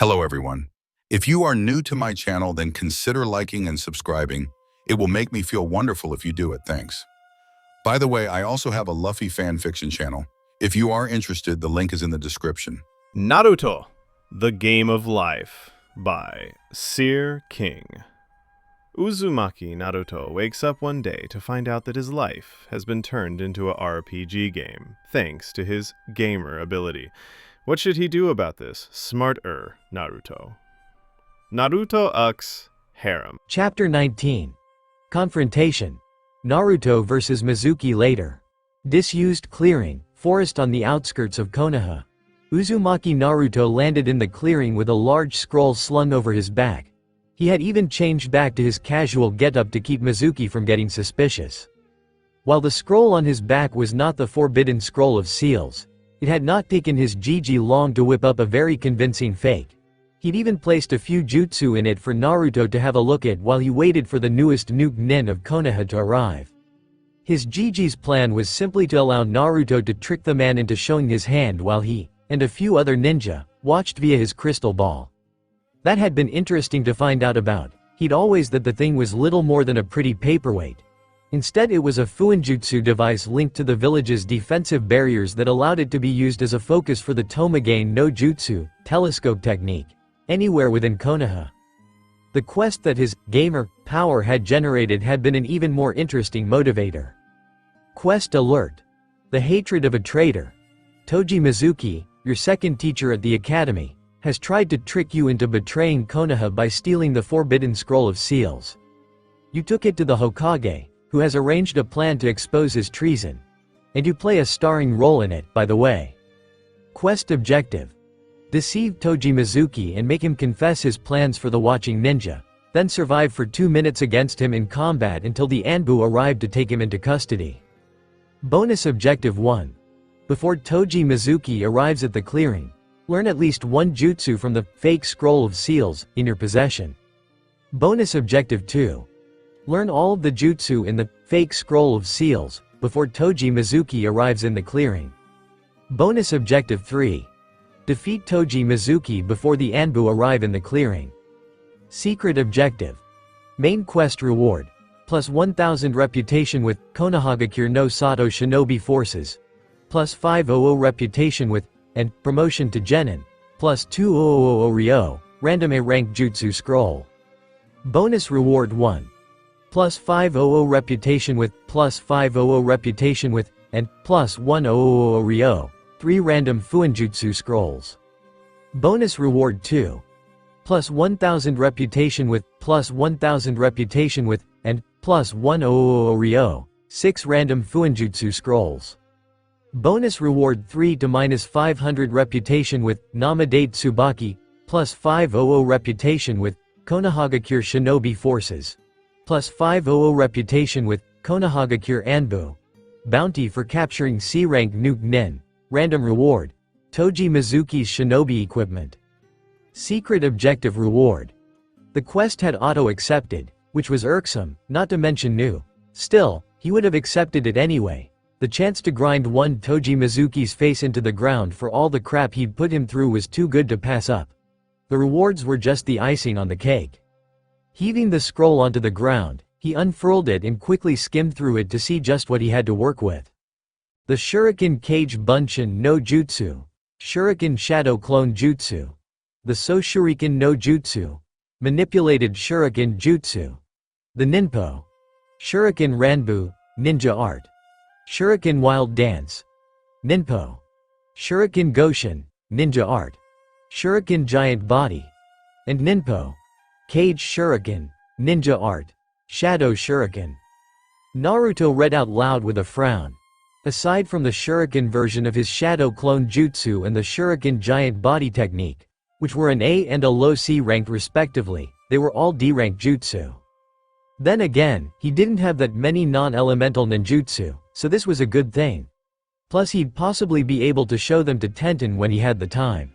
Hello everyone. If you are new to my channel, then consider liking and subscribing. It will make me feel wonderful if you do it, thanks. By the way, I also have a Luffy fan fiction channel. If you are interested, the link is in the description. Naruto, The Game of Life by SeerKing. Uzumaki Naruto wakes up one day to find out that his life has been turned into a RPG game, thanks to his gamer ability. What should he do about this? Smarter Naruto. Naruto X Harem. Chapter 19. Confrontation. Naruto vs. Mizuki later. Disused clearing, forest on the outskirts of Konoha. Uzumaki Naruto landed in the clearing with a large scroll slung over his back. He had even changed back to his casual getup to keep Mizuki from getting suspicious. While the scroll on his back was not the forbidden scroll of seals, it had not taken his GG long to whip up a very convincing fake. He'd even placed a few jutsu in it for Naruto to have a look at while he waited for the newest nuke nin of Konoha to arrive. His GG's plan was simply to allow Naruto to trick the man into showing his hand while he, and a few other ninja, watched via his crystal ball. That had been interesting to find out about. He'd always thought the thing was little more than a pretty paperweight. Instead, it was a fuinjutsu device linked to the village's defensive barriers that allowed it to be used as a focus for the Tomagane no Jutsu, telescope technique, anywhere within Konoha. The quest that his gamer power had generated had been an even more interesting motivator. Quest alert. The hatred of a traitor. Toji Mizuki, your second teacher at the academy, has tried to trick you into betraying Konoha by stealing the forbidden scroll of seals. You took it to the Hokage, who has arranged a plan to expose his treason. And you play a starring role in it, by the way. Quest objective. Deceive Toji Mizuki and make him confess his plans for the watching ninja, then survive for 2 minutes against him in combat until the Anbu arrived to take him into custody. Bonus objective 1. Before Toji Mizuki arrives at the clearing, learn at least one jutsu from the fake scroll of seals in your possession. Bonus objective 2. Learn all of the jutsu in the fake scroll of seals before Toji Mizuki arrives in the clearing. Bonus objective 3. Defeat Toji Mizuki before the Anbu arrive in the clearing. Secret objective. Main quest reward. Plus 1000 reputation with Konohagakure no Sato Shinobi Forces. Plus 500 reputation with and promotion to Genin, plus 2000 Ryo, random A rank jutsu scroll. Bonus reward 1. Plus 500 reputation with, plus 500 reputation with, and plus 100 Ryo, 3 random fuinjutsu scrolls. Bonus reward 2. Plus 1000 reputation with, plus 1000 reputation with, and plus 100 Ryo, 6 random fuinjutsu scrolls. Bonus reward 3 to minus 500 reputation with Namadate Tsubaki, plus 500 reputation with Konohagakure Shinobi Forces, plus 500 reputation with Konohagakure Anbu. Bounty for capturing C-rank nuke nin. Random reward. Toji Mizuki's shinobi equipment. Secret objective reward. The quest had auto-accepted, which was irksome, not to mention new. Still, he would have accepted it anyway. The chance to grind one Toji Mizuki's face into the ground for all the crap he'd put him through was too good to pass up. The rewards were just the icing on the cake. Heaving the scroll onto the ground, he unfurled it and quickly skimmed through it to see just what he had to work with. The Shuriken Kage Bunshin no Jutsu. Shuriken Shadow Clone Jutsu. The Soshuriken no Jutsu. Manipulated Shuriken Jutsu. The Ninpo. Shuriken Ranbu, Ninja Art. Shuriken Wild Dance. Ninpo. Shuriken Goshin, Ninja Art. Shuriken Giant Body. And Ninpo. Cage Shuriken, Ninja Art. Shadow Shuriken. Naruto read out loud with a frown. Aside from the Shuriken version of his Shadow Clone Jutsu and the Shuriken Giant Body technique, which were an A and a low C ranked respectively, they were all D rank jutsu. Then again, he didn't have that many non-elemental ninjutsu, so this was a good thing. Plus he'd possibly be able to show them to Tenten when he had the time.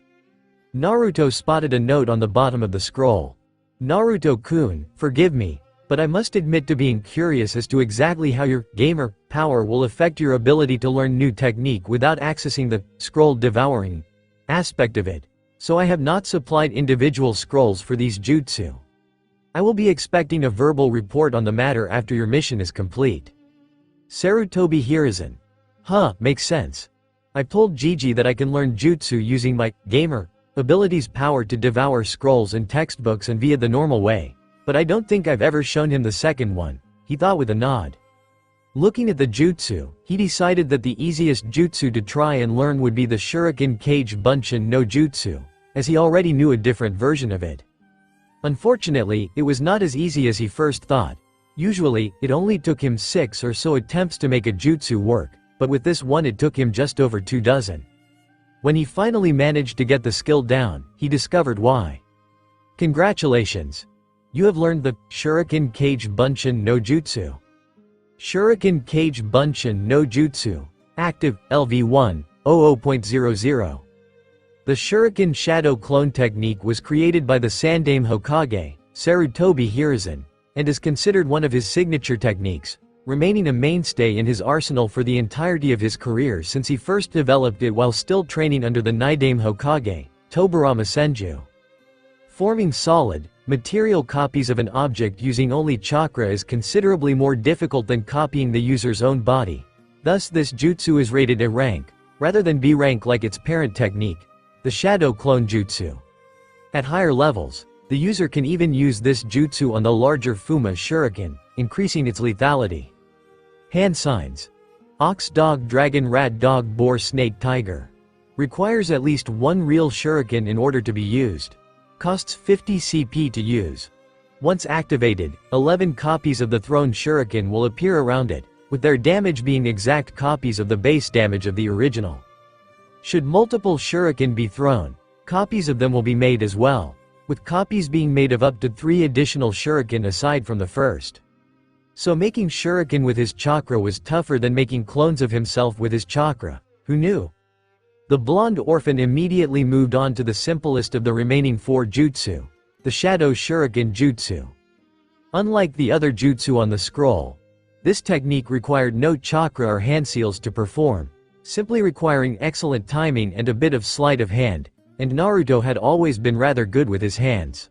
Naruto spotted a note on the bottom of the scroll. Naruto-kun, forgive me, but I must admit to being curious as to exactly how your gamer power will affect your ability to learn new technique without accessing the scroll devouring aspect of it. so I have not supplied individual scrolls for these jutsu. I will be expecting a verbal report on the matter after your mission is complete. Sarutobi Hiruzen. Huh, makes sense. I've told Gigi that I can learn jutsu using my gamer abilities power to devour scrolls and textbooks and via the normal way, but I don't think I've ever shown him the second one, he thought with a nod. Looking at the jutsu, he decided that the easiest jutsu to try and learn would be the Shuriken Cage Bunshin no Jutsu, as he already knew a different version of it. Unfortunately, it was not as easy as he first thought. Usually, it only took him 6 or so attempts to make a jutsu work, but with this one it took him just over 2 dozen. When he finally managed to get the skill down, he discovered why. Congratulations! You have learned the Shuriken Cage Bunshin no Jutsu. Shuriken Cage Bunshin no Jutsu. Active, LV1, 00.00. The Shuriken Shadow Clone technique was created by the Sandaime Hokage, Sarutobi Hiruzen, and is considered one of his signature techniques, remaining a mainstay in his arsenal for the entirety of his career since he first developed it while still training under the Nidaime Hokage, Tobarama Senju. Forming solid, material copies of an object using only chakra is considerably more difficult than copying the user's own body. Thus this jutsu is rated A rank, rather than B rank like its parent technique, the Shadow Clone Jutsu. At higher levels, the user can even use this jutsu on the larger Fuma Shuriken, increasing its lethality. Hand signs. Ox, dog, dragon, rat, dog, boar, snake, tiger. Requires at least 1 real shuriken in order to be used. Costs 50 CP to use. Once activated, 11 copies of the thrown shuriken will appear around it, with their damage being exact copies of the base damage of the original. Should multiple shuriken be thrown, copies of them will be made as well, with copies being made of up to 3 additional shuriken aside from the first. So making shuriken with his chakra was tougher than making clones of himself with his chakra, who knew? The blonde orphan immediately moved on to the simplest of the remaining 4 jutsu, the Shadow Shuriken Jutsu. Unlike the other jutsu on the scroll, this technique required no chakra or hand seals to perform, simply requiring excellent timing and a bit of sleight of hand, and Naruto had always been rather good with his hands.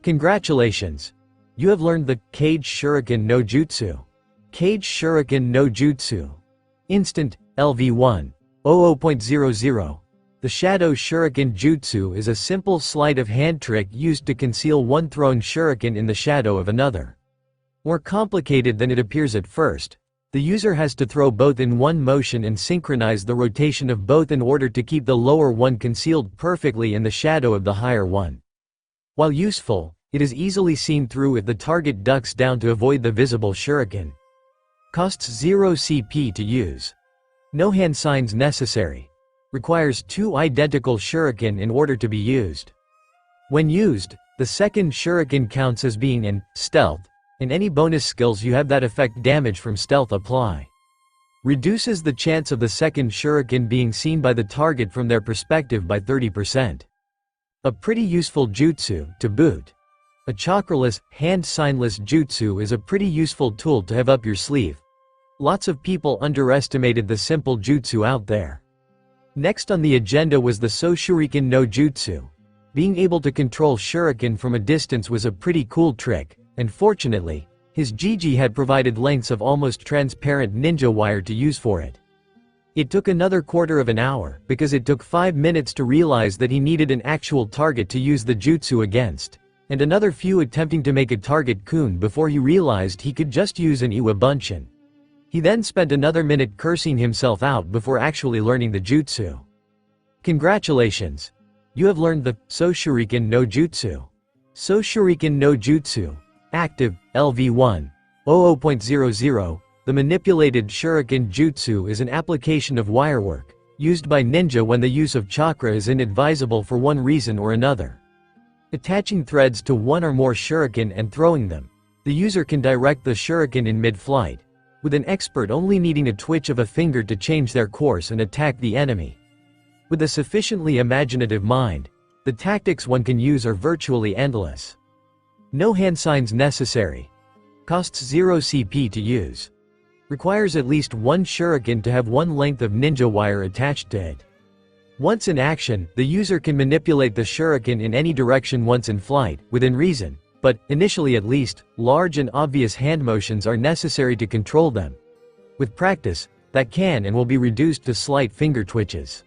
Congratulations! You have learned the Cage Shuriken no Jutsu. Cage Shuriken no Jutsu. Instant, LV1, 00.00. The Shadow Shuriken Jutsu is a simple sleight of hand trick used to conceal one thrown shuriken in the shadow of another. More complicated than it appears at first, the user has to throw both in one motion and synchronize the rotation of both in order to keep the lower one concealed perfectly in the shadow of the higher one. While useful, it is easily seen through if the target ducks down to avoid the visible shuriken. Costs 0 CP to use. No hand signs necessary. Requires 2 identical shuriken in order to be used. When used, the second shuriken counts as being in stealth, and any bonus skills you have that affect damage from stealth apply. Reduces the chance of the second shuriken being seen by the target from their perspective by 30%. A pretty useful jutsu, to boot. A chakraless, hand-signless jutsu is a pretty useful tool to have up your sleeve. Lots of people underestimated the simple jutsu out there. Next on the agenda was the Soshuriken no Jutsu. Being able to control shuriken from a distance was a pretty cool trick, and fortunately, his Gigi had provided lengths of almost transparent ninja wire to use for it. It took another quarter of an hour, because it took 5 minutes to realize that he needed an actual target to use the jutsu against, and another few attempting to make a target kun before he realized he could just use an Iwa Bunshin. He then spent another minute cursing himself out before actually learning the jutsu. Congratulations! You have learned the Soshuriken no Jutsu. Soshuriken no Jutsu. Active, LV1, 00.00. The manipulated shuriken jutsu is an application of wirework, used by ninja when the use of chakra is inadvisable for one reason or another. Attaching threads to one or more shuriken and throwing them, the user can direct the shuriken in mid-flight, with an expert only needing a twitch of a finger to change their course and attack the enemy. With a sufficiently imaginative mind, the tactics one can use are virtually endless. No hand signs necessary. Costs 0 CP to use. Requires at least 1 shuriken to have 1 length of ninja wire attached to it. Once in action, the user can manipulate the shuriken in any direction once in flight, within reason, but, initially at least, large and obvious hand motions are necessary to control them. With practice, that can and will be reduced to slight finger twitches.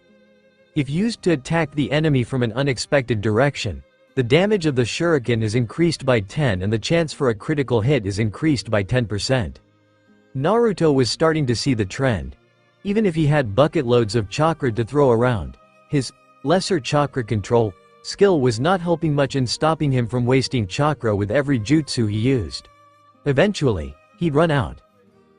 If used to attack the enemy from an unexpected direction, the damage of the shuriken is increased by 10 and the chance for a critical hit is increased by 10%. Naruto was starting to see the trend. Even if he had bucket loads of chakra to throw around, his lesser chakra control skill was not helping much in stopping him from wasting chakra with every jutsu he used. Eventually, he'd run out.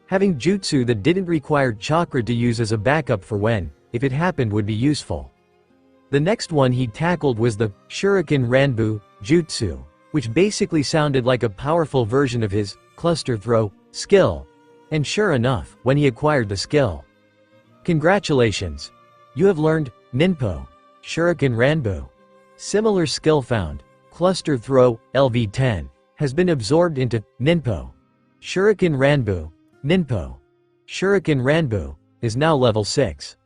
Having jutsu that didn't require chakra to use as a backup for when, if it happened, would be useful. The next one he tackled was the Shuriken Ranbu jutsu, which basically sounded like a powerful version of his cluster throw skill. And sure enough, when he acquired the skill, congratulations! You have learned Ninpo Shuriken Ranbu. Similar skill found, cluster throw LV10, has been absorbed into Ninpo Shuriken Ranbu. Ninpo Shuriken Ranbu is now level 6.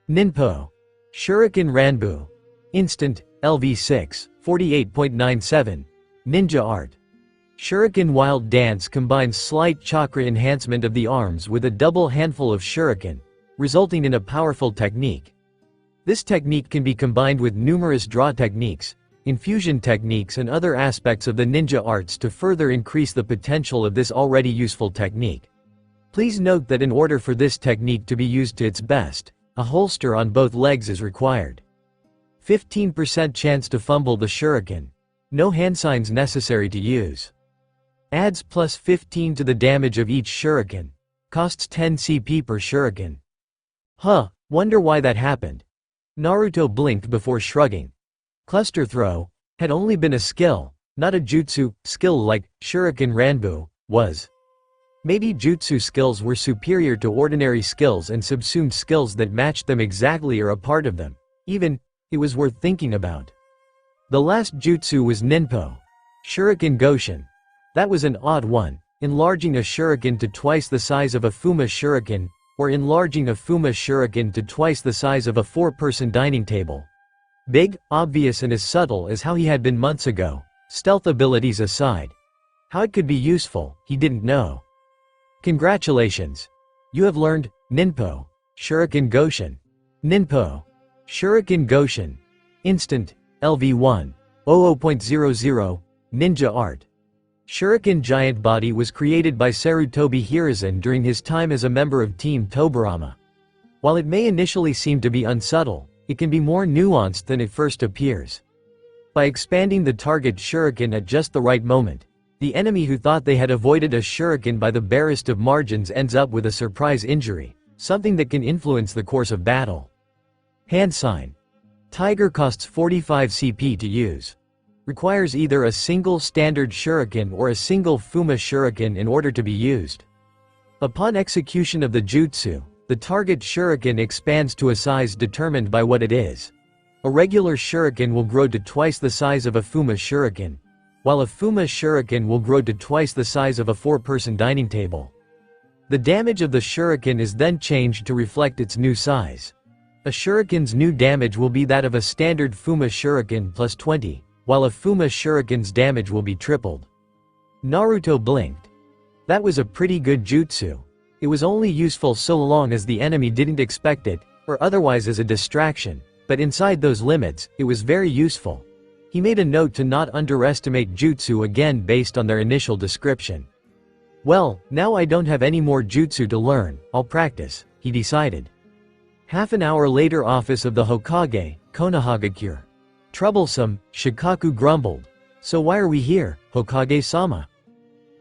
Ninpo Shuriken Ranbu Instant LV6 48.97 Ninja Art. Shuriken Wild Dance combines slight chakra enhancement of the arms with a double handful of shuriken, resulting in a powerful technique. This technique can be combined with numerous draw techniques, infusion techniques and other aspects of the ninja arts to further increase the potential of this already useful technique. Please note that in order for this technique to be used to its best, a holster on both legs is required. 15% chance to fumble the shuriken. No hand signs necessary to use. Adds plus 15 to the damage of each shuriken. Costs 10 CP per shuriken. Huh, wonder why that happened. Naruto blinked before shrugging. Cluster throw had only been a skill, not a jutsu skill like Shuriken Ranbu was. Maybe jutsu skills were superior to ordinary skills and subsumed skills that matched them exactly or a part of them. Even, it was worth thinking about. The last jutsu was Ninpo Shuriken Goshin. That was an odd one, enlarging a shuriken to twice the size of a Fuma shuriken, or enlarging a Fuma shuriken to twice the size of a 4-person dining table. Big, obvious and as subtle as how he had been months ago, stealth abilities aside. How it could be useful, he didn't know. Congratulations! You have learned Ninpo Shuriken Goshin. Ninpo Shuriken Goshin. Instant LV1 00.00 Ninja Art. Shuriken Giant Body was created by Sarutobi Hiruzen during his time as a member of Team Tobirama. While it may initially seem to be unsubtle, it can be more nuanced than it first appears. By expanding the target shuriken at just the right moment, the enemy who thought they had avoided a shuriken by the barest of margins ends up with a surprise injury, something that can influence the course of battle. Hand sign. Tiger costs 45 CP to use. Requires either a single standard shuriken or a single Fuma shuriken in order to be used. Upon execution of the jutsu, the target shuriken expands to a size determined by what it is. A regular shuriken will grow to twice the size of a Fuma shuriken, while a Fuma shuriken will grow to twice the size of a 4-person dining table. The damage of the shuriken is then changed to reflect its new size. A shuriken's new damage will be that of a standard Fuma shuriken plus 20. While a Fuma shuriken's damage will be tripled. Naruto blinked. That was a pretty good jutsu. It was only useful so long as the enemy didn't expect it, or otherwise as a distraction, but inside those limits, it was very useful. He made a note to not underestimate jutsu again based on their initial description. Well, now I don't have any more jutsu to learn, I'll practice, he decided. Half an hour later, office of the Hokage, Konohagakure. Troublesome, Shikaku grumbled. So why are we here, Hokage-sama?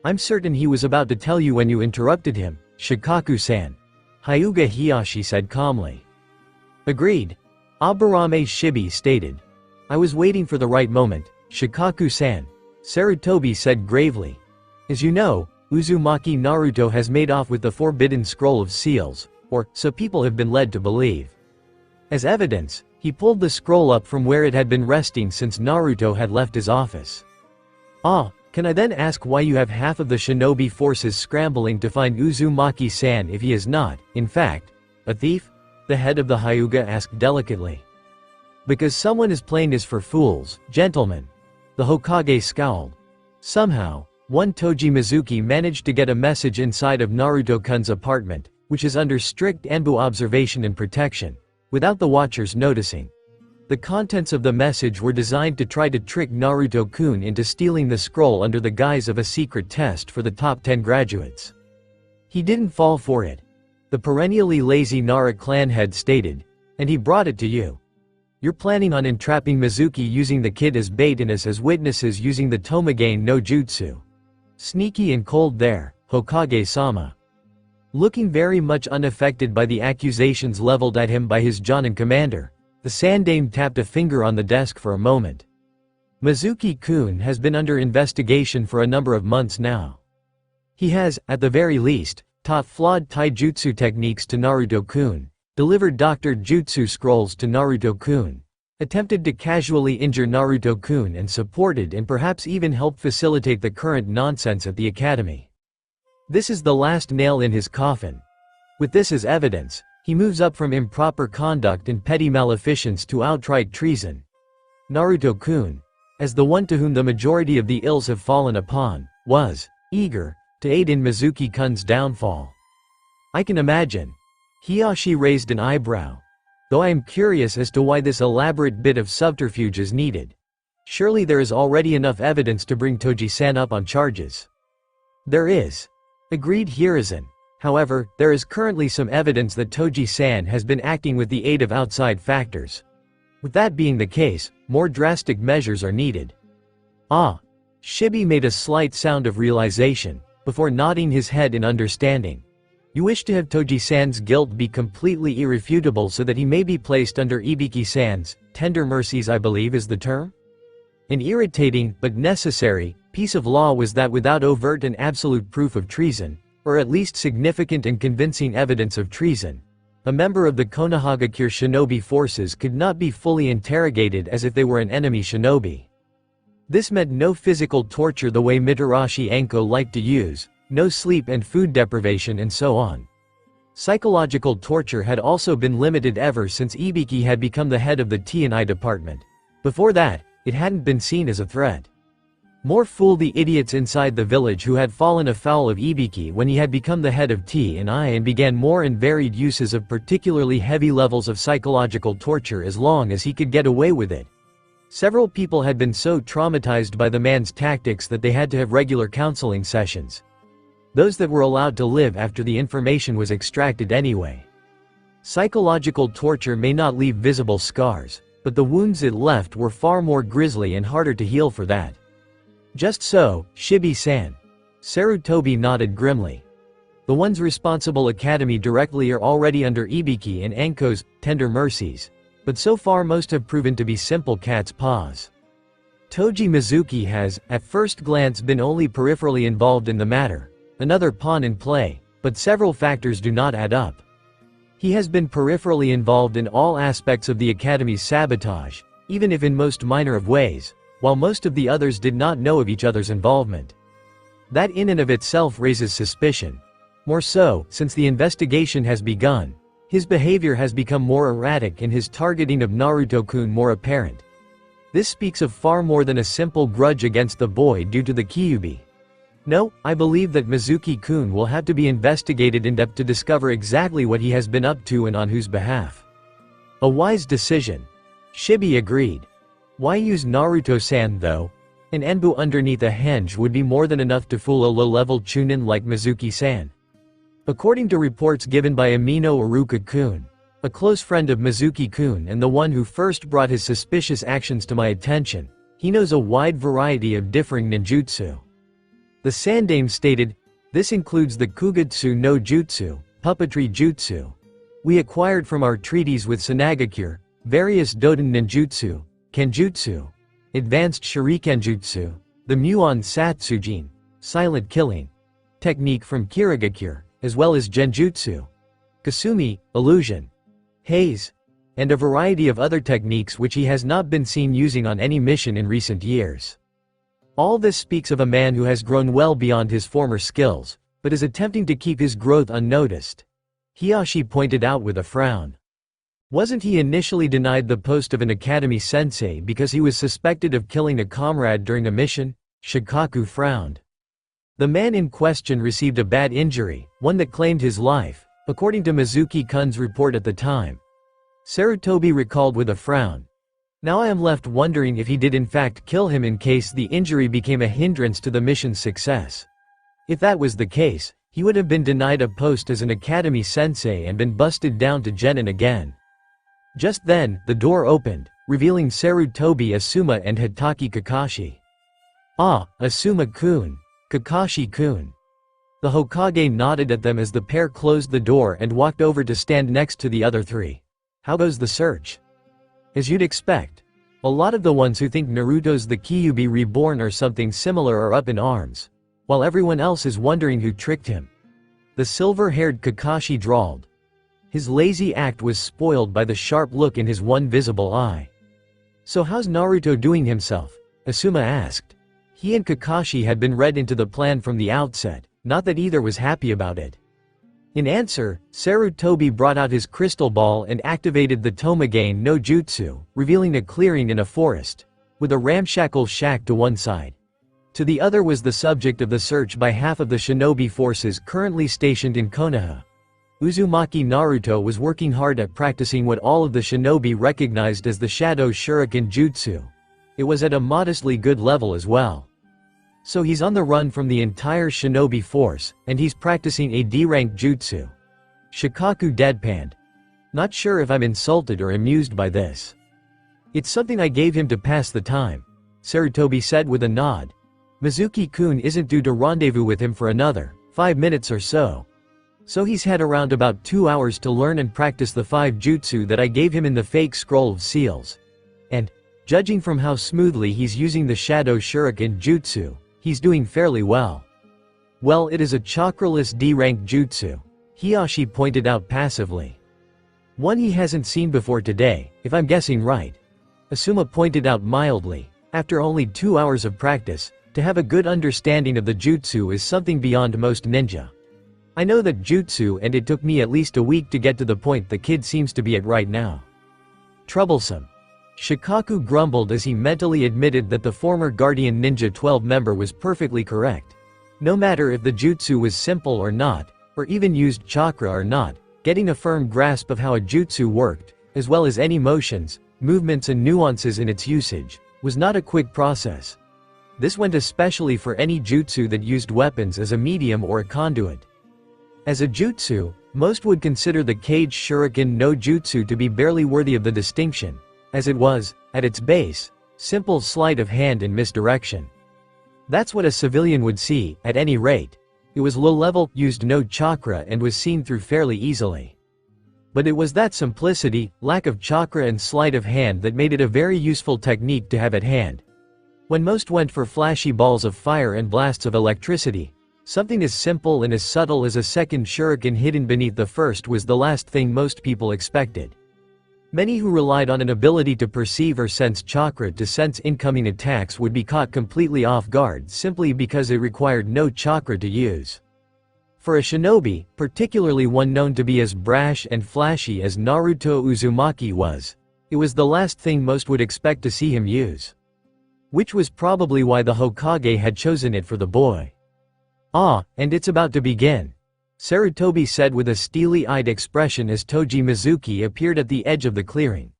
I'm certain he was about to tell you when you interrupted him, Shikaku-san. Hyuga Hiyashi said calmly. Agreed. Aburame Shibi stated. I was waiting for the right moment, Shikaku-san. Sarutobi said gravely. As you know, Uzumaki Naruto has made off with the Forbidden Scroll of Seals, or so people have been led to believe. As evidence, he pulled the scroll up from where it had been resting since Naruto had left his office. Ah, can I then ask why you have half of the shinobi forces scrambling to find Uzumaki-san if he is not, in fact, a thief? The head of the Hyuga asked delicately. Because someone is playing this for fools, gentlemen. The Hokage scowled. Somehow, one Toji Mizuki managed to get a message inside of Naruto-kun's apartment, which is under strict Anbu observation and protection, without the watchers noticing. The contents of the message were designed to try to trick Naruto-kun into stealing the scroll under the guise of a secret test for the top 10 graduates. He didn't fall for it. The perennially lazy Nara clan head stated, and he brought it to you. You're planning on entrapping Mizuki using the kid as bait and us as witnesses using the Tomagain no Jutsu. Sneaky and cold there, Hokage-sama. Looking very much unaffected by the accusations leveled at him by his Jonin commander, the Sandame tapped a finger on the desk for a moment. Mizuki-kun has been under investigation for a number of months now. He has, at the very least, taught flawed taijutsu techniques to Naruto-kun, delivered doctored jutsu scrolls to Naruto-kun, attempted to casually injure Naruto-kun and supported and perhaps even helped facilitate the current nonsense at the academy. This is the last nail in his coffin. With this as evidence, he moves up from improper conduct and petty maleficence to outright treason. Naruto-kun, as the one to whom the majority of the ills have fallen upon, was eager to aid in Mizuki-kun's downfall. I can imagine. Hiyashi raised an eyebrow. Though I am curious as to why this elaborate bit of subterfuge is needed. Surely there is already enough evidence to bring Toji-san up on charges. There is. Agreed Hiruzen. However, there is currently some evidence that Toji-san has been acting with the aid of outside factors. With that being the case, more drastic measures are needed. Ah. Shibi made a slight sound of realization, before nodding his head in understanding. You wish to have Toji-san's guilt be completely irrefutable so that he may be placed under Ibiki-san's tender mercies, I believe is the term? An irritating, but necessary, piece of law was that without overt and absolute proof of treason, or at least significant and convincing evidence of treason, a member of the Konohagakure shinobi forces could not be fully interrogated as if they were an enemy shinobi. This meant no physical torture the way Mitarashi Anko liked to use, no sleep and food deprivation and so on. Psychological torture had also been limited ever since Ibiki had become the head of the T&I department. Before that, it hadn't been seen as a threat. More fool the idiots inside the village who had fallen afoul of Ibiki when he had become the head of T&I and began more and varied uses of particularly heavy levels of psychological torture as long as he could get away with it. Several people had been so traumatized by the man's tactics that they had to have regular counseling sessions. Those that were allowed to live after the information was extracted anyway. Psychological torture may not leave visible scars, but the wounds it left were far more grisly and harder to heal for that. Just so, Shibi-san. Sarutobi nodded grimly. The ones responsible academy directly are already under Ibiki and Anko's tender mercies, but so far most have proven to be simple cat's paws. Toji Mizuki has, at first glance, been only peripherally involved in the matter. Another pawn in play, but several factors do not add up. He has been peripherally involved in all aspects of the Academy's sabotage, even if in most minor of ways, while most of the others did not know of each other's involvement. That in and of itself raises suspicion. More so, since the investigation has begun, his behavior has become more erratic and his targeting of Naruto-kun more apparent. This speaks of far more than a simple grudge against the boy due to the Kyuubi. No, I believe that Mizuki-kun will have to be investigated in depth to discover exactly what he has been up to and on whose behalf. A wise decision. Shibi agreed. Why use Naruto-san though? An Enbu underneath a henge would be more than enough to fool a low-level chunin like Mizuki-san. According to reports given by Amino Iruka-kun, a close friend of Mizuki-kun and the one who first brought his suspicious actions to my attention, he knows a wide variety of differing ninjutsu. The Sandame stated, this includes the Kugutsu no Jutsu, puppetry jutsu. We acquired from our treaties with Sanagakure, various Doden ninjutsu, Kenjutsu, advanced Shurikenjutsu, the Muon Satsujin, silent killing, technique from Kirigakure, as well as Genjutsu, Kasumi, illusion, haze, and a variety of other techniques which he has not been seen using on any mission in recent years. All this speaks of a man who has grown well beyond his former skills, but is attempting to keep his growth unnoticed. Hiyashi pointed out with a frown. Wasn't he initially denied the post of an academy sensei because he was suspected of killing a comrade during a mission? Shikaku frowned. The man in question received a bad injury, one that claimed his life, according to Mizuki-kun's report at the time. Sarutobi recalled with a frown. Now I am left wondering if he did in fact kill him in case the injury became a hindrance to the mission's success. If that was the case, he would have been denied a post as an academy sensei and been busted down to genin again. Just then, the door opened, revealing Sarutobi Asuma and Hitaki Kakashi. Ah, Asuma-kun. Kakashi-kun. The Hokage nodded at them as the pair closed the door and walked over to stand next to the other three. How goes the search? As you'd expect. A lot of the ones who think Naruto's the Kyuubi reborn or something similar are up in arms, while everyone else is wondering who tricked him. The silver-haired Kakashi drawled. His lazy act was spoiled by the sharp look in his one visible eye. So how's Naruto doing himself? Asuma asked. He and Kakashi had been read into the plan from the outset, not that either was happy about it. In answer, Sarutobi brought out his crystal ball and activated the Tomagain no Jutsu, revealing a clearing in a forest, with a ramshackle shack to one side. To the other was the subject of the search by half of the shinobi forces currently stationed in Konoha. Uzumaki Naruto was working hard at practicing what all of the shinobi recognized as the Shadow Shuriken Jutsu. It was at a modestly good level as well. So he's on the run from the entire shinobi force, and he's practicing a D-rank jutsu. Shikaku deadpanned. Not sure if I'm insulted or amused by this. It's something I gave him to pass the time, Sarutobi said with a nod. Mizuki-kun isn't due to rendezvous with him for another 5 minutes or so. So he's had around about 2 hours to learn and practice the 5 jutsu that I gave him in the fake scroll of seals. And, judging from how smoothly he's using the Shadow Shuriken Jutsu, he's doing fairly well. Well, it is a chakraless D-rank jutsu, Hiyashi pointed out passively. One he hasn't seen before today, if I'm guessing right. Asuma pointed out mildly. After only 2 hours of practice, to have a good understanding of the jutsu is something beyond most ninja. I know that jutsu and it took me at least a week to get to the point the kid seems to be at right now. Troublesome. Shikaku grumbled as he mentally admitted that the former Guardian Ninja 12 member was perfectly correct. No matter if the jutsu was simple or not, or even used chakra or not, getting a firm grasp of how a jutsu worked, as well as any motions, movements and nuances in its usage, was not a quick process. This went especially for any jutsu that used weapons as a medium or a conduit. As a jutsu, most would consider the Cage Shuriken no Jutsu to be barely worthy of the distinction, as it was, at its base, simple sleight of hand and misdirection. That's what a civilian would see, at any rate. It was low-level, used no chakra and was seen through fairly easily. But it was that simplicity, lack of chakra and sleight of hand that made it a very useful technique to have at hand. When most went for flashy balls of fire and blasts of electricity, something as simple and as subtle as a second shuriken hidden beneath the first was the last thing most people expected. Many who relied on an ability to perceive or sense chakra to sense incoming attacks would be caught completely off guard simply because it required no chakra to use. For a shinobi, particularly one known to be as brash and flashy as Naruto Uzumaki was, it was the last thing most would expect to see him use. Which was probably why the Hokage had chosen it for the boy. Ah, and it's about to begin, Sarutobi said with a steely-eyed expression as Toji Mizuki appeared at the edge of the clearing.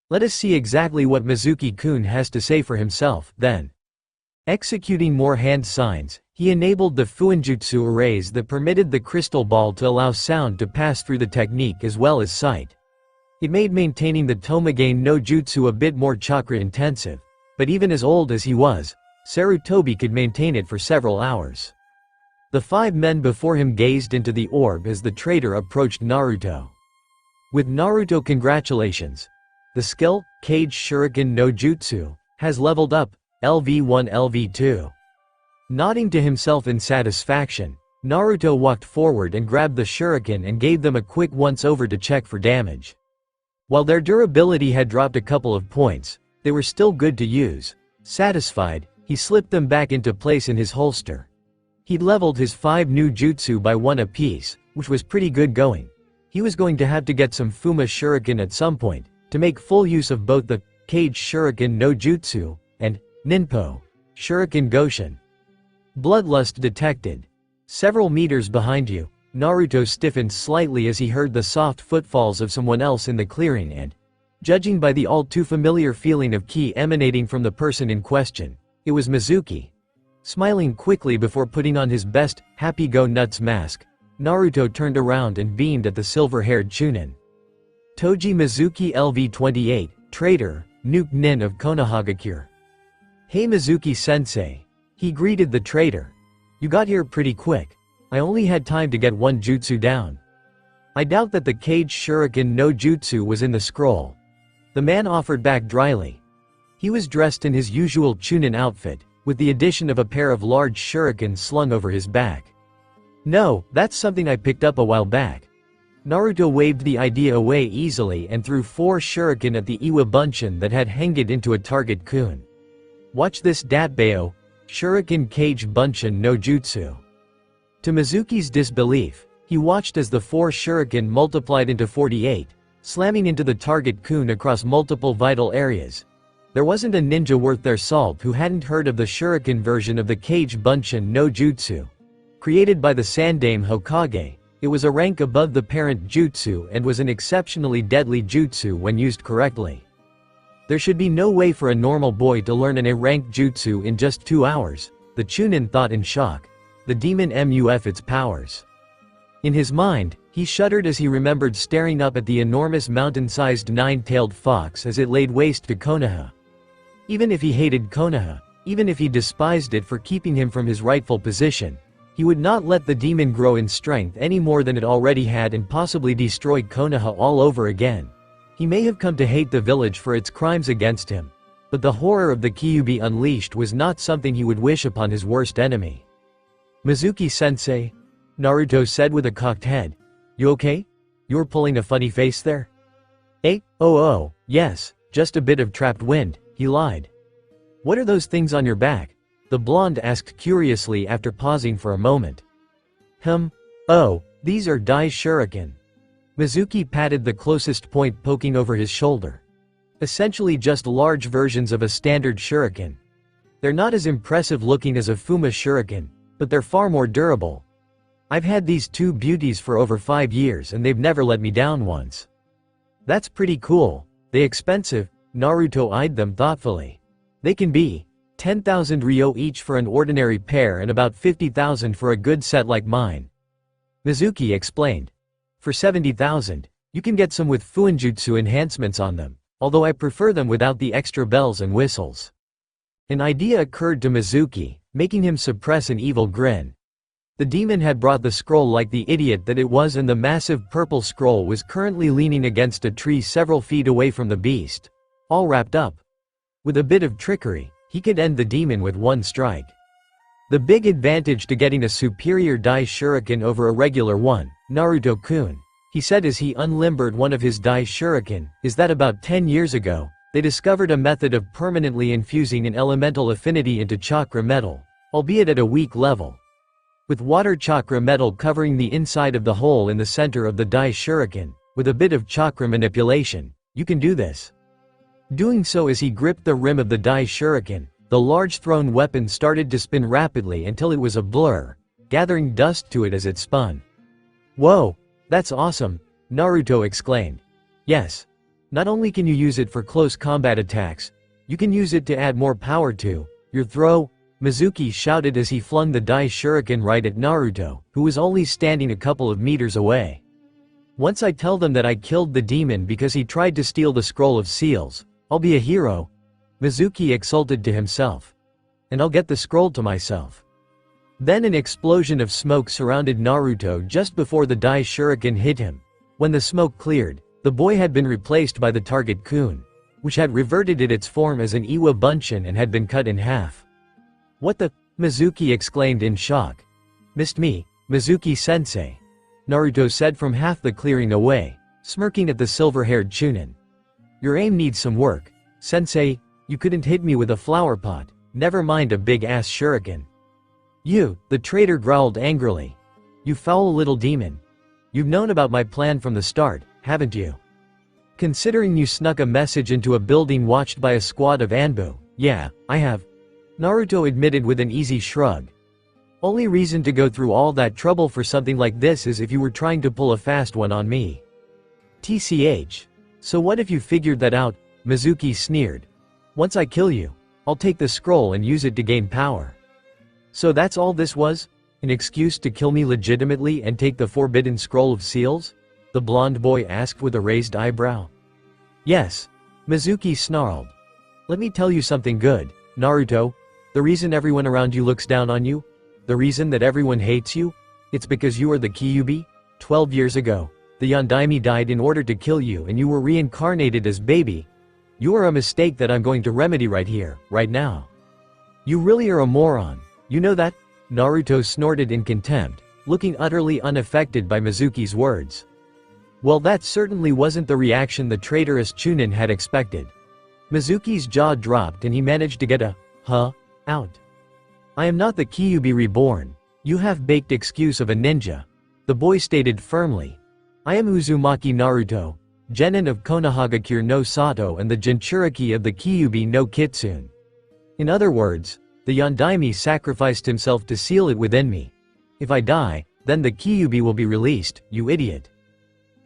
Let us see exactly what Mizuki-kun has to say for himself, then. Executing more hand signs, he enabled the Fuinjutsu arrays that permitted the crystal ball to allow sound to pass through the technique as well as sight. It made maintaining the Tomagain no Jutsu a bit more chakra-intensive, but even as old as he was, Sarutobi could maintain it for several hours. The 5 men before him gazed into the orb as the traitor approached Naruto. With Naruto, congratulations. The skill, Cage Shuriken no Jutsu, has leveled up, LV1 LV2. Nodding to himself in satisfaction, Naruto walked forward and grabbed the shuriken and gave them a quick once-over to check for damage. While their durability had dropped a couple of points, they were still good to use. Satisfied, he slipped them back into place in his holster. He'd leveled his 5 new jutsu by 1 apiece, which was pretty good going. He was going to have to get some Fuma Shuriken at some point, to make full use of both the Cage Shuriken no Jutsu and Ninpo Shuriken Goshin. Bloodlust detected. Several meters behind you, Naruto stiffened slightly as he heard the soft footfalls of someone else in the clearing and, judging by the all-too-familiar feeling of ki emanating from the person in question, it was Mizuki. Smiling quickly before putting on his best happy-go-nuts mask, Naruto turned around and beamed at the silver-haired Chunin. Toji Mizuki LV-28, traitor, Nuke Nin of Konohagakure. Hey Mizuki-sensei. He greeted the traitor. You got here pretty quick. I only had time to get one jutsu down. I doubt that the Cage Shuriken no Jutsu was in the scroll. The man offered back dryly. He was dressed in his usual Chunin outfit, with the addition of a pair of large shurikens slung over his back. No, that's something I picked up a while back. Naruto waved the idea away easily and threw 4 shuriken at the Iwa Bunshin that had hanged into a target kun. Watch this Datbeo, Shuriken Cage Bunshin no Jutsu. To Mizuki's disbelief, he watched as the 4 shuriken multiplied into 48, slamming into the target kun across multiple vital areas. There wasn't a ninja worth their salt who hadn't heard of the shuriken version of the Cage Bunshin no Jutsu. Created by the Sandame Hokage, it was a rank above the parent jutsu and was an exceptionally deadly jutsu when used correctly. There should be no way for a normal boy to learn an A-rank jutsu in just 2 hours, the Chunin thought in shock. The demon MUF its powers. In his mind, he shuddered as he remembered staring up at the enormous mountain-sized 9-tailed fox as it laid waste to Konoha. Even if he hated Konoha, even if he despised it for keeping him from his rightful position, he would not let the demon grow in strength any more than it already had and possibly destroy Konoha all over again. He may have come to hate the village for its crimes against him, but the horror of the Kyuubi unleashed was not something he would wish upon his worst enemy. Mizuki-sensei, Naruto said with a cocked head. You okay? You're pulling a funny face there? Oh, yes, just a bit of trapped wind, he lied. What are those things on your back? The blonde asked curiously after pausing for a moment. Oh, these are Dai Shuriken. Mizuki patted the closest point poking over his shoulder. Essentially just large versions of a standard shuriken. They're not as impressive looking as a Fuma Shuriken, but they're far more durable. I've had these 2 beauties for over 5 years and they've never let me down once. That's pretty cool. They expensive? Naruto eyed them thoughtfully. They can be 10,000 ryo each for an ordinary pair and about 50,000 for a good set like mine. Mizuki explained. For 70,000, you can get some with Fuinjutsu enhancements on them, although I prefer them without the extra bells and whistles. An idea occurred to Mizuki, making him suppress an evil grin. The demon had brought the scroll like the idiot that it was, and the massive purple scroll was currently leaning against a tree several feet away from the beast. All wrapped up. With a bit of trickery, he could end the demon with one strike. The big advantage to getting a superior Dai Shuriken over a regular one, Naruto-kun, he said as he unlimbered one of his Dai Shuriken, is that about 10 years ago, they discovered a method of permanently infusing an elemental affinity into chakra metal, albeit at a weak level. With water chakra metal covering the inside of the hole in the center of the Dai Shuriken, with a bit of chakra manipulation, you can do this. Doing so as he gripped the rim of the Dai Shuriken, the large thrown weapon started to spin rapidly until it was a blur, gathering dust to it as it spun. Whoa, that's awesome, Naruto exclaimed. Yes. Not only can you use it for close combat attacks, you can use it to add more power to your throw, Mizuki shouted as he flung the Dai Shuriken right at Naruto, who was only standing a couple of meters away. Once I tell them that I killed the demon because he tried to steal the scroll of seals, I'll be a hero, Mizuki exulted to himself. And I'll get the scroll to myself. Then an explosion of smoke surrounded Naruto just before the Dai Shuriken hit him. When the smoke cleared, the boy had been replaced by the target kun, which had reverted to its form as an Iwa Bunshin and had been cut in half. What the? Mizuki exclaimed in shock. Missed me, Mizuki-sensei, Naruto said from half the clearing away, smirking at the silver-haired Chunin. Your aim needs some work, sensei. You couldn't hit me with a flower pot, never mind a big-ass shuriken. You, the traitor growled angrily. You foul little demon. You've known about my plan from the start, haven't you? Considering you snuck a message into a building watched by a squad of Anbu, yeah, I have. Naruto admitted with an easy shrug. Only reason to go through all that trouble for something like this is if you were trying to pull a fast one on me. TCH. So what if you figured that out? Mizuki sneered. Once I kill you, I'll take the scroll and use it to gain power. So that's all this was? An excuse to kill me legitimately and take the forbidden scroll of seals? The blonde boy asked with a raised eyebrow. Yes. Mizuki snarled. Let me tell you something good, Naruto. The reason everyone around you looks down on you? The reason that everyone hates you? It's because you are the Kyuubi? 12 years ago, the Yondaime died in order to kill you and you were reincarnated as baby. You are a mistake that I'm going to remedy right here, right now. You really are a moron, you know that? Naruto snorted in contempt, looking utterly unaffected by Mizuki's words. Well, that certainly wasn't the reaction the traitorous Chunin had expected. Mizuki's jaw dropped and he managed to get a, huh, out. I am not the Kyuubi reborn, you half-baked excuse of a ninja. The boy stated firmly. I am Uzumaki Naruto, genin of Konohagakure no Sato and the Jinchuriki of the Kyuubi no Kitsune. In other words, the Yondaime sacrificed himself to seal it within me. If I die, then the Kyuubi will be released, you idiot.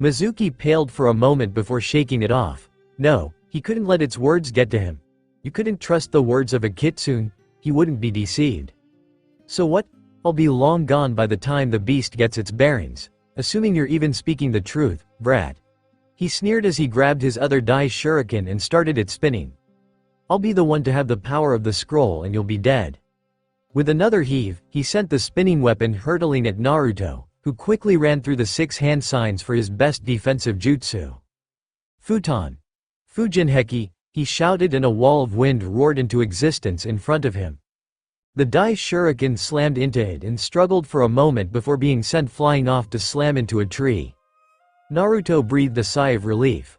Mizuki paled for a moment before shaking it off. No, he couldn't let its words get to him. You couldn't trust the words of a kitsune, he wouldn't be deceived. So what? I'll be long gone by the time the beast gets its bearings, assuming you're even speaking the truth, brat. He sneered as he grabbed his other Dai shuriken and started it spinning. I'll be the one to have the power of the scroll and you'll be dead. With another heave, he sent the spinning weapon hurtling at Naruto, who quickly ran through the 6 hand signs for his best defensive jutsu. Futon. Fujinheki, he shouted and a wall of wind roared into existence in front of him. The Dai shuriken slammed into it and struggled for a moment before being sent flying off to slam into a tree. Naruto breathed a sigh of relief.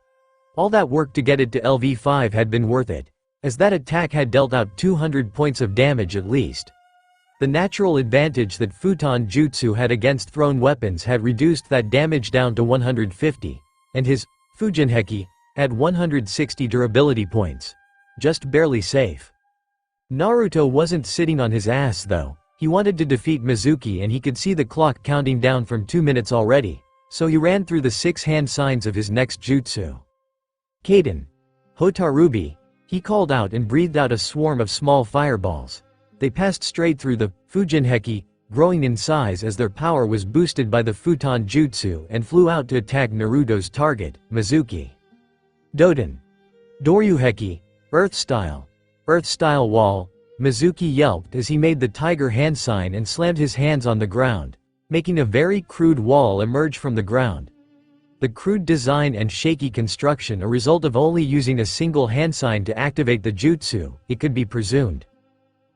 All that work to get it to LV5 had been worth it, as that attack had dealt out 200 points of damage at least. The natural advantage that Futon Jutsu had against thrown weapons had reduced that damage down to 150, and his Fujinheki had 160 durability points. Just barely safe. Naruto wasn't sitting on his ass though. He wanted to defeat Mizuki and he could see the clock counting down from 2 minutes already, so he ran through the 6 hand signs of his next jutsu. Kaden. Hotarubi, he called out and breathed out a swarm of small fireballs. They passed straight through the Fujinheki, growing in size as their power was boosted by the Futon Jutsu and flew out to attack Naruto's target, Mizuki. Doden. Doryuheki, Earth Style Wall, Mizuki yelped as he made the tiger hand sign and slammed his hands on the ground, making a very crude wall emerge from the ground. The crude design and shaky construction a result of only using a single hand sign to activate the jutsu, it could be presumed.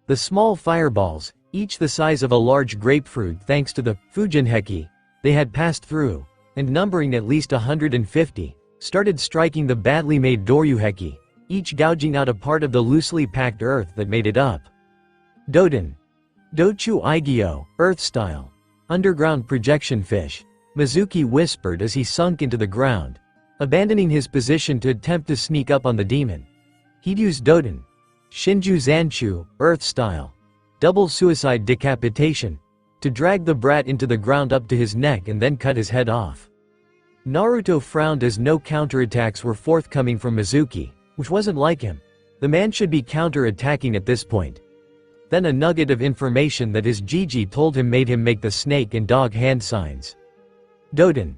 The small fireballs, each the size of a large grapefruit thanks to the Fujinheki they had passed through, and numbering at least 150, started striking the badly made Doryuheki, each gouging out a part of the loosely packed earth that made it up. Doden. Dochu Eigyo, Earth Style. Underground projection fish, Mizuki whispered as he sunk into the ground, abandoning his position to attempt to sneak up on the demon. He'd use Doden. Shinju Zanchu, Earth Style. Double suicide decapitation, to drag the brat into the ground up to his neck and then cut his head off. Naruto frowned as no counterattacks were forthcoming from Mizuki, which wasn't like him. The man should be counter-attacking at this point. Then a nugget of information that his Jiji told him made him make the snake and dog hand signs. Doden.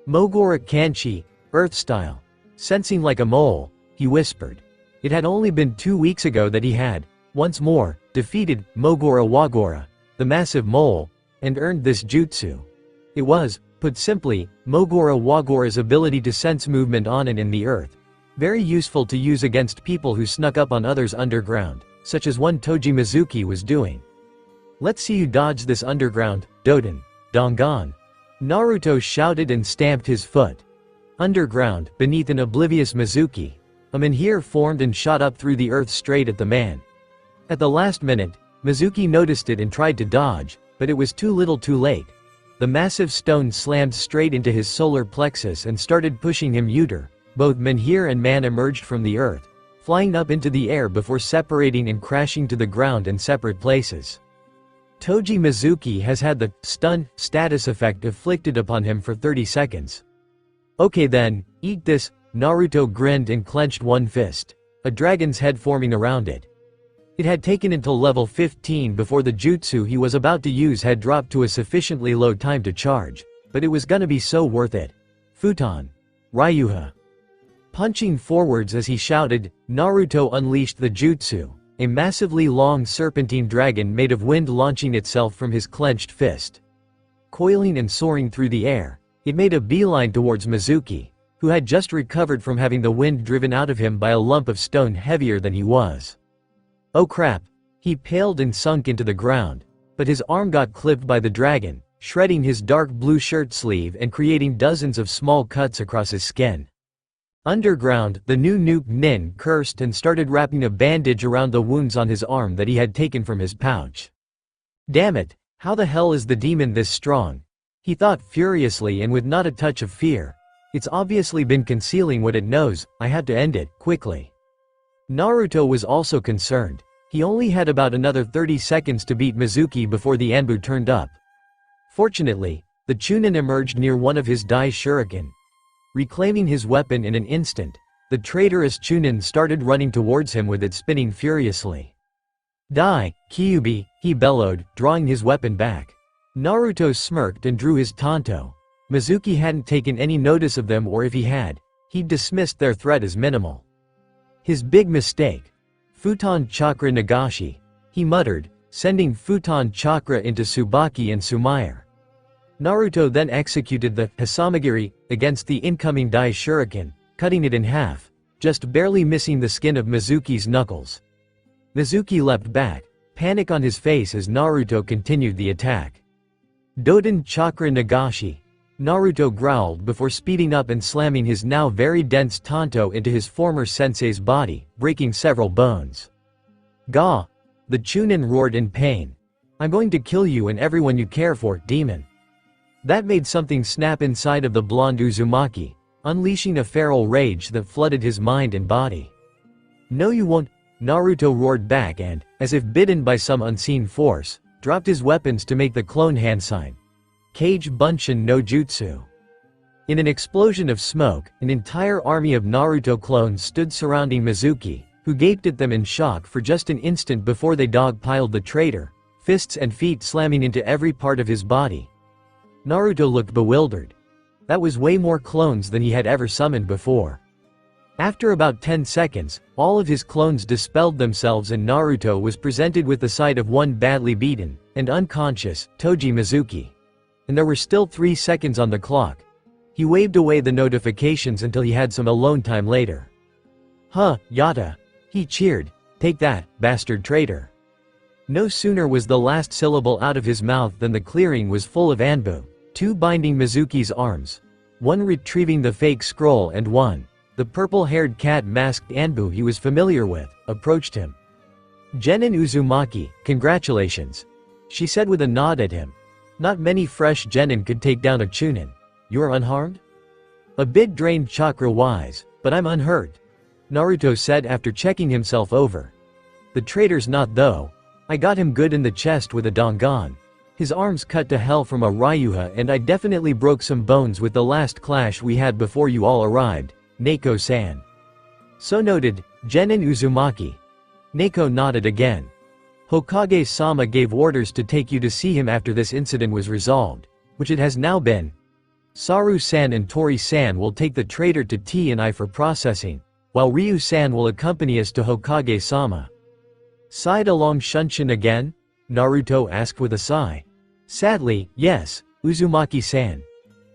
Mogura Kanchi, Earth Style. Sensing like a mole, he whispered. It had only been 2 weeks ago that he had, once more, defeated Mogura Wagora, the massive mole, and earned this jutsu. It was, put simply, Mogura Wagora's ability to sense movement on and in the earth. Very useful to use against people who snuck up on others underground, such as one Toji Mizuki was doing. Let's see you dodge this underground, Doden. Dongan. Naruto shouted and stamped his foot. Underground, beneath an oblivious Mizuki, a menhir formed and shot up through the earth straight at the man. At the last minute, Mizuki noticed it and tried to dodge, but it was too little too late. The massive stone slammed straight into his solar plexus and started pushing him uter. Both Menhir and Man emerged from the earth, flying up into the air before separating and crashing to the ground in separate places. Toji Mizuki has had the stun status effect afflicted upon him for 30 seconds. Okay then, eat this, Naruto grinned and clenched one fist, a dragon's head forming around it. It had taken until level 15 before the jutsu he was about to use had dropped to a sufficiently low time to charge, but it was gonna be so worth it. Futon. Ryuha. Punching forwards as he shouted, Naruto unleashed the jutsu, a massively long serpentine dragon made of wind launching itself from his clenched fist. Coiling and soaring through the air, it made a beeline towards Mizuki, who had just recovered from having the wind driven out of him by a lump of stone heavier than he was. Oh crap, he paled and sunk into the ground, but his arm got clipped by the dragon, shredding his dark blue shirt sleeve and creating dozens of small cuts across his skin. Underground, the new Nuke Nin cursed and started wrapping a bandage around the wounds on his arm that he had taken from his pouch. Damn it, how the hell is the demon this strong? He thought furiously and with not a touch of fear. It's obviously been concealing what it knows, I had to end it, quickly. Naruto was also concerned. He only had about another 30 seconds to beat Mizuki before the Anbu turned up. Fortunately, the Chunin emerged near one of his Dai Shuriken. Reclaiming his weapon in an instant, the traitorous Chunin started running towards him with it spinning furiously. Die, Kyuubi, he bellowed, drawing his weapon back. Naruto smirked and drew his tanto. Mizuki hadn't taken any notice of them, or if he had, he'd dismissed their threat as minimal. His big mistake. Futon Chakra Nagashi, he muttered, sending Futon Chakra into Tsubaki and Sumair. Naruto then executed the Hasamagiri against the incoming Dai Shuriken, cutting it in half, just barely missing the skin of Mizuki's knuckles. Mizuki leapt back, panic on his face as Naruto continued the attack. Doden Chakra Nagashi, Naruto growled before speeding up and slamming his now very dense tanto into his former sensei's body, breaking several bones. Gah! The Chunin roared in pain. I'm going to kill you and everyone you care for, demon. That made something snap inside of the blonde Uzumaki, unleashing a feral rage that flooded his mind and body. No you won't, Naruto roared back and, as if bidden by some unseen force, dropped his weapons to make the clone hand sign. Kage Bunshin no Jutsu. In an explosion of smoke, an entire army of Naruto clones stood surrounding Mizuki, who gaped at them in shock for just an instant before they dogpiled the traitor, fists and feet slamming into every part of his body. Naruto looked bewildered. That was way more clones than he had ever summoned before. After about 10 seconds, all of his clones dispelled themselves and Naruto was presented with the sight of one badly beaten, and unconscious, Toji Mizuki. And there were still 3 seconds on the clock. He waved away the notifications until he had some alone time later. Huh, Yata. He cheered. Take that, bastard traitor. No sooner was the last syllable out of his mouth than the clearing was full of Anbu, 2 binding Mizuki's arms, 1 retrieving the fake scroll and 1, the purple-haired cat-masked Anbu he was familiar with, approached him. Genin Uzumaki, congratulations. She said with a nod at him. Not many fresh genin could take down a Chunin. You're unharmed? A bit drained chakra-wise, but I'm unhurt, Naruto said after checking himself over. The traitor's not though. I got him good in the chest with a Dangan. His arms cut to hell from a Ryuha and I definitely broke some bones with the last clash we had before you all arrived, Neko-san. So noted, Genin Uzumaki. Neko nodded again. Hokage-sama gave orders to take you to see him after this incident was resolved, which it has now been. Saru-san and Tori-san will take the traitor to T&I for processing, while Ryu-san will accompany us to Hokage-sama. Sighed along Shunshin again? Naruto asked with a sigh. Sadly, yes, Uzumaki-san.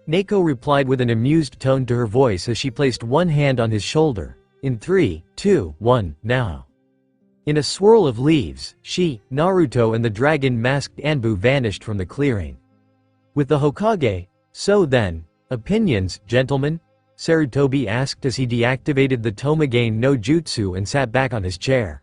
Neko replied with an amused tone to her voice as she placed one hand on his shoulder. In 3, 2, 1, now. In a swirl of leaves, she, Naruto and the dragon-masked Anbu vanished from the clearing. With the Hokage, so then, opinions, gentlemen? Sarutobi asked as he deactivated the Tomagane no Jutsu and sat back on his chair.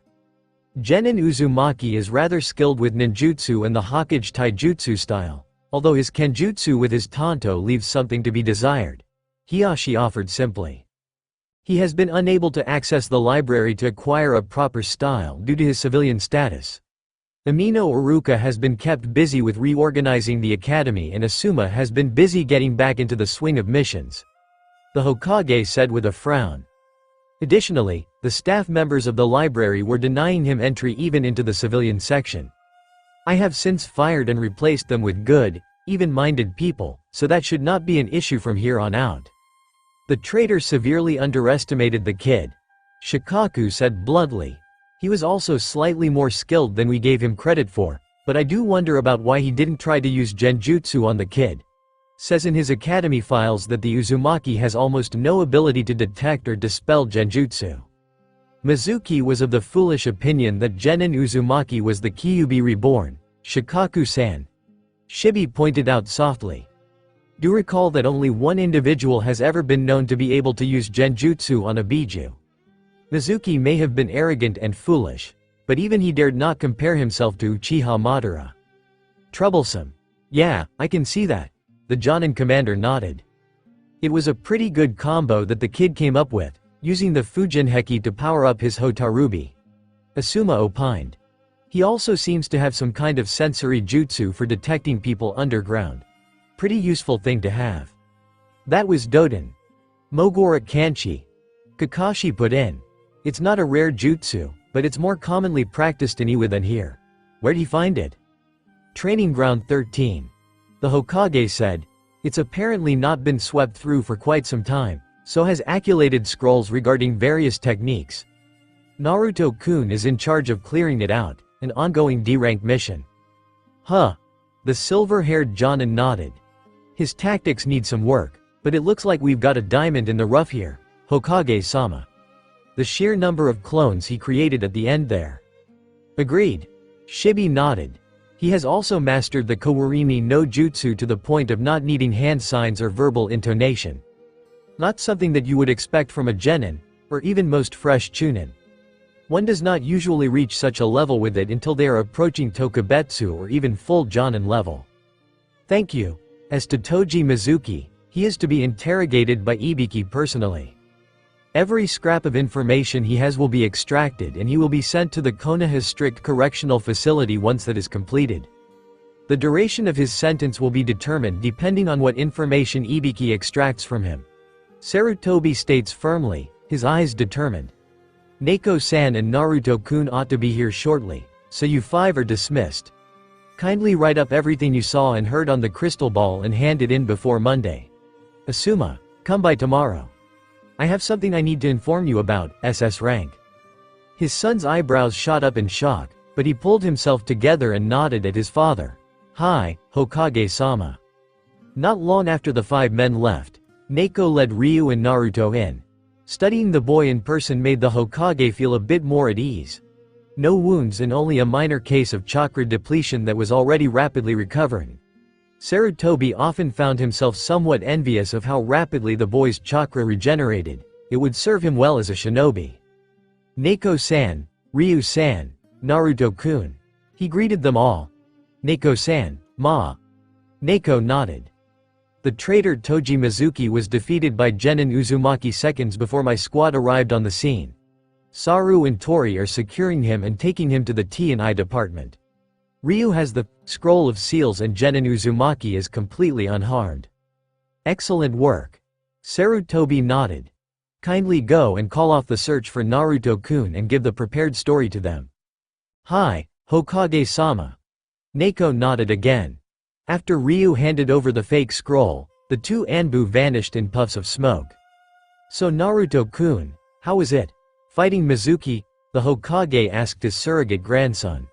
Genin Uzumaki is rather skilled with ninjutsu and the Hokage taijutsu style, although his kenjutsu with his tanto leaves something to be desired. Hiyashi offered simply. He has been unable to access the library to acquire a proper style due to his civilian status. Amino Iruka has been kept busy with reorganizing the academy and Asuma has been busy getting back into the swing of missions. The Hokage said with a frown. Additionally, the staff members of the library were denying him entry even into the civilian section. I have since fired and replaced them with good, even-minded people, so that should not be an issue from here on out. The traitor severely underestimated the kid. Shikaku said bluntly. He was also slightly more skilled than we gave him credit for, but I do wonder about why he didn't try to use genjutsu on the kid. Says in his academy files that the Uzumaki has almost no ability to detect or dispel genjutsu. Mizuki was of the foolish opinion that Genin Uzumaki was the Kyuubi reborn, Shikaku-san. Shibi pointed out softly. Do recall that only one individual has ever been known to be able to use genjutsu on a biju. Mizuki may have been arrogant and foolish, but even he dared not compare himself to Uchiha Madara. Troublesome. Yeah, I can see that. The Jonin commander nodded. It was a pretty good combo that the kid came up with, using the Fujinheki to power up his Hotarubi. Asuma opined. He also seems to have some kind of sensory jutsu for detecting people underground. Pretty useful thing to have. That was Doden. Mogura Kanchi. Kakashi put in. It's not a rare jutsu, but it's more commonly practiced in Iwa than here. Where'd he find it? Training Ground 13. The Hokage said. It's apparently not been swept through for quite some time, so has accumulated scrolls regarding various techniques. Naruto-kun is in charge of clearing it out, an ongoing D-rank mission. Huh. The silver-haired Jonin nodded. His tactics need some work, but it looks like we've got a diamond in the rough here, Hokage-sama. The sheer number of clones he created at the end there. Agreed. Shibi nodded. He has also mastered the Kawarimi no Jutsu to the point of not needing hand signs or verbal intonation. Not something that you would expect from a genin, or even most fresh chunin. One does not usually reach such a level with it until they are approaching Tokubetsu or even full Jonin level. Thank you. As to Toji Mizuki, he is to be interrogated by Ibiki personally. Every scrap of information he has will be extracted and he will be sent to the Konoha Strict Correctional Facility once that is completed. The duration of his sentence will be determined depending on what information Ibiki extracts from him. Sarutobi states firmly, his eyes determined. Neko-san and Naruto-kun ought to be here shortly, so you five are dismissed. Kindly write up everything you saw and heard on the crystal ball and hand it in before Monday. Asuma, come by tomorrow. I have something I need to inform you about, SS rank. His son's eyebrows shot up in shock, but he pulled himself together and nodded at his father. Hi, Hokage-sama. Not long after the five men left, Neko led Ryu and Naruto in. Studying the boy in person made the Hokage feel a bit more at ease. No wounds and only a minor case of chakra depletion that was already rapidly recovering. Sarutobi often found himself somewhat envious of how rapidly the boy's chakra regenerated. It would serve him well as a shinobi. Neko-san, Ryu-san, Naruto-kun. He greeted them all. Neko-san, ma. Neko nodded. The traitor Toji Mizuki was defeated by Genin Uzumaki seconds before my squad arrived on the scene. Saru and Tori are securing him and taking him to the T&I department. Ryu has the Scroll of Seals and Genin Uzumaki is completely unharmed. Excellent work. Sarutobi nodded. Kindly go and call off the search for Naruto-kun and give the prepared story to them. Hi, Hokage-sama. Neko nodded again. After Ryu handed over the fake scroll, the two Anbu vanished in puffs of smoke. So Naruto-kun, how was it? Fighting Mizuki? The Hokage asked his surrogate grandson.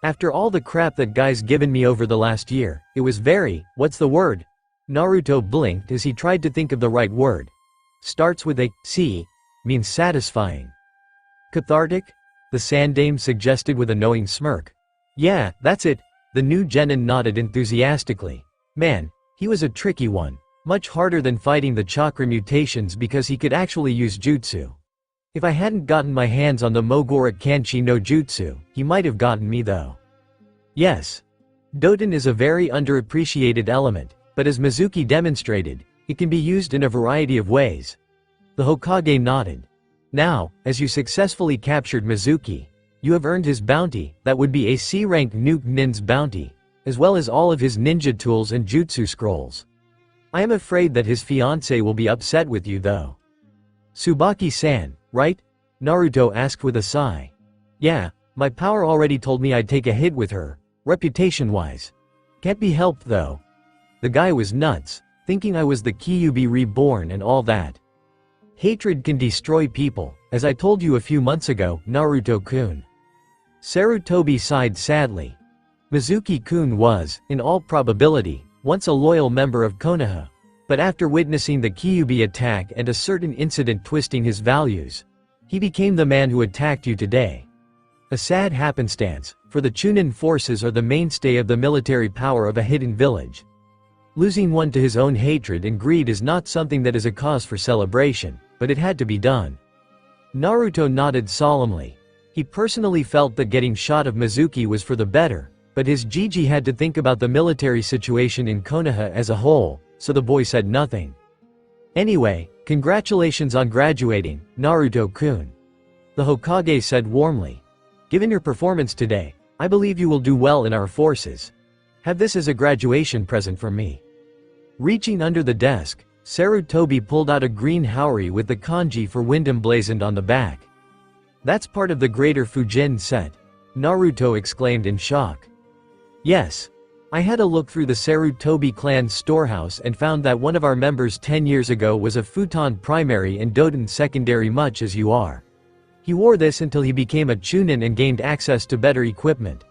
After all the crap that guy's given me over the last year, it was very, what's the word? Naruto blinked as he tried to think of the right word. Starts with a C, means satisfying. Cathartic? The Sandame suggested with a knowing smirk. Yeah, that's it. The new genin nodded enthusiastically. Man, he was a tricky one. Much harder than fighting the chakra mutations because he could actually use jutsu. If I hadn't gotten my hands on the Mogura Kanchi no Jutsu, he might have gotten me though. Yes. Doten is a very underappreciated element, but as Mizuki demonstrated, it can be used in a variety of ways. The Hokage nodded. Now, as you successfully captured Mizuki, you have earned his bounty, that would be a C-rank Nuke Nin's bounty, as well as all of his ninja tools and jutsu scrolls. I am afraid that his fiancé will be upset with you though. Tsubaki-san, right? Naruto asked with a sigh. Yeah, my power already told me I'd take a hit with her, reputation-wise. Can't be helped though. The guy was nuts, thinking I was the Kyuubi reborn and all that. Hatred can destroy people, as I told you a few months ago, Naruto-kun. Sarutobi sighed sadly. Mizuki-kun was, in all probability, once a loyal member of Konoha. But after witnessing the Kyuubi attack and a certain incident twisting his values, he became the man who attacked you today. A sad happenstance, for the Chunin forces are the mainstay of the military power of a hidden village. Losing one to his own hatred and greed is not something that is a cause for celebration, but it had to be done. Naruto nodded solemnly. He personally felt that getting shot of Mizuki was for the better, but his Gigi had to think about the military situation in Konoha as a whole, so the boy said nothing. Anyway, congratulations on graduating, Naruto-kun. The Hokage said warmly. Given your performance today, I believe you will do well in our forces. Have this as a graduation present from me. Reaching under the desk, Sarutobi pulled out a green haori with the kanji for wind emblazoned on the back. That's part of the Greater Fujin set, Naruto exclaimed in shock. Yes. I had a look through the Sarutobi clan's storehouse and found that one of our members 10 years ago was a futon primary and Doten secondary much as you are. He wore this until he became a Chunin and gained access to better equipment.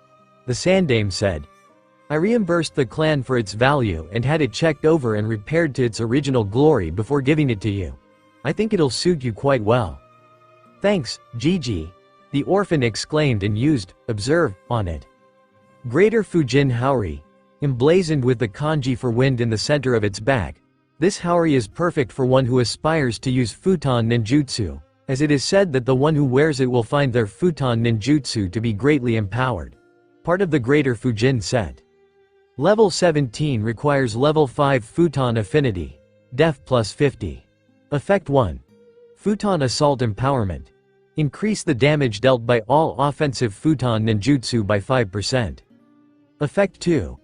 The Sandame said. I reimbursed the clan for its value and had it checked over and repaired to its original glory before giving it to you. I think it'll suit you quite well. Thanks, Gigi. The orphan exclaimed and used, observe, on it. Greater Fujin Haori, emblazoned with the kanji for wind in the center of its back. This haori is perfect for one who aspires to use futon ninjutsu, as it is said that the one who wears it will find their futon ninjutsu to be greatly empowered. Part of the Greater Fujin set. Level 17 requires level 5 futon affinity. Def plus 50. Effect 1. Futon Assault Empowerment. Increase the damage dealt by all offensive futon ninjutsu by 5%. Effect 2.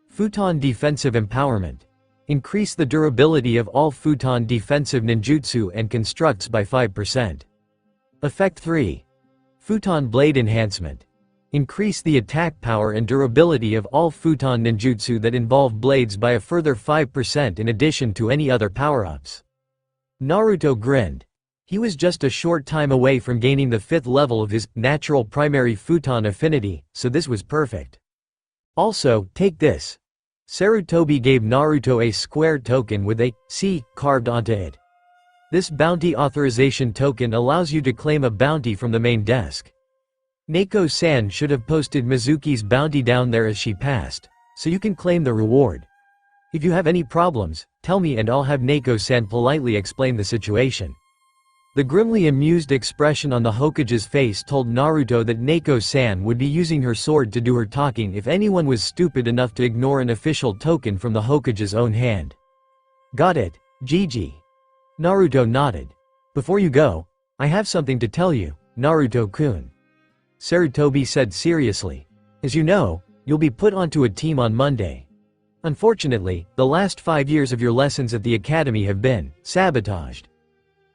Futon Defensive Empowerment. Increase the durability of all futon defensive ninjutsu and constructs by 5%. Effect 3. Futon Blade Enhancement. Increase the attack power and durability of all futon ninjutsu that involve blades by a further 5% in addition to any other power-ups. Naruto grinned. He was just a short time away from gaining the 5th level of his natural primary futon affinity, so this was perfect. Also, take this. Sarutobi gave Naruto a square token with a C carved onto it. This bounty authorization token allows you to claim a bounty from the main desk. Neko-san should have posted Mizuki's bounty down there as she passed, so you can claim the reward. If you have any problems, tell me and I'll have Neko-san politely explain the situation. The grimly amused expression on the Hokage's face told Naruto that Neko-san would be using her sword to do her talking if anyone was stupid enough to ignore an official token from the Hokage's own hand. Got it, Gigi. Naruto nodded. Before you go, I have something to tell you, Naruto-kun. Sarutobi said seriously. As you know, you'll be put onto a team on Monday. Unfortunately, the last 5 years of your lessons at the academy have been sabotaged.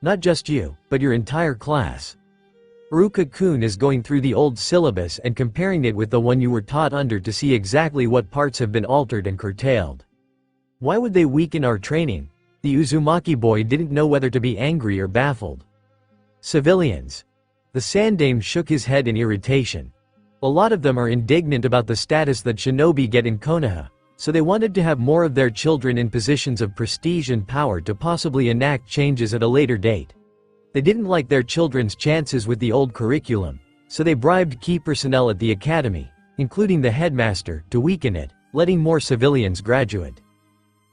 Not just you, but your entire class. Iruka-kun is going through the old syllabus and comparing it with the one you were taught under to see exactly what parts have been altered and curtailed. Why would they weaken our training? The Uzumaki boy didn't know whether to be angry or baffled. Civilians. The Sandame shook his head in irritation. A lot of them are indignant about the status that shinobi get in Konoha, so they wanted to have more of their children in positions of prestige and power to possibly enact changes at a later date. They didn't like their children's chances with the old curriculum, so they bribed key personnel at the academy, including the headmaster, to weaken it, letting more civilians graduate.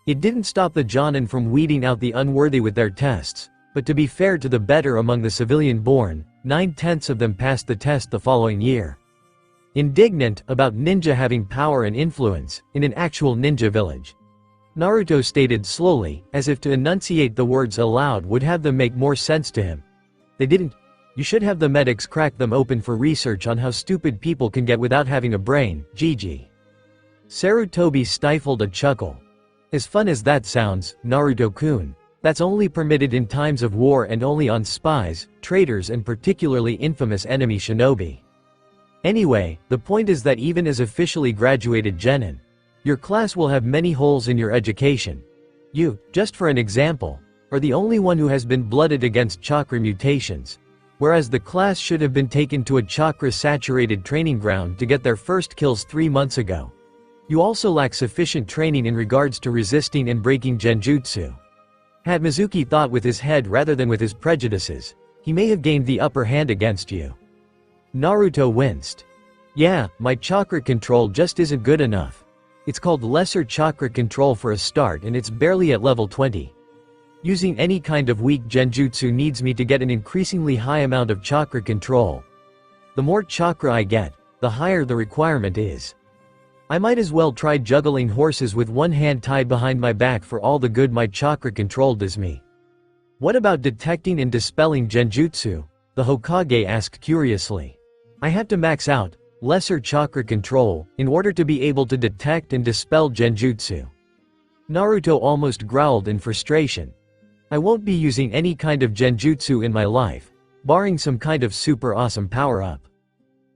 It didn't stop the Jonin from weeding out the unworthy with their tests, but to be fair to the better among the civilian-born, 9/10 of them passed the test the following year. indignant about ninja having power and influence in an actual ninja village. Naruto stated slowly, as if to enunciate the words aloud would have them make more sense to him. They didn't. You should have the medics crack them open for research on how stupid people can get without having a brain, GG. Sarutobi stifled a chuckle. As fun as that sounds, Naruto-kun, that's only permitted in times of war and only on spies, traitors and particularly infamous enemy shinobi. Anyway, the point is that even as officially graduated genin, your class will have many holes in your education. You, just for an example, are the only one who has been blooded against chakra mutations, whereas the class should have been taken to a chakra-saturated training ground to get their first kills 3 months ago. You also lack sufficient training in regards to resisting and breaking genjutsu. Had Mizuki thought with his head rather than with his prejudices, he may have gained the upper hand against you. Naruto winced. Yeah, my chakra control just isn't good enough. It's called lesser chakra control for a start and it's barely at level 20. Using any kind of weak genjutsu needs me to get an increasingly high amount of chakra control. The more chakra I get, the higher the requirement is. I might as well try juggling horses with one hand tied behind my back for all the good my chakra control does me. What about detecting and dispelling genjutsu? The Hokage asked curiously. I have to max out lesser chakra control in order to be able to detect and dispel genjutsu. Naruto almost growled in frustration. I won't be using any kind of genjutsu in my life, barring some kind of super awesome power-up.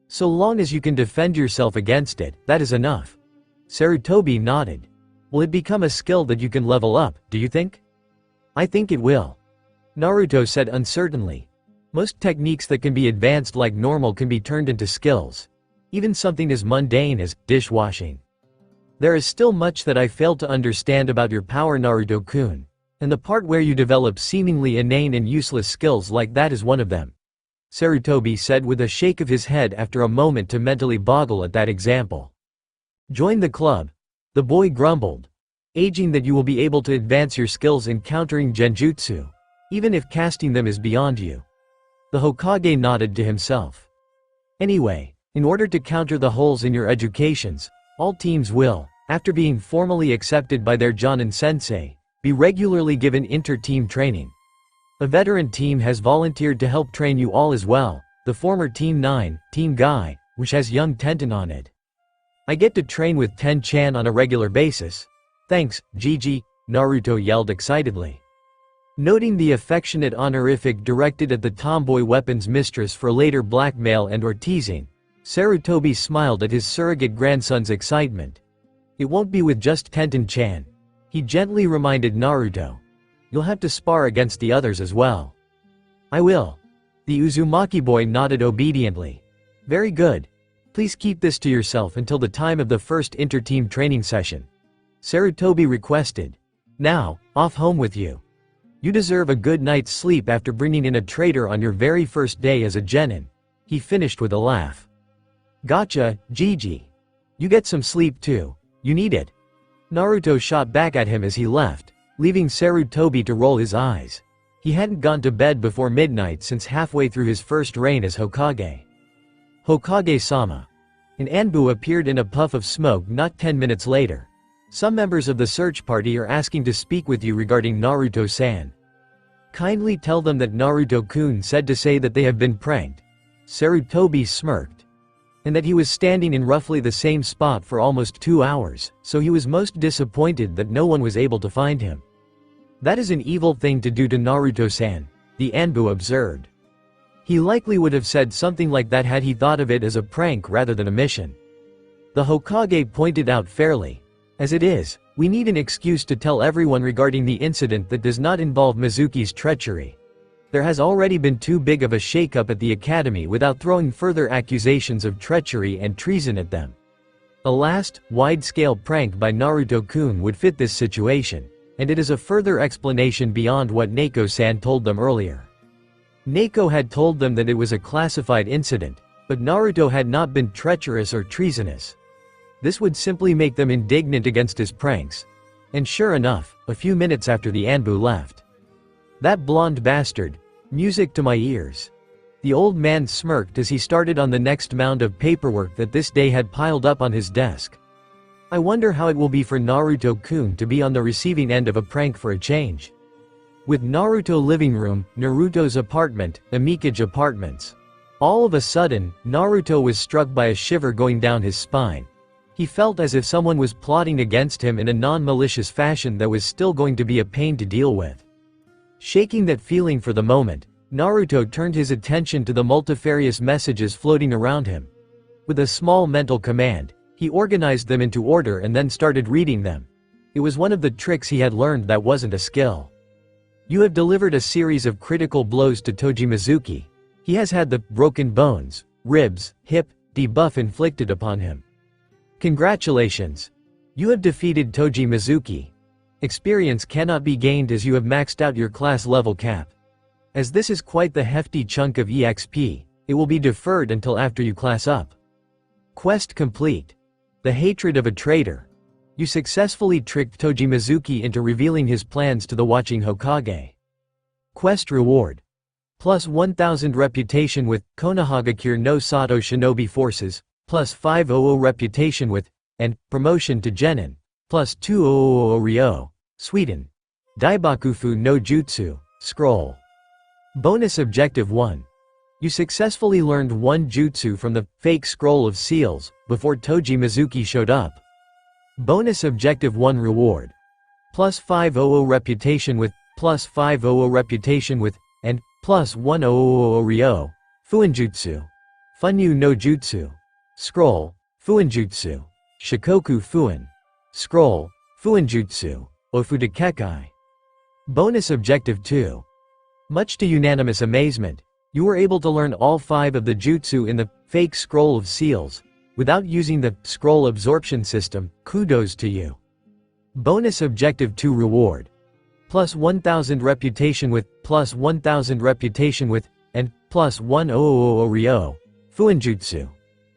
So long as you can defend yourself against it, that is enough. Sarutobi nodded. Will it become a skill that you can level up, do you think? I think it will. Naruto said uncertainly. Most techniques that can be advanced like normal can be turned into skills. Even something as mundane as dishwashing. There is still much that I fail to understand about your power, Naruto-kun, and the part where you develop seemingly inane and useless skills like that is one of them. Sarutobi said with a shake of his head after a moment to mentally boggle at that example. Join the club. The boy grumbled. Aging that you will be able to advance your skills in countering genjutsu, even if casting them is beyond you. The Hokage nodded to himself. Anyway, in order to counter the holes in your educations, all teams will, after being formally accepted by their Jonin sensei, be regularly given inter-team training. A veteran team has volunteered to help train you all as well, the former Team 9, Team Guy, which has young Tenten on it. I get to train with Ten-chan on a regular basis. Thanks, Gigi, Naruto yelled excitedly. Noting the affectionate honorific directed at the tomboy weapons mistress for later blackmail and/or teasing, Sarutobi smiled at his surrogate grandson's excitement. It won't be with just Tenten-chan. He gently reminded Naruto. You'll have to spar against the others as well. I will. The Uzumaki boy nodded obediently. Very good. Please keep this to yourself until the time of the first inter-team training session. Sarutobi requested. Now, off home with you. You deserve a good night's sleep after bringing in a traitor on your very first day as a genin. He finished with a laugh. Gotcha, Gigi. You get some sleep too. You need it. Naruto shot back at him as he left, leaving Sarutobi to roll his eyes. He hadn't gone to bed before midnight since halfway through his first reign as Hokage. Hokage-sama. An Anbu appeared in a puff of smoke not 10 minutes later. Some members of the search party are asking to speak with you regarding Naruto-san. Kindly tell them that Naruto-kun said to say that they have been pranked. Sarutobi smirked. And that he was standing in roughly the same spot for almost 2 hours, so he was most disappointed that no one was able to find him. That is an evil thing to do to Naruto-san, the Anbu observed. He likely would have said something like that had he thought of it as a prank rather than a mission. The Hokage pointed out fairly. As it is, we need an excuse to tell everyone regarding the incident that does not involve Mizuki's treachery. There has already been too big of a shakeup at the academy without throwing further accusations of treachery and treason at them. A last, wide-scale prank by Naruto-kun would fit this situation, and it is a further explanation beyond what Neko-san told them earlier. Neko had told them that it was a classified incident, but Naruto had not been treacherous or treasonous. This would simply make them indignant against his pranks. And sure enough, a few minutes after the Anbu left. That blonde bastard. Music to my ears. The old man smirked as he started on the next mound of paperwork that this day had piled up on his desk. I wonder how it will be for Naruto-kun to be on the receiving end of a prank for a change. With Naruto living room, Naruto's apartment, Amikage apartments. All of a sudden, Naruto was struck by a shiver going down his spine. He felt as if someone was plotting against him in a non-malicious fashion that was still going to be a pain to deal with. Shaking that feeling for the moment, Naruto turned his attention to the multifarious messages floating around him. With a small mental command, he organized them into order and then started reading them. It was one of the tricks he had learned that wasn't a skill. You have delivered a series of critical blows to Toji Mizuki. He has had the broken bones, ribs, hip, debuff inflicted upon him. Congratulations! You have defeated Toji Mizuki. Experience cannot be gained as you have maxed out your class level cap. As this is quite the hefty chunk of EXP, it will be deferred until after you class up. Quest complete. The hatred of a traitor. You successfully tricked Toji Mizuki into revealing his plans to the watching Hokage. Quest reward. Plus 1000 reputation with Konohagakure no Sato Shinobi Forces, plus 500 reputation with, and promotion to Genin, plus 200 Ryo, Sweden. Daibakufu no Jutsu, Scroll. Bonus Objective 1. You successfully learned one jutsu from the fake Scroll of Seals before Toji Mizuki showed up. Bonus Objective 1 reward. Plus 500 reputation with, plus 500 reputation with, and plus 100 Ryo, Fuinjutsu. Funyu no Jutsu. Scroll, Fuinjutsu. Shikoku Fuin. Scroll, Fuinjutsu, Ofudakekai. Bonus Objective 2. Much to unanimous amazement, you were able to learn all 5 of the jutsu in the fake Scroll of Seals, without using the scroll absorption system. Kudos to you. Bonus Objective 2 reward. Plus 1000 reputation with, plus 1000 reputation with, and plus 100 Ryo, Fuinjutsu.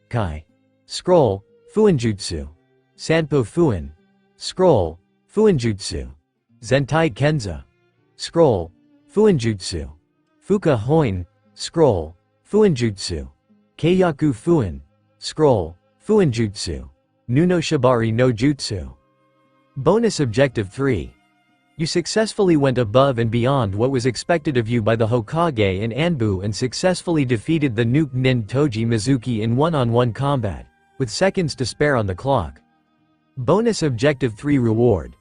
Kai. Scroll, Fuinjutsu. Sanpo Fuin. Scroll, Fuinjutsu. Zentai Kenza. Scroll, Fuinjutsu. Fuka Hoin. Scroll, Fuinjutsu. Keiyaku Fuin. Scroll, Fuinjutsu. Nuno Shibari no Jutsu. Bonus Objective 3. You successfully went above and beyond what was expected of you by the Hokage and Anbu and successfully defeated the Nuke Nin Toji Mizuki in one-on-one combat, with seconds to spare on the clock. Bonus Objective 3 reward.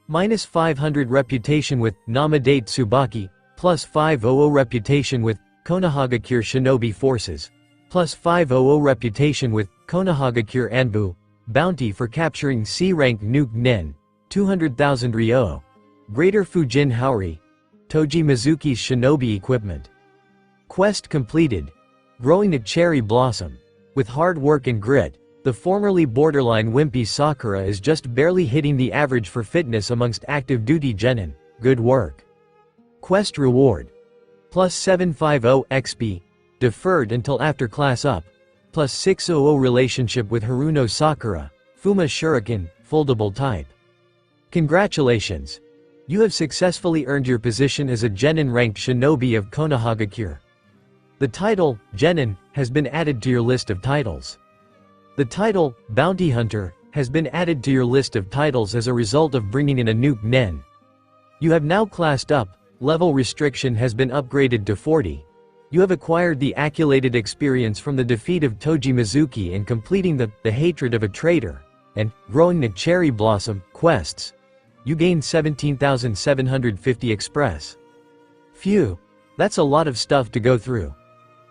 Minus 500 reputation with Namadate Tsubaki, plus 500 reputation with Konohagakure Shinobi Forces, plus 500 reputation with Konohagakure Anbu, bounty for capturing C-rank Nuke Nin, 200,000 Ryo. Greater Fujin Haori. Toji Mizuki's shinobi equipment. Quest completed. Growing a cherry blossom. With hard work and grit, the formerly borderline wimpy Sakura is just barely hitting the average for fitness amongst active duty genin. Good work. Quest reward. Plus 750 XP. Deferred until after class up. Plus 600 relationship with Haruno Sakura. Fuma Shuriken, foldable type. Congratulations. You have successfully earned your position as a Genin-ranked shinobi of Konohagakure. The title, Genin, has been added to your list of titles. The title, Bounty Hunter, has been added to your list of titles as a result of bringing in a Nuke Nin. You have now classed up, level restriction has been upgraded to 40. You have acquired the accumulated experience from the defeat of Toji Mizuki and completing the hatred of a traitor, and growing the cherry blossom quests. You gained 17,750 express. Phew, that's a lot of stuff to go through.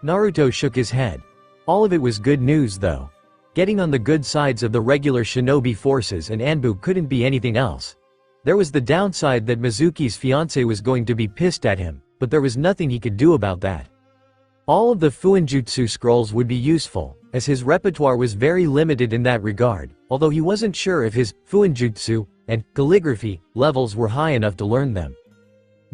Naruto shook his head. All of it was good news though. Getting on the good sides of the regular shinobi forces and Anbu couldn't be anything else. There was the downside that Mizuki's fiancé was going to be pissed at him, but there was nothing he could do about that. All of the Fuinjutsu scrolls would be useful, as his repertoire was very limited in that regard, although he wasn't sure if his Fuinjutsu and calligraphy levels were high enough to learn them.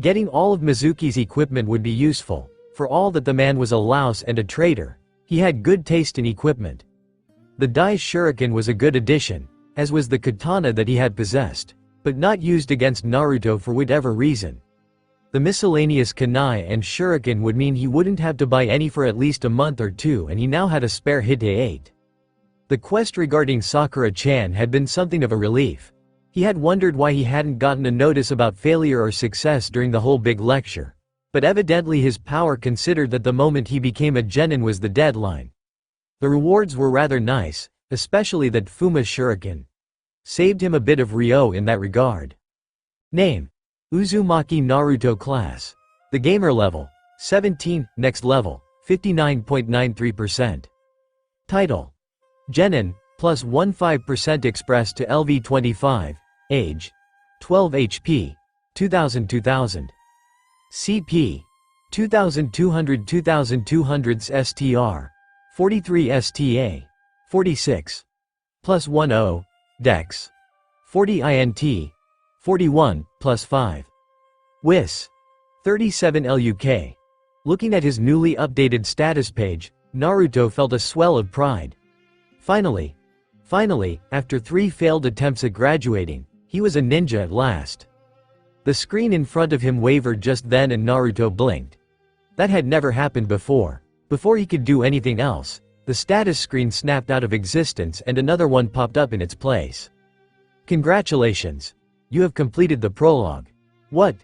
Getting all of Mizuki's equipment would be useful, for all that the man was a louse and a traitor, he had good taste in equipment. The Dai Shuriken was a good addition, as was the katana that he had possessed, but not used against Naruto for whatever reason. The miscellaneous kunai and shuriken would mean he wouldn't have to buy any for at least a month or two, and he now had a spare hite 8. The quest regarding Sakura-chan had been something of a relief. He had wondered why he hadn't gotten a notice about failure or success during the whole big lecture. But evidently his power considered that the moment he became a genin was the deadline. The rewards were rather nice, especially that Fuma's shuriken saved him a bit of Ryo in that regard. Name: Uzumaki Naruto class. The gamer level: 17, next level: 59.93%. Title: Genin, plus 15% express to LV25, age: 12 HP, 2000. CP: 2200 STR, 43 STA, 46. Plus 10, Dex: 40 INT, 41, plus 5. WIS: 37 LUK. Looking at his newly updated status page, Naruto felt a swell of pride. Finally, after 3 failed attempts at graduating, he was a ninja at last. The screen in front of him wavered just then and Naruto blinked. That had never happened before. Before he could do anything else, the status screen snapped out of existence and another one popped up in its place. Congratulations! You have completed the prologue. What?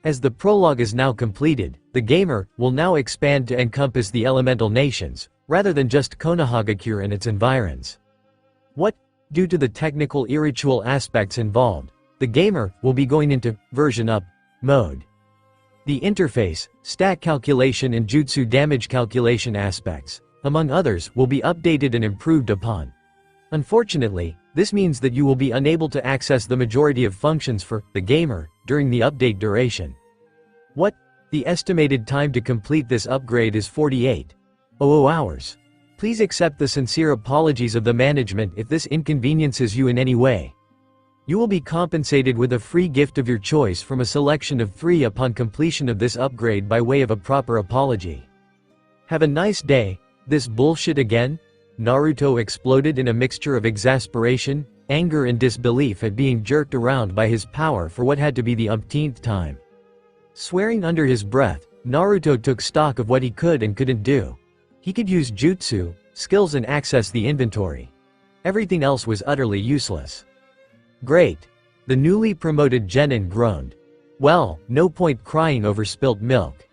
As the prologue is now completed, the gamer will now expand to encompass the elemental nations, rather than just Konohagakure and its environs. What? Due to the technical irritual aspects involved, the gamer will be going into version up mode. The interface, stat calculation and jutsu damage calculation aspects, among others, will be updated and improved upon. Unfortunately, this means that you will be unable to access the majority of functions for the gamer during the update duration. What? The estimated time to complete this upgrade is 48.00 hours. Please accept the sincere apologies of the management if this inconveniences you in any way. You will be compensated with a free gift of your choice from a selection of 3 upon completion of this upgrade by way of a proper apology. Have a nice day. This bullshit again? Naruto exploded in a mixture of exasperation, anger and disbelief at being jerked around by his power for what had to be the umpteenth time. Swearing under his breath, Naruto took stock of what he could and couldn't do. He could use jutsu, skills and access the inventory. Everything else was utterly useless. Great. The newly promoted genin groaned. Well, no point crying over spilt milk.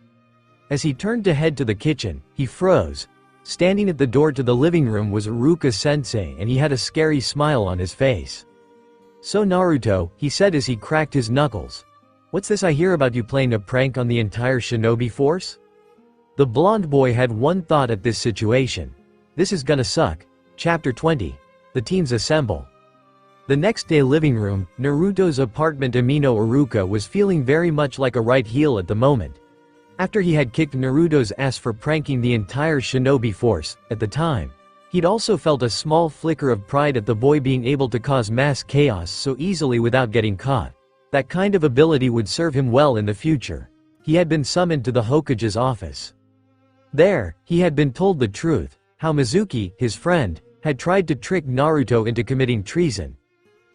As he turned to head to the kitchen, he froze. Standing at the door to the living room was Iruka-sensei and he had a scary smile on his face. So Naruto, he said as he cracked his knuckles. What's this I hear about you playing a prank on the entire shinobi force? The blonde boy had one thought at this situation. This is gonna suck. Chapter 20. The teams assemble. The next day living room, Naruto's apartment. Amino Iruka was feeling very much like a right heel at the moment. After he had kicked Naruto's ass for pranking the entire shinobi force, at the time, he'd also felt a small flicker of pride at the boy being able to cause mass chaos so easily without getting caught. That kind of ability would serve him well in the future. He had been summoned to the Hokage's office. There, he had been told the truth, how Mizuki, his friend, had tried to trick Naruto into committing treason.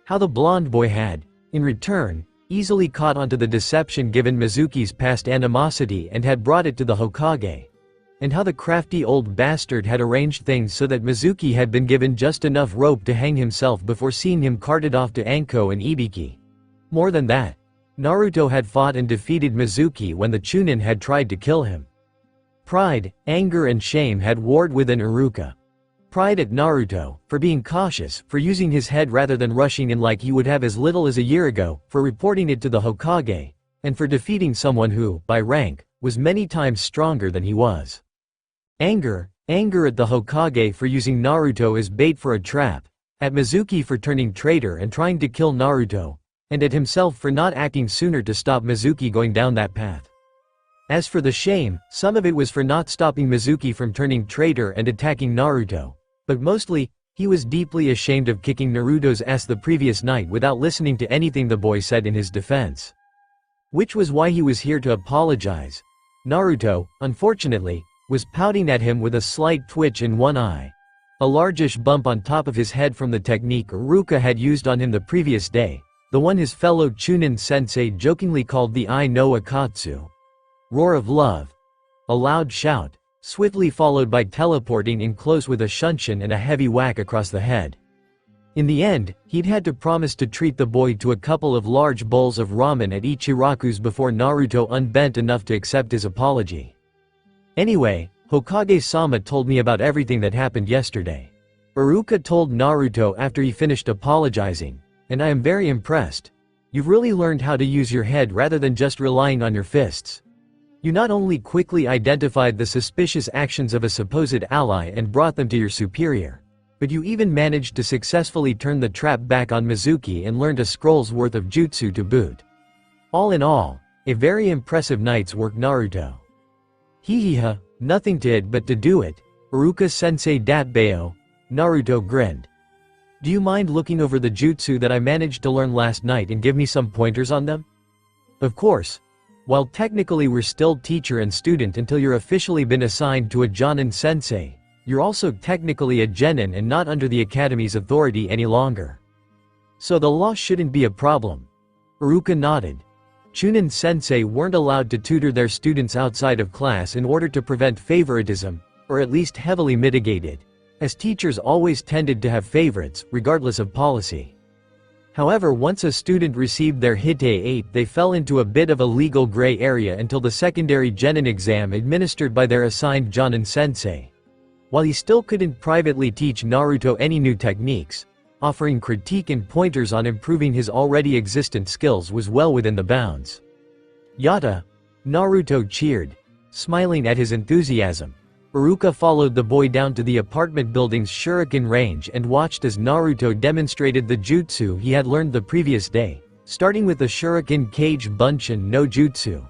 How the blonde boy had, in return, easily caught onto the deception given Mizuki's past animosity and had brought it to the Hokage. And how the crafty old bastard had arranged things so that Mizuki had been given just enough rope to hang himself before seeing him carted off to Anko and Ibiki. More than that, Naruto had fought and defeated Mizuki when the Chunin had tried to kill him. Pride, anger and shame had warred within Iruka. Pride at Naruto, for being cautious, for using his head rather than rushing in like he would have as little as a year ago, for reporting it to the Hokage, and for defeating someone who, by rank, was many times stronger than he was. Anger at the Hokage for using Naruto as bait for a trap, at Mizuki for turning traitor and trying to kill Naruto, and at himself for not acting sooner to stop Mizuki going down that path. As for the shame, some of it was for not stopping Mizuki from turning traitor and attacking Naruto. But mostly, he was deeply ashamed of kicking Naruto's ass the previous night without listening to anything the boy said in his defense. Which was why he was here to apologize. Naruto, unfortunately, was pouting at him with a slight twitch in one eye. A largish bump on top of his head from the technique Iruka had used on him the previous day, the one his fellow Chunin-sensei jokingly called the I no Akatsu. Roar of love. A loud shout, swiftly followed by teleporting in close with a shunshin and a heavy whack across the head. In the end, he'd had to promise to treat the boy to a couple of large bowls of ramen at Ichiraku's before Naruto unbent enough to accept his apology. Anyway, Hokage-sama told me about everything that happened yesterday. Iruka told Naruto after he finished apologizing, and I am very impressed. You've really learned how to use your head rather than just relying on your fists. You not only quickly identified the suspicious actions of a supposed ally and brought them to your superior, but you even managed to successfully turn the trap back on Mizuki and learned a scroll's worth of jutsu to boot. All in all, a very impressive night's work, Naruto. Hehehe, nothing to it but to do it, Iruka-sensei datbeo. Naruto grinned. Do you mind looking over the jutsu that I managed to learn last night and give me some pointers on them? Of course. While technically we're still teacher and student until you're officially been assigned to a Jonin sensei, you're also technically a genin and not under the academy's authority any longer. So the law shouldn't be a problem. Iruka nodded. Chunin sensei weren't allowed to tutor their students outside of class in order to prevent favoritism, or at least heavily mitigate it, as teachers always tended to have favorites, regardless of policy. However, once a student received their Hite 8, they fell into a bit of a legal gray area until the secondary genin exam administered by their assigned Jonin sensei. While he still couldn't privately teach Naruto any new techniques, offering critique and pointers on improving his already existent skills was well within the bounds. Yata! Naruto cheered, smiling at his enthusiasm. Iruka followed the boy down to the apartment building's shuriken range and watched as Naruto demonstrated the jutsu he had learned the previous day, starting with the shuriken cage bunshin no jutsu.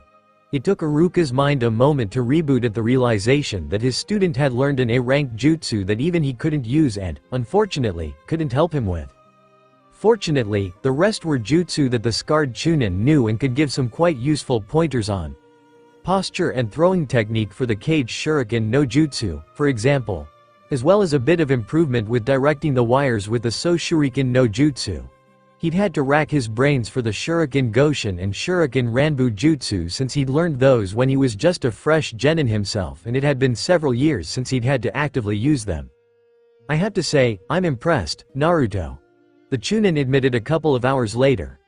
It took Iruka's mind a moment to reboot at the realization that his student had learned an A-rank jutsu that even he couldn't use and, unfortunately, couldn't help him with. Fortunately, the rest were jutsu that the scarred Chunin knew and could give some quite useful pointers on. Posture and throwing technique for the cage shuriken no jutsu, for example, as well as a bit of improvement with directing the wires with the so shuriken no jutsu. He'd had to rack his brains for the Shuriken Goshin and Shuriken Ranbu Jutsu since he'd learned those when he was just a fresh genin himself, and it had been several years since he'd had to actively use them. I have to say, I'm impressed, Naruto. The Chunin admitted a couple of hours later.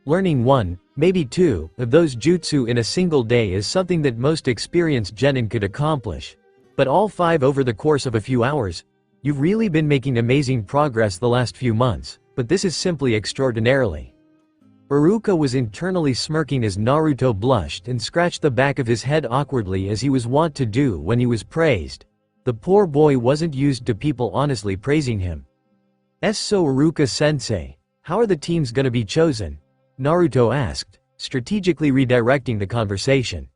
Learning one, maybe two, of those jutsu in a single day is something that most experienced genin could accomplish. But all five over the course of a few hours? You've really been making amazing progress the last few months. But this is simply extraordinarily. Iruka was internally smirking as Naruto blushed and scratched the back of his head awkwardly as he was wont to do when he was praised. The poor boy wasn't used to people honestly praising him. So Iruka-sensei, how are the teams gonna be chosen? Naruto asked, strategically redirecting the conversation.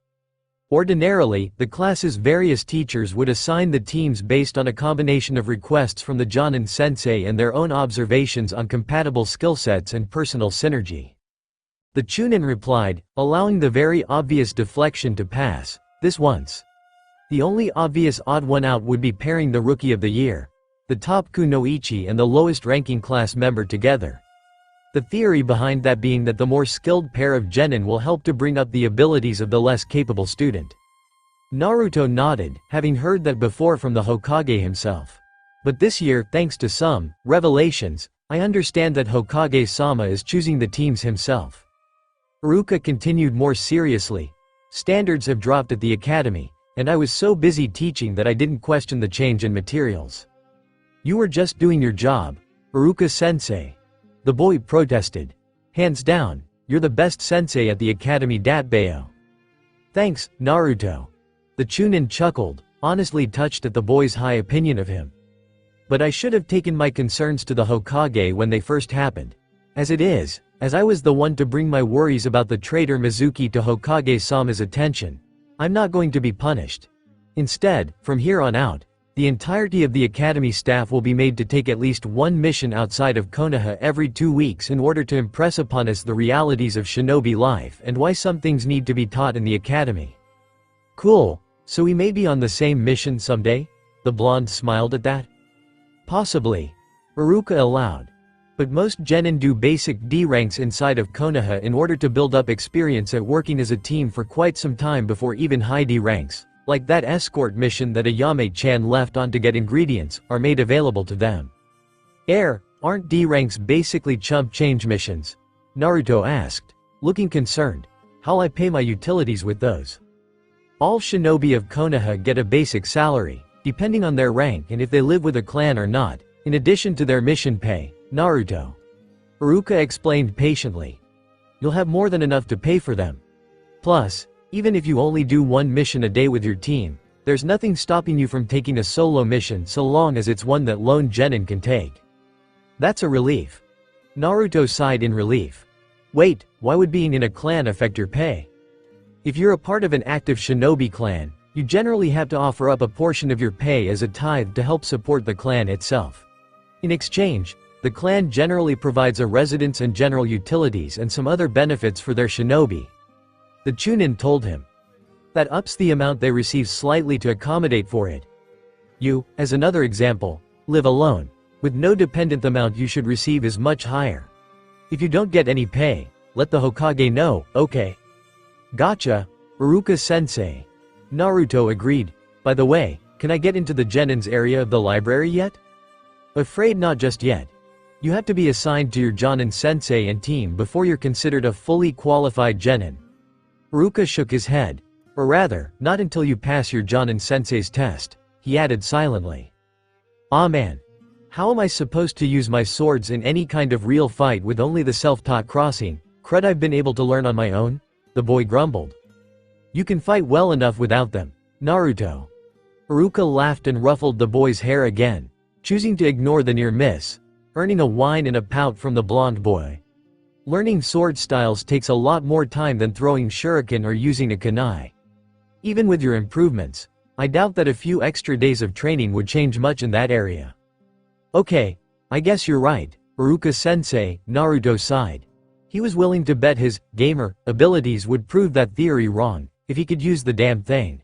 Ordinarily, the class's various teachers would assign the teams based on a combination of requests from the Jonin sensei and their own observations on compatible skill sets and personal synergy. The Chunin replied, allowing the very obvious deflection to pass, this once. The only obvious odd one out would be pairing the Rookie of the Year, the top kunoichi and the lowest ranking class member together. The theory behind that being that the more skilled pair of genin will help to bring up the abilities of the less capable student. Naruto nodded, having heard that before from the Hokage himself. But this year, thanks to some revelations, I understand that Hokage-sama is choosing the teams himself. Iruka continued more seriously. Standards have dropped at the academy, and I was so busy teaching that I didn't question the change in materials. You were just doing your job, Iruka-sensei. The boy protested. Hands down, you're the best sensei at the academy datbeo. Thanks, Naruto. The Chunin chuckled, honestly touched at the boy's high opinion of him. But I should have taken my concerns to the Hokage when they first happened. As it is, as I was the one to bring my worries about the traitor Mizuki to Hokage-sama's attention, I'm not going to be punished. Instead, from here on out, the entirety of the academy staff will be made to take at least one mission outside of Konoha every 2 weeks in order to impress upon us the realities of shinobi life and why some things need to be taught in the academy. Cool, so we may be on the same mission someday? The blonde smiled at that. Possibly. Iruka allowed. But most genin do basic D ranks inside of Konoha in order to build up experience at working as a team for quite some time before even high D ranks, like that escort mission that Ayame-chan left on to get ingredients, are made available to them. Aren't D ranks basically chump change missions? Naruto asked, looking concerned. How'll I pay my utilities with those? All shinobi of Konoha get a basic salary, depending on their rank and if they live with a clan or not, in addition to their mission pay, Naruto. Iruka explained patiently. You'll have more than enough to pay for them. Plus, even if you only do one mission a day with your team, there's nothing stopping you from taking a solo mission so long as it's one that lone genin can take. That's a relief. Naruto sighed in relief. Wait, why would being in a clan affect your pay? If you're a part of an active shinobi clan, you generally have to offer up a portion of your pay as a tithe to help support the clan itself. In exchange, the clan generally provides a residence and general utilities and some other benefits for their shinobi. The Chunin told him. That ups the amount they receive slightly to accommodate for it. You, as another example, live alone, with no dependent. The amount you should receive is much higher. If you don't get any pay, let the Hokage know, okay? Gotcha, Iruka-sensei. Naruto agreed. By the way, can I get into the genin's area of the library yet? Afraid not just yet. You have to be assigned to your Jonin sensei and team before you're considered a fully qualified genin. Iruka shook his head. Or rather, not until you pass your Jonin sensei's test, he added silently. Ah man. How am I supposed to use my swords in any kind of real fight with only the self-taught crossing crud I've been able to learn on my own? The boy grumbled. You can fight well enough without them, Naruto. Iruka laughed and ruffled the boy's hair again, choosing to ignore the near miss, earning a whine and a pout from the blonde boy. Learning sword styles takes a lot more time than throwing shuriken or using a kunai. Even with your improvements, I doubt that a few extra days of training would change much in that area. Okay, I guess you're right, Iruka-sensei, Naruto sighed. He was willing to bet his gamer abilities would prove that theory wrong, if he could use the damn thing.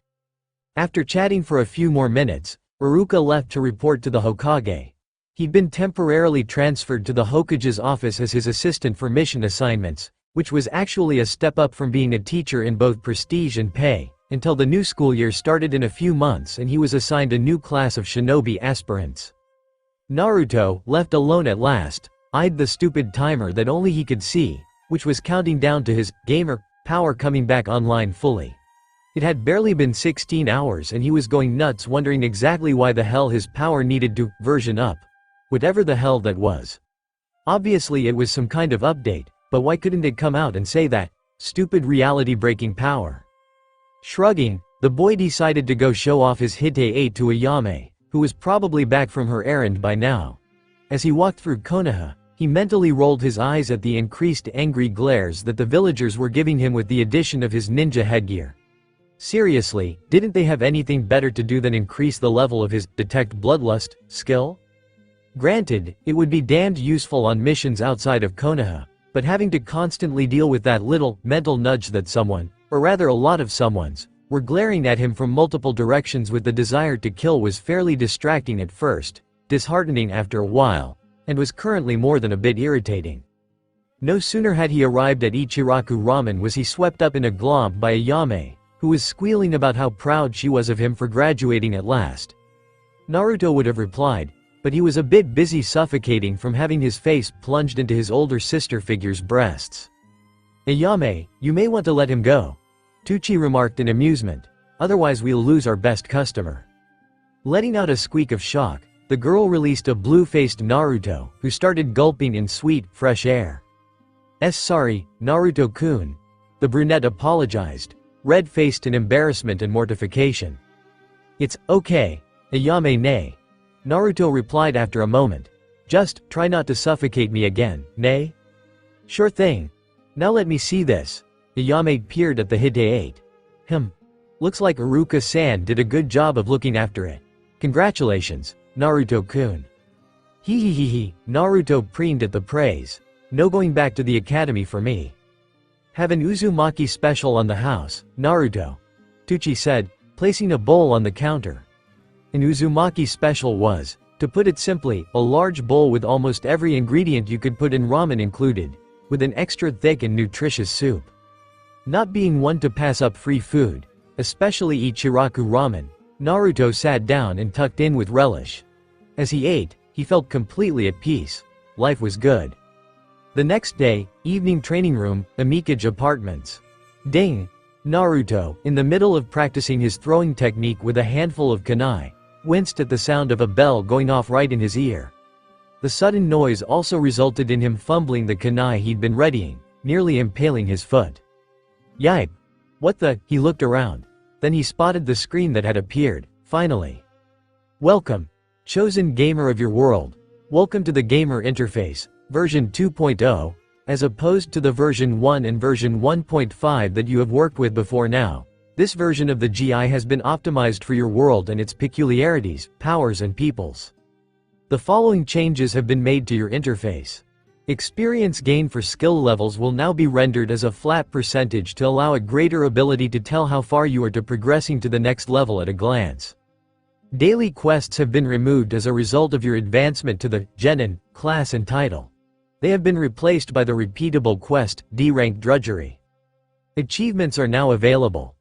After chatting for a few more minutes, Iruka left to report to the Hokage. He'd been temporarily transferred to the Hokage's office as his assistant for mission assignments, which was actually a step up from being a teacher in both prestige and pay, until the new school year started in a few months and he was assigned a new class of shinobi aspirants. Naruto, left alone at last, eyed the stupid timer that only he could see, which was counting down to his gamer power coming back online fully. It had barely been 16 hours and he was going nuts wondering exactly why the hell his power needed to version up. Whatever the hell that was. Obviously it was some kind of update, but why couldn't it come out and say that? Stupid reality-breaking power. Shrugging, the boy decided to go show off his Hite 8 to Ayame, who was probably back from her errand by now. As he walked through Konoha, he mentally rolled his eyes at the increased angry glares that the villagers were giving him with the addition of his ninja headgear. Seriously, didn't they have anything better to do than increase the level of his detect bloodlust skill? Granted, it would be damned useful on missions outside of Konoha, but having to constantly deal with that little mental nudge that someone, or rather a lot of someone's, were glaring at him from multiple directions with the desire to kill was fairly distracting at first, disheartening after a while, and was currently more than a bit irritating. No sooner had he arrived at Ichiraku Ramen was he swept up in a glomp by Ayame, who was squealing about how proud she was of him for graduating at last. Naruto would have replied, but he was a bit busy suffocating from having his face plunged into his older sister figure's breasts. Ayame, you may want to let him go, Tucci remarked in amusement, otherwise we'll lose our best customer. Letting out a squeak of shock, the girl released a blue-faced Naruto, who started gulping in sweet, fresh air. Sorry, Naruto-kun. The brunette apologized, red-faced in embarrassment and mortification. It's okay, Ayame ne. Naruto replied after a moment. Just, try not to suffocate me again, ne? Sure thing. Now let me see this. Ayame peered at the Hite 8. Looks like Iruka-san did a good job of looking after it. Congratulations, Naruto-kun. Hee, Naruto preened at the praise. No going back to the academy for me. Have an Uzumaki special on the house, Naruto. Tucci said, placing a bowl on the counter. An Uzumaki special was, To put it simply, a large bowl with almost every ingredient you could put in ramen included, with an extra thick and nutritious soup. Not being one to pass up free food, especially Ichiraku ramen, Naruto sat down and tucked in with relish. As he ate, he felt completely at peace. Life was good. The next day, evening training room, Amikage Apartments. Ding! Naruto, in the middle of practicing his throwing technique with a handful of kunai, winced at the sound of a bell going off right in his ear. The sudden noise also resulted in him fumbling the kunai he'd been readying, nearly impaling his foot. Yipe! What the? He looked around. Then he spotted the screen that had appeared, finally. Welcome, chosen gamer of your world. Welcome to the gamer interface, version 2.0, as opposed to the version 1 and version 1.5 that you have worked with before now. This version of the GI has been optimized for your world and its peculiarities, powers and peoples. The following changes have been made to your interface. Experience gain for skill levels will now be rendered as a flat percentage to allow a greater ability to tell how far you are to progressing to the next level at a glance. Daily quests have been removed as a result of your advancement to the genin class and title. They have been replaced by the repeatable quest, D-rank drudgery. Achievements are now available.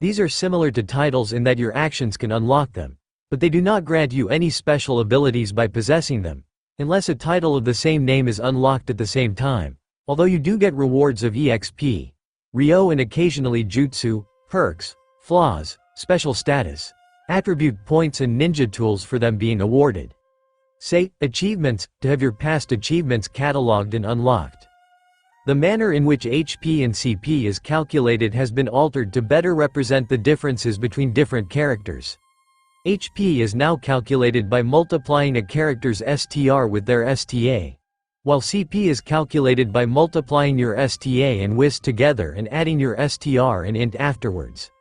These are similar to titles in that your actions can unlock them, but they do not grant you any special abilities by possessing them, unless a title of the same name is unlocked at the same time, although you do get rewards of EXP, Ryo and occasionally jutsu, perks, flaws, special status, attribute points and ninja tools for them being awarded. Say, achievements, to have your past achievements catalogued and unlocked. The manner in which HP and CP is calculated has been altered to better represent the differences between different characters. HP is now calculated by multiplying a character's STR with their STA, while CP is calculated by multiplying your STA and WIS together and adding your STR and INT afterwards.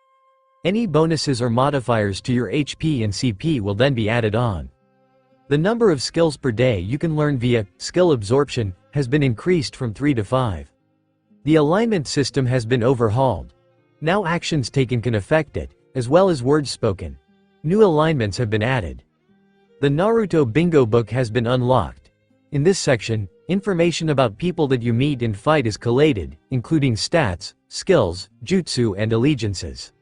Any bonuses or modifiers to your HP and CP will then be added on. The number of skills per day you can learn via skill absorption has been increased from 3 to 5. The alignment system has been overhauled. Now actions taken can affect it, as well as words spoken. New alignments have been added. The Naruto Bingo book has been unlocked. In this section, information about people that you meet and fight is collated, including stats, skills, jutsu and allegiances.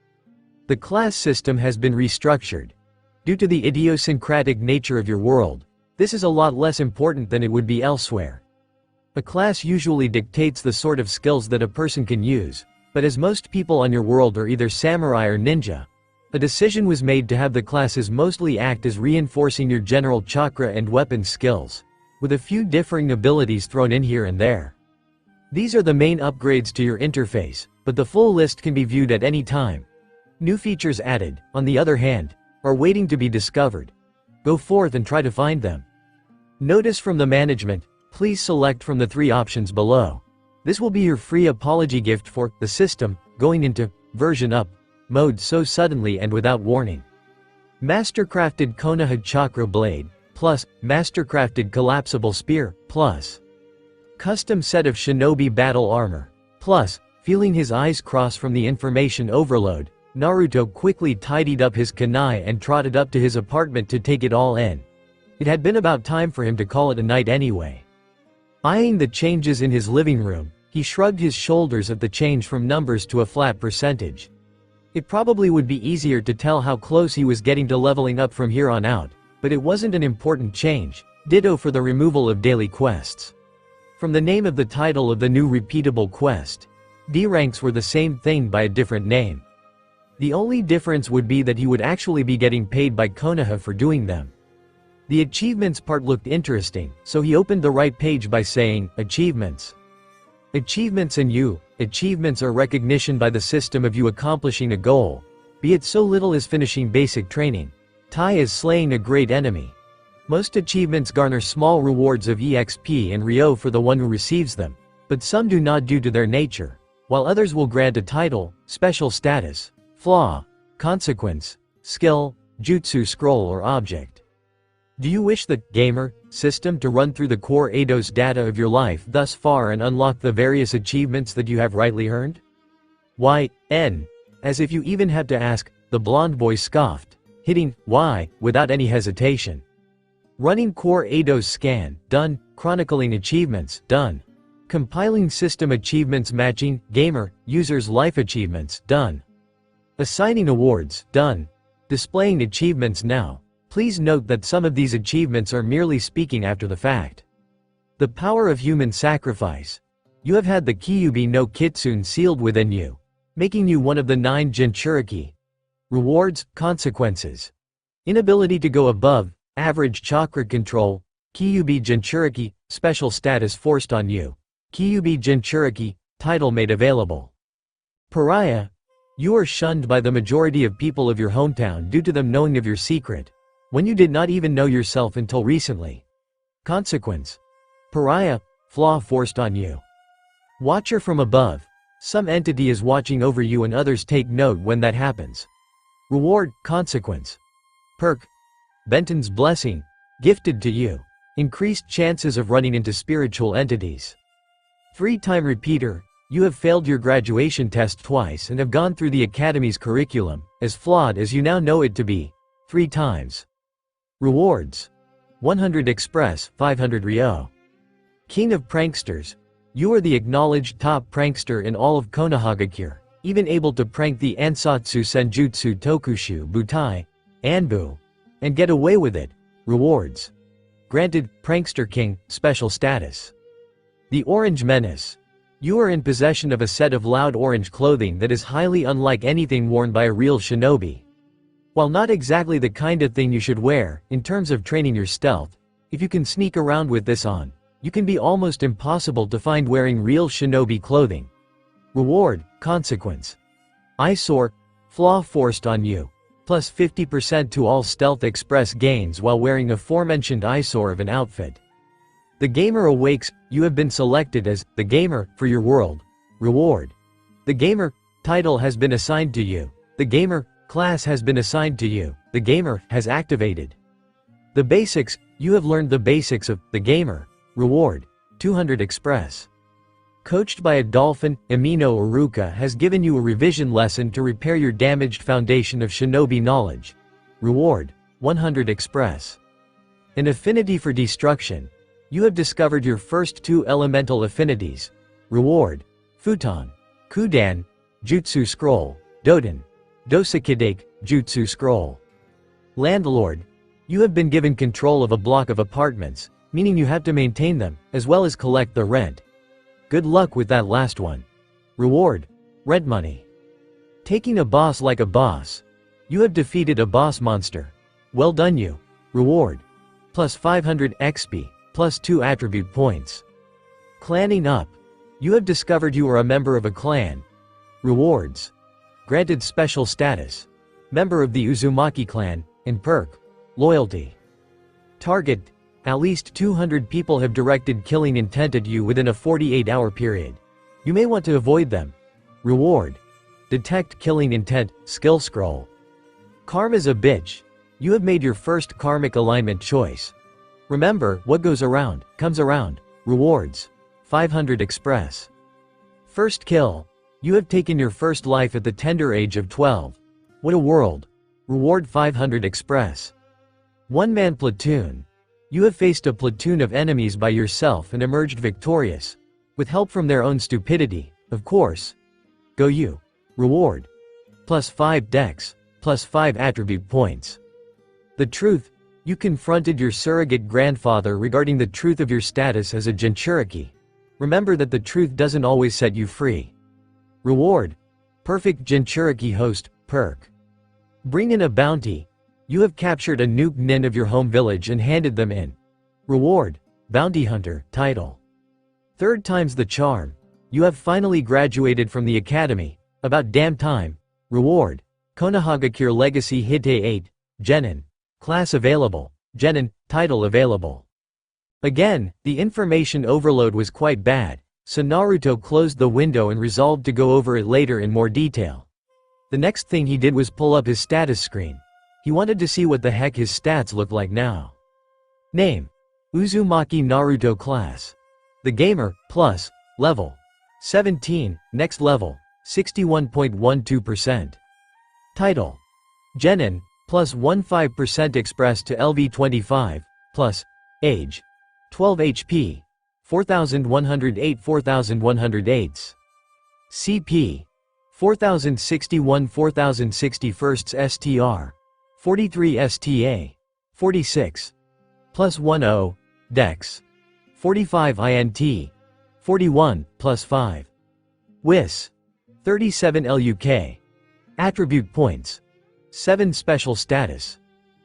The class system has been restructured. Due to the idiosyncratic nature of your world, this is a lot less important than it would be elsewhere. A class usually dictates the sort of skills that a person can use, but as most people on your world are either samurai or ninja, a decision was made to have the classes mostly act as reinforcing your general chakra and weapons skills, with a few differing abilities thrown in here and there. These are the main upgrades to your interface, but the full list can be viewed at any time. New features added, on the other hand, are waiting to be discovered. Go forth and try to find them. Notice from the management, please select from the 3 options below. This will be your free apology gift for the system going into version up mode so suddenly and without warning. Mastercrafted Konoha Chakra Blade, plus Mastercrafted Collapsible Spear, plus custom set of Shinobi Battle Armor, plus feeling his eyes cross from the information overload, Naruto quickly tidied up his kunai and trotted up to his apartment to take it all in. It had been about time for him to call it a night anyway. Eyeing the changes in his living room, he shrugged his shoulders at the change from numbers to a flat percentage. It probably would be easier to tell how close he was getting to leveling up from here on out, but it wasn't an important change, ditto for the removal of daily quests. From the name of the title of the new repeatable quest, D ranks were the same thing by a different name. The only difference would be that he would actually be getting paid by Konoha for doing them. The achievements part looked interesting, so he opened the right page by saying, Achievements. Achievements and you. Achievements are recognition by the system of you accomplishing a goal, be it so little as finishing basic training. Tai is slaying a great enemy. Most achievements garner small rewards of EXP and Ryo for the one who receives them, but some do not due to their nature, while others will grant a title, special status, flaw, consequence, skill, jutsu scroll or object. Do you wish the gamer system to run through the core Eidos data of your life thus far and unlock the various achievements that you have rightly earned? Why, N. As if you even had to ask, the blonde boy scoffed, hitting Y without any hesitation. Running Core ADOS scan, done. Chronicling achievements, done. Compiling system achievements matching, gamer, users life achievements, done. Assigning awards, done. Displaying achievements now. Please note that some of these achievements are merely speaking after the fact. The power of human sacrifice. You have had the Kyuubi no Kitsune sealed within you, making you one of the 9 Jinchuriki. Rewards, consequences. Inability to go above average chakra control, Kyuubi Jinchuriki, special status forced on you. Kyuubi Jinchuriki, title made available. Pariah. You are shunned by the majority of people of your hometown due to them knowing of your secret, when you did not even know yourself until recently. Consequence. Pariah, flaw forced on you. Watcher from above. Some entity is watching over you and others take note when that happens. Reward, consequence. Perk. Benton's blessing, gifted to you. Increased chances of running into spiritual entities. 3-time repeater. You have failed your graduation test twice and have gone through the academy's curriculum, as flawed as you now know it to be, 3 times. Rewards. 100 Express, 500 Ryo. King of Pranksters. You are the acknowledged top prankster in all of Konohagakure, even able to prank the Ansatsu Senjutsu Tokushu Butai, Anbu, and get away with it. Rewards. Granted, Prankster King, special status. The Orange Menace. You are in possession of a set of loud orange clothing that is highly unlike anything worn by a real shinobi. While not exactly the kind of thing you should wear, in terms of training your stealth, if you can sneak around with this on, you can be almost impossible to find wearing real shinobi clothing. Reward, consequence. Eyesore, flaw forced on you, plus 50% to all Stealth Express gains while wearing aforementioned eyesore of an outfit. The Gamer awakes, you have been selected as the Gamer for your world. Reward. The Gamer title has been assigned to you. The Gamer class has been assigned to you. The Gamer has activated. The basics, you have learned the basics of the Gamer. Reward. 200 Express. Coached by a dolphin, Amino Uruka has given you a revision lesson to repair your damaged foundation of shinobi knowledge. Reward. 100 Express. An affinity for destruction. You have discovered your first 2 elemental affinities. Reward. Futon. Kudan. Jutsu Scroll. Doden. Dosakidake. Jutsu Scroll. Landlord. You have been given control of a block of apartments, meaning you have to maintain them, as well as collect the rent. Good luck with that last one. Reward. Rent money. Taking a boss like a boss. You have defeated a boss monster. Well done you. Reward. Plus 500 XP. Plus 2 attribute points. Clanning up. You have discovered you are a member of a clan. Rewards. Granted special status. Member of the Uzumaki clan, and perk. Loyalty. Target. At least 200 people have directed killing intent at you within a 48-hour period. You may want to avoid them. Reward. Detect killing intent, skill scroll. Karma's a bitch. You have made your first karmic alignment choice. Remember, what goes around, comes around. Rewards. 500 Express. First kill. You have taken your first life at the tender age of 12. What a world. Reward 500 Express. One-man platoon. You have faced a platoon of enemies by yourself and emerged victorious. With help from their own stupidity, of course. Go you. Reward. Plus 5 dex, plus 5 attribute points. The truth. You confronted your surrogate grandfather regarding the truth of your status as a Jinchuriki. Remember that the truth doesn't always set you free. Reward. Perfect Jinchuriki host, perk. Bring in a bounty. You have captured a nuke nin of your home village and handed them in. Reward. Bounty hunter, title. 3rd time's the charm. You have finally graduated from the academy. About damn time. Reward. Konohagakure Legacy Hite 8, Genin. Class available. Genin, title available. Again, the information overload was quite bad, so Naruto closed the window and resolved to go over it later in more detail. The next thing he did was pull up his status screen. He wanted to see what the heck his stats look like now. Name. Uzumaki Naruto class. The Gamer, plus, level. 17, next level, 61.12%. Title. Genin, plus 15% express to LV25, plus age 12 HP 4108 4108 CP 4061 4061 STR 43 STA 46 plus 10 Dex 45 INT 41 plus 5 WIS 37 LUK Attribute points 7 Special status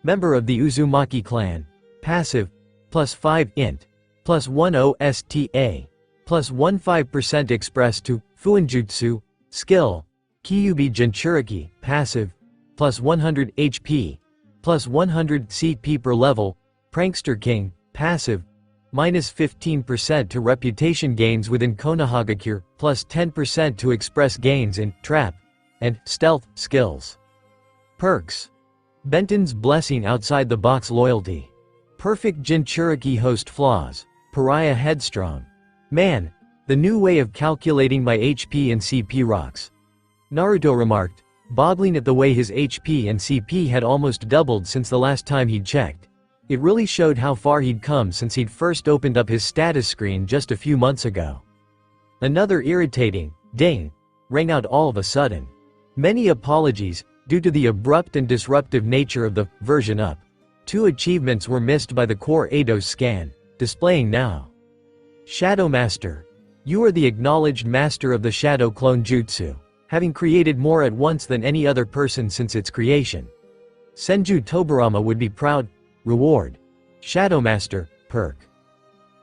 Member of the Uzumaki clan Passive plus 5 int plus 10 STA plus 15% express to Fuinjutsu Skill Kyuubi Jinchuriki Passive plus 100 HP plus 100 CP per level Prankster King Passive minus 15% to reputation gains within Konohagakure, plus 10% to express gains in Trap and Stealth skills. Perks. Benton's Blessing outside the box loyalty. Perfect Jinchuriki host flaws. Pariah headstrong. Man, the new way of calculating my HP and CP rocks. Naruto remarked, boggling at the way his HP and CP had almost doubled since the last time he'd checked. It really showed how far he'd come since he'd first opened up his status screen just a few months ago. Another irritating ding rang out all of a sudden. Many apologies, due to the abrupt and disruptive nature of the version up. 2 achievements were missed by the core Eidos scan, displaying now. Shadow Master. You are the acknowledged master of the Shadow Clone Jutsu, having created more at once than any other person since its creation. Senju Tobarama would be proud. Reward. Shadow Master, perk.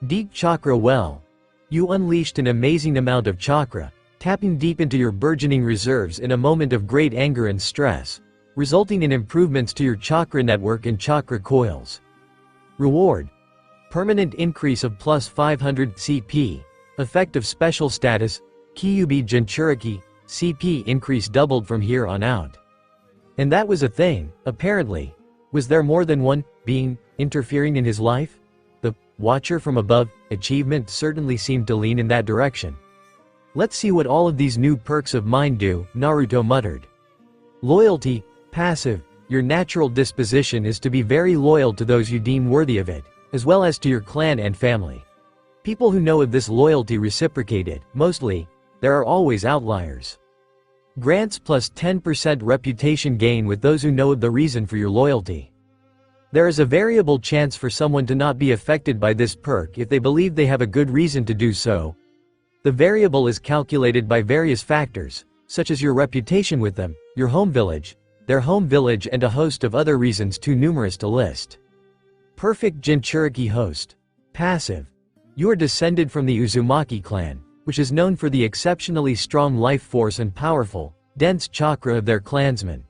Deep Chakra Well. You unleashed an amazing amount of chakra, tapping deep into your burgeoning reserves in a moment of great anger and stress, resulting in improvements to your chakra network and chakra coils. Reward. Permanent increase of plus 500 CP. Effect of special status, Kyuubi Jinchuriki, CP increase doubled from here on out. And that was a thing, apparently. Was there more than one being interfering in his life? The Watcher from Above achievement certainly seemed to lean in that direction. Let's see what all of these new perks of mine do, Naruto muttered. Loyalty, passive. Your natural disposition is to be very loyal to those you deem worthy of it, as well as to your clan and family. People who know of this loyalty reciprocate it. Mostly, there are always outliers. Grants plus 10% reputation gain with those who know of the reason for your loyalty. There is a variable chance for someone to not be affected by this perk if they believe they have a good reason to do so. The variable is calculated by various factors, such as your reputation with them, your home village, their home village, and a host of other reasons too numerous to list. Perfect Jinchuriki host. Passive. You are descended from the Uzumaki clan, which is known for the exceptionally strong life force and powerful, dense chakra of their clansmen.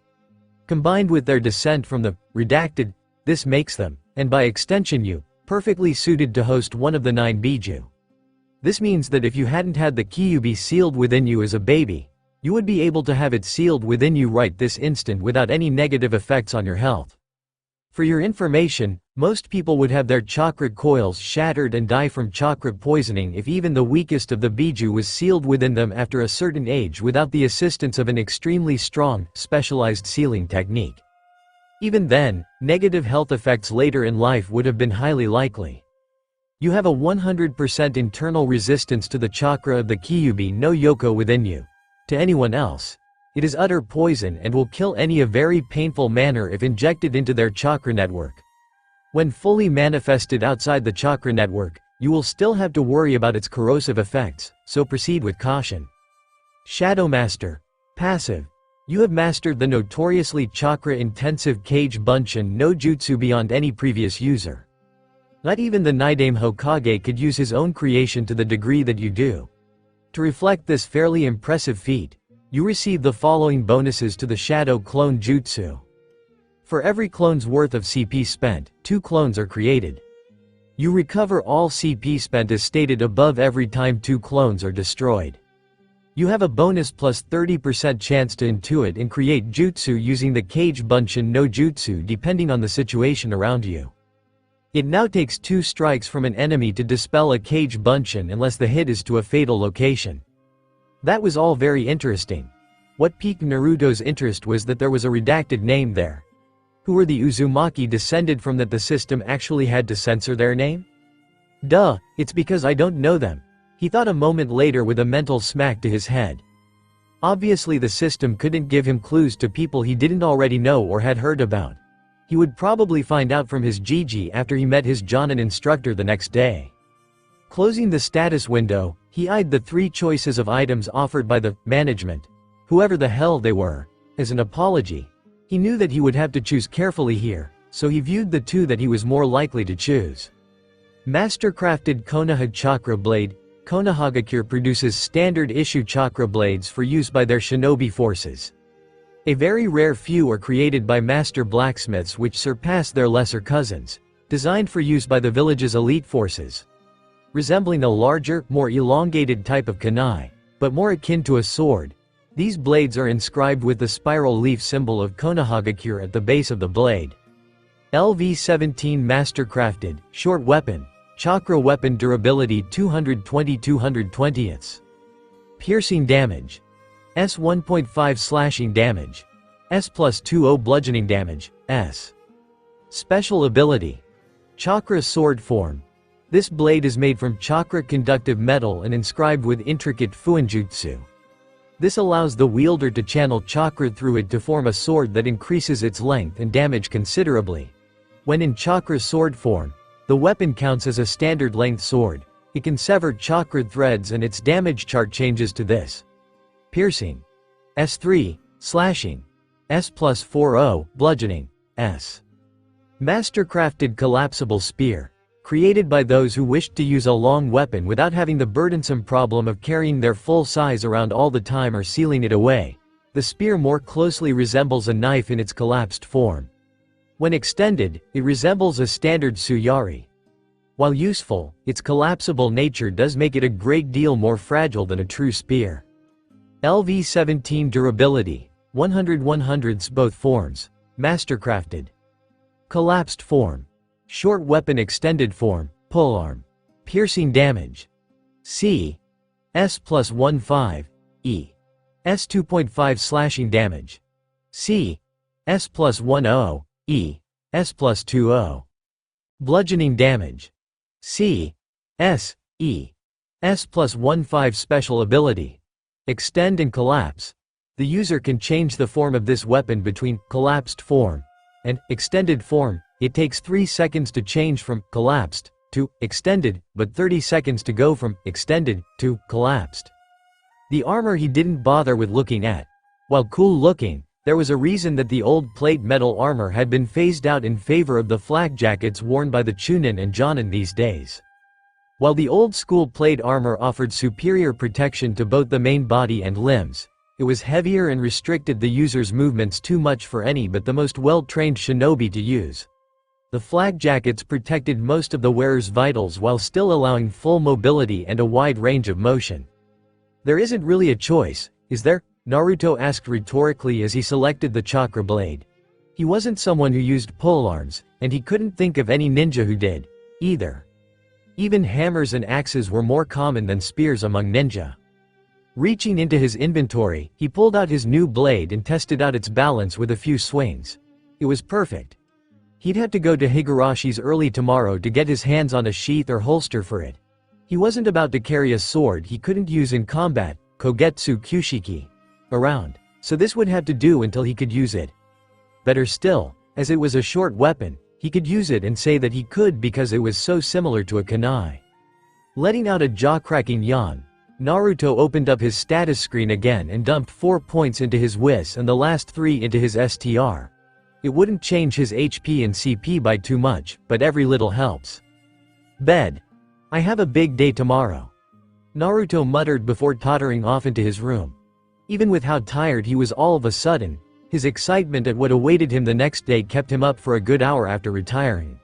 Combined with their descent from the redacted, this makes them, and by extension you, perfectly suited to host one of the 9 Biju. This means that if you hadn't had the Kyuubi sealed within you as a baby, you would be able to have it sealed within you right this instant without any negative effects on your health. For your information, most people would have their chakra coils shattered and die from chakra poisoning if even the weakest of the Biju was sealed within them after a certain age without the assistance of an extremely strong, specialized sealing technique. Even then, negative health effects later in life would have been highly likely. You have a 100% internal resistance to the chakra of the Kyuubi no Yoko within you. To anyone else, it is utter poison and will kill any a very painful manner if injected into their chakra network. When fully manifested outside the chakra network, you will still have to worry about its corrosive effects, so proceed with caution. Shadow Master. Passive. You have mastered the notoriously chakra-intensive Kage Bunshin no Jutsu beyond any previous user. Not even the Naidame Hokage could use his own creation to the degree that you do. To reflect this fairly impressive feat, you receive the following bonuses to the Shadow Clone Jutsu. For every clone's worth of CP spent, 2 clones are created. You recover all CP spent as stated above every time 2 clones are destroyed. You have a bonus plus 30% chance to intuit and create jutsu using the Kage Bunshin no Jutsu depending on the situation around you. It now takes 2 strikes from an enemy to dispel a Kage Bunshin unless the hit is to a fatal location. That was all very interesting. What piqued Naruto's interest was that there was a redacted name there. Who were the Uzumaki descended from that the system actually had to censor their name? Duh, it's because I don't know them, he thought a moment later with a mental smack to his head. Obviously the system couldn't give him clues to people he didn't already know or had heard about. He would probably find out from his Gigi after he met his Jonin instructor the next day. Closing the status window, he eyed the 3 choices of items offered by the management, whoever the hell they were, as an apology. He knew that he would have to choose carefully here, so he viewed the 2 that he was more likely to choose. Mastercrafted Konoha Chakra Blade. Konohagakure produces standard-issue chakra blades for use by their shinobi forces. A very rare few are created by master blacksmiths which surpass their lesser cousins, designed for use by the village's elite forces. Resembling a larger, more elongated type of kunai, but more akin to a sword, these blades are inscribed with the spiral leaf symbol of Konohagakure at the base of the blade. LV-17 Mastercrafted, short weapon, chakra weapon durability 220/220. Piercing damage. S 1.5 slashing damage. S plus 20 bludgeoning damage, S. Special ability. Chakra sword form. This blade is made from chakra conductive metal and inscribed with intricate fuinjutsu. This allows the wielder to channel chakra through it to form a sword that increases its length and damage considerably. When in chakra sword form, the weapon counts as a standard length sword. It can sever chakra threads and its damage chart changes to this. Piercing. S3, slashing. S plus 40, bludgeoning, S. Mastercrafted collapsible spear. Created by those who wished to use a long weapon without having the burdensome problem of carrying their full size around all the time or sealing it away. The spear more closely resembles a knife in its collapsed form. When extended, it resembles a standard suyari. While useful, its collapsible nature does make it a great deal more fragile than a true spear. LV-17 durability, 100/100 both forms, mastercrafted. Collapsed form. Short weapon extended form, polearm. Piercing damage. C. S plus 15, E. S 2.5 slashing damage. C. S plus 10, E. S plus 20. Bludgeoning damage. C. S. E. S plus 15 special ability. Extend and collapse. The user can change the form of this weapon between collapsed form and extended form. It takes 3 seconds to change from collapsed to extended, but 30 seconds to go from extended to collapsed. The armor he didn't bother with looking at. While cool looking, there was a reason that the old plate metal armor had been phased out in favor of the flak jackets worn by the Chunin and Jonin these days. While the old school plate armor offered superior protection to both the main body and limbs, it was heavier and restricted the user's movements too much for any but the most well-trained shinobi to use. The flak jackets protected most of the wearer's vitals while still allowing full mobility and a wide range of motion. There isn't really a choice, is there? Naruto asked rhetorically as he selected the chakra blade. He wasn't someone who used polearms, and he couldn't think of any ninja who did, either. Even hammers and axes were more common than spears among ninja. Reaching into his inventory, he pulled out his new blade and tested out its balance with a few swings. It was perfect. He'd have to go to Higarashi's early tomorrow to get his hands on a sheath or holster for it. He wasn't about to carry a sword he couldn't use in combat, Kogetsu Kyushiki, around, so this would have to do until he could use it. Better still, as it was a short weapon, he could use it and say that he could because it was so similar to a kunai. Letting out a jaw-cracking yawn, Naruto opened up his status screen again and dumped 4 points into his WIS and the last 3 into his STR. It wouldn't change his HP and CP by too much, but every little helps. Bed. I have a big day tomorrow. Naruto muttered before tottering off into his room. Even with how tired he was all of a sudden, his excitement at what awaited him the next day kept him up for a good hour after retiring.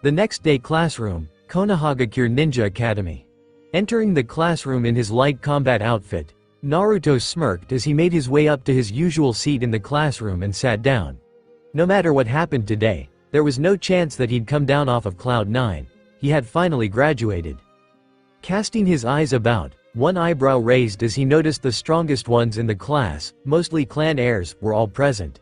The next day classroom, Konohagakure Ninja Academy. Entering the classroom in his light combat outfit, Naruto smirked as he made his way up to his usual seat in the classroom and sat down. No matter what happened today, there was no chance that he'd come down off of Cloud 9. He had finally graduated. Casting his eyes about, one eyebrow raised as he noticed the strongest ones in the class, mostly clan heirs, were all present.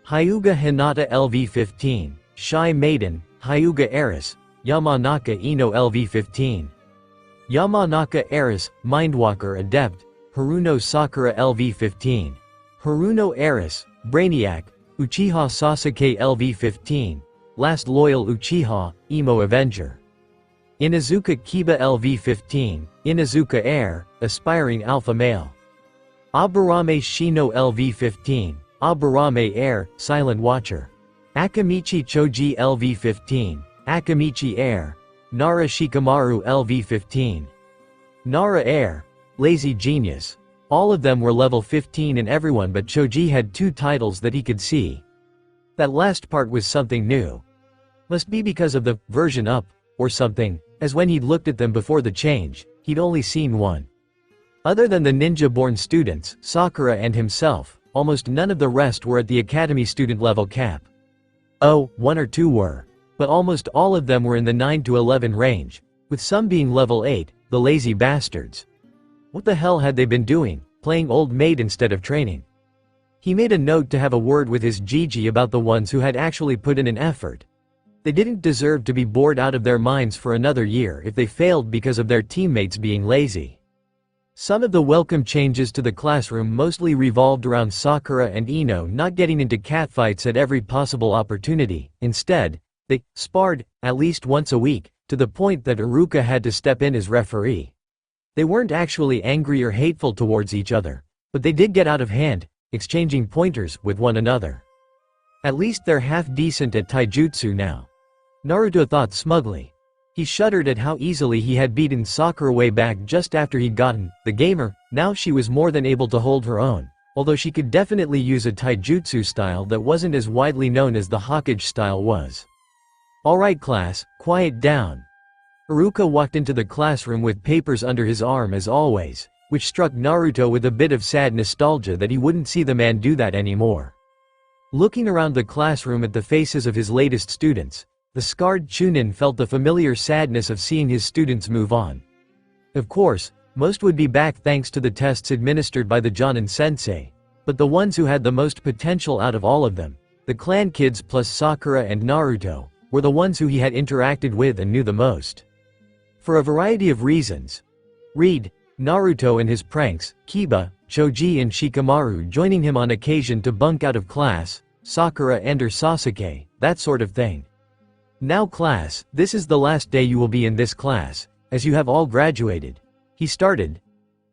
Hyuga Hinata LV-15, Shy Maiden, Hyuga Eris, Yamanaka Ino LV-15. Yamanaka Eris, Mindwalker Adept, Haruno Sakura LV-15. Haruno Eris, Brainiac, Uchiha Sasuke LV-15, Last Loyal Uchiha, Emo Avenger. Inazuka Kiba LV-15, Inazuka Heir, Aspiring Alpha Male. Aburame Shino LV-15, Aburame Heir, Silent Watcher. Akamichi Choji LV-15, Akamichi Heir, Nara Shikamaru LV-15. Nara Heir, Lazy Genius. All of them were level 15 and everyone but Choji had 2 titles that he could see. That last part was something new. Must be because of the version up, or something, as when he'd looked at them before the change, he'd only seen one. Other than the ninja-born students, Sakura and himself, almost none of the rest were at the academy student level cap. Oh, 1 or 2 were. But almost all of them were in the 9 to 11 range, with some being level 8, the lazy bastards. What the hell had they been doing, playing old maid instead of training? He made a note to have a word with his Gigi about the ones who had actually put in an effort. They didn't deserve to be bored out of their minds for another year if they failed because of their teammates being lazy. Some of the welcome changes to the classroom mostly revolved around Sakura and Ino not getting into catfights at every possible opportunity. Instead, they sparred, at least once a week, to the point that Iruka had to step in as referee. They weren't actually angry or hateful towards each other, but they did get out of hand, exchanging pointers with one another. At least they're half decent at taijutsu now. Naruto thought smugly. He shuddered at how easily he had beaten Sakura way back just after he'd gotten the gamer. Now she was more than able to hold her own, although she could definitely use a taijutsu style that wasn't as widely known as the Hokage style was. Alright class, quiet down. Iruka walked into the classroom with papers under his arm as always, which struck Naruto with a bit of sad nostalgia that he wouldn't see the man do that anymore. Looking around the classroom at the faces of his latest students, the scarred Chunin felt the familiar sadness of seeing his students move on. Of course, most would be back thanks to the tests administered by the Jonin sensei, but the ones who had the most potential out of all of them, the clan kids plus Sakura and Naruto, were the ones who he had interacted with and knew the most. For a variety of reasons. Read, Naruto and his pranks, Kiba, Choji and Shikamaru joining him on occasion to bunk out of class, Sakura and or Sasuke, that sort of thing. Now class, this is the last day you will be in this class, as you have all graduated. He started.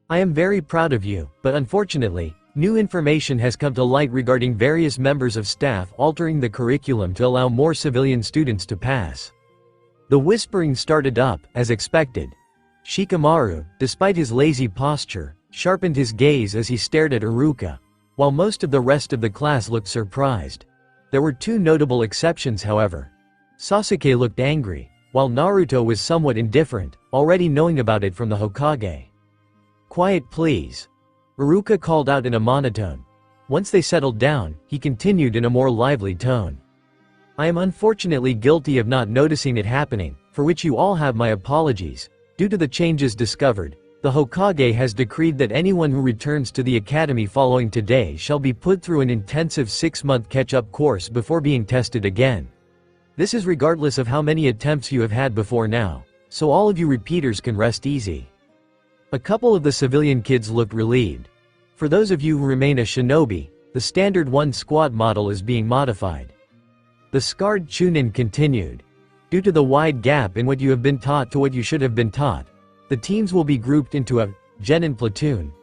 I am very proud of you, but unfortunately, new information has come to light regarding various members of staff altering the curriculum to allow more civilian students to pass. The whispering started up, as expected. Shikamaru, despite his lazy posture, sharpened his gaze as he stared at Iruka, while most of the rest of the class looked surprised. There were 2 notable exceptions however. Sasuke looked angry, while Naruto was somewhat indifferent, already knowing about it from the Hokage. Quiet please. Iruka called out in a monotone. Once they settled down, he continued in a more lively tone. I am unfortunately guilty of not noticing it happening, for which you all have my apologies. Due to the changes discovered, the Hokage has decreed that anyone who returns to the academy following today shall be put through an intensive 6-month catch-up course before being tested again. This is regardless of how many attempts you have had before now, so all of you repeaters can rest easy. A couple of the civilian kids looked relieved. For those of you who remain a shinobi, the standard 1 squad model is being modified. The scarred Chunin continued. Due to the wide gap in what you have been taught to what you should have been taught, the teams will be grouped into a Genin platoon,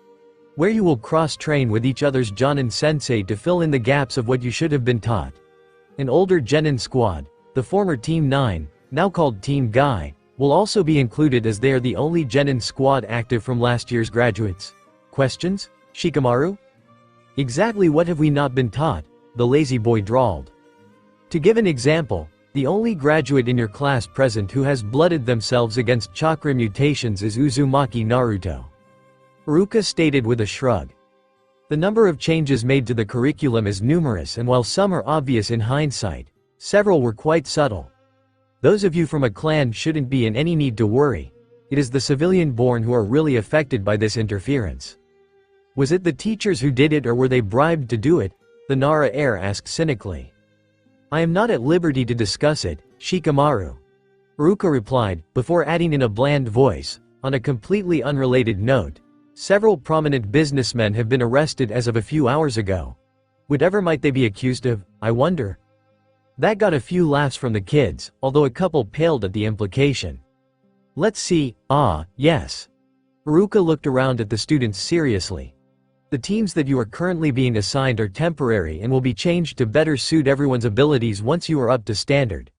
where you will cross-train with each other's Jonin sensei to fill in the gaps of what you should have been taught. An older Genin squad, the former Team 9, now called Team Guy, will also be included as they are the only Genin squad active from last year's graduates. Questions, Shikamaru? Exactly what have we not been taught? The lazy boy drawled. To give an example, the only graduate in your class present who has blooded themselves against chakra mutations is Uzumaki Naruto. Iruka stated with a shrug. The number of changes made to the curriculum is numerous and while some are obvious in hindsight, several were quite subtle. Those of you from a clan shouldn't be in any need to worry. It is the civilian-born who are really affected by this interference. Was it the teachers who did it or were they bribed to do it? The Nara heir asked cynically. I am not at liberty to discuss it, Shikamaru. Uruka replied, before adding in a bland voice, on a completely unrelated note. Several prominent businessmen have been arrested as of a few hours ago. Whatever might they be accused of, I wonder? That got a few laughs from the kids, although a couple paled at the implication. Let's see, yes. Uruka looked around at the students seriously. The teams that you are currently being assigned are temporary and will be changed to better suit everyone's abilities once you are up to standard.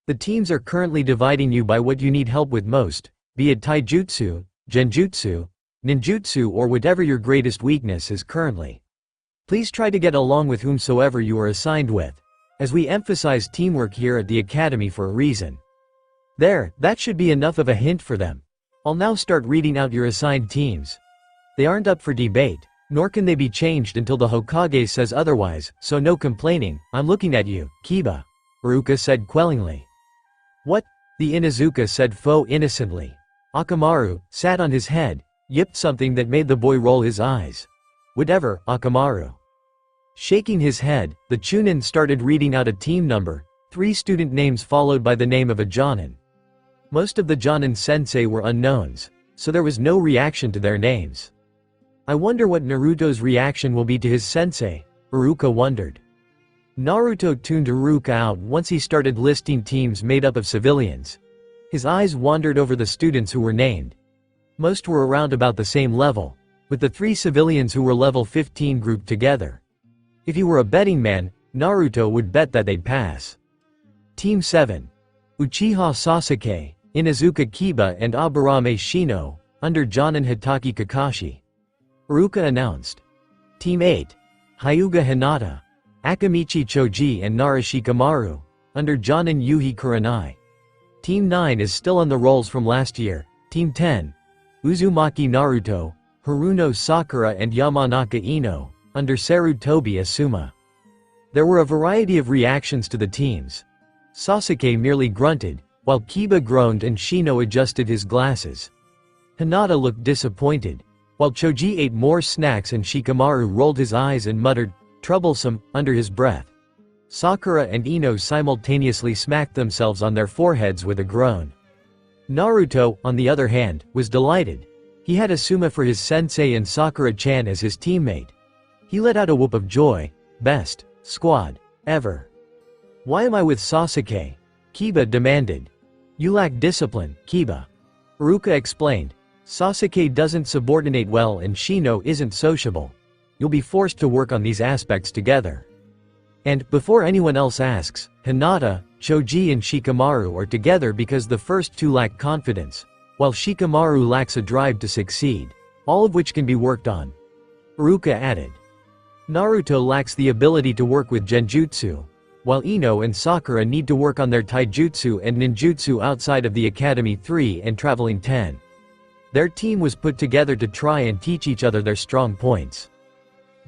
The teams are currently dividing you by what you need help with most, be it taijutsu, genjutsu, ninjutsu or whatever your greatest weakness is currently. Please try to get along with whomsoever you are assigned with, as we emphasize teamwork here at the academy for a reason. There, that should be enough of a hint for them. I'll now start reading out your assigned teams. They aren't up for debate, nor can they be changed until the Hokage says otherwise, so no complaining. I'm looking at you, Kiba. Uruka said quellingly. What? The Inuzuka said foe innocently. Akamaru sat on his head, yipped something that made the boy roll his eyes. Whatever, Akamaru. Shaking his head, the Chunin started reading out a team number, 3 student names followed by the name of a Jonin. Most of the Jonin sensei were unknowns, so there was no reaction to their names. I wonder what Naruto's reaction will be to his sensei, Uruka wondered. Naruto tuned Uruka out once he started listing teams made up of civilians. His eyes wandered over the students who were named. Most were around about the same level, with the 3 civilians who were level 15 grouped together. If he were a betting man, Naruto would bet that they'd pass. Team 7. Uchiha Sasuke, Inuzuka Kiba and Aburame Shino, under Jonin Hitaki Kakashi. Uruka announced. Team 8. Hyuga Hinata, Akamichi Choji and Nara Shikamaru, under Jonin Yuhi Kurenai. Team 9 is still on the rolls from last year. Team 10. Uzumaki Naruto, Haruno Sakura and Yamanaka Ino, under Sarutobi Asuma. There were a variety of reactions to the teams. Sasuke merely grunted, while Kiba groaned and Shino adjusted his glasses. Hinata looked disappointed, while Choji ate more snacks and Shikamaru rolled his eyes and muttered, troublesome, under his breath. Sakura and Ino simultaneously smacked themselves on their foreheads with a groan. Naruto, on the other hand, was delighted. He had Asuma for his sensei and Sakura-chan as his teammate. He let out a whoop of joy. Best squad ever. Why am I with Sasuke? Kiba demanded. You lack discipline, Kiba. Uruka explained. Sasuke doesn't subordinate well and Shino isn't sociable. You'll be forced to work on these aspects together. And, before anyone else asks, Hinata, Choji and Shikamaru are together because the first 2 lack confidence, while Shikamaru lacks a drive to succeed, all of which can be worked on. Uruka added. Naruto lacks the ability to work with genjutsu, while Ino and Sakura need to work on their taijutsu and ninjutsu outside of the Academy 3 and Traveling 10. Their team was put together to try and teach each other their strong points.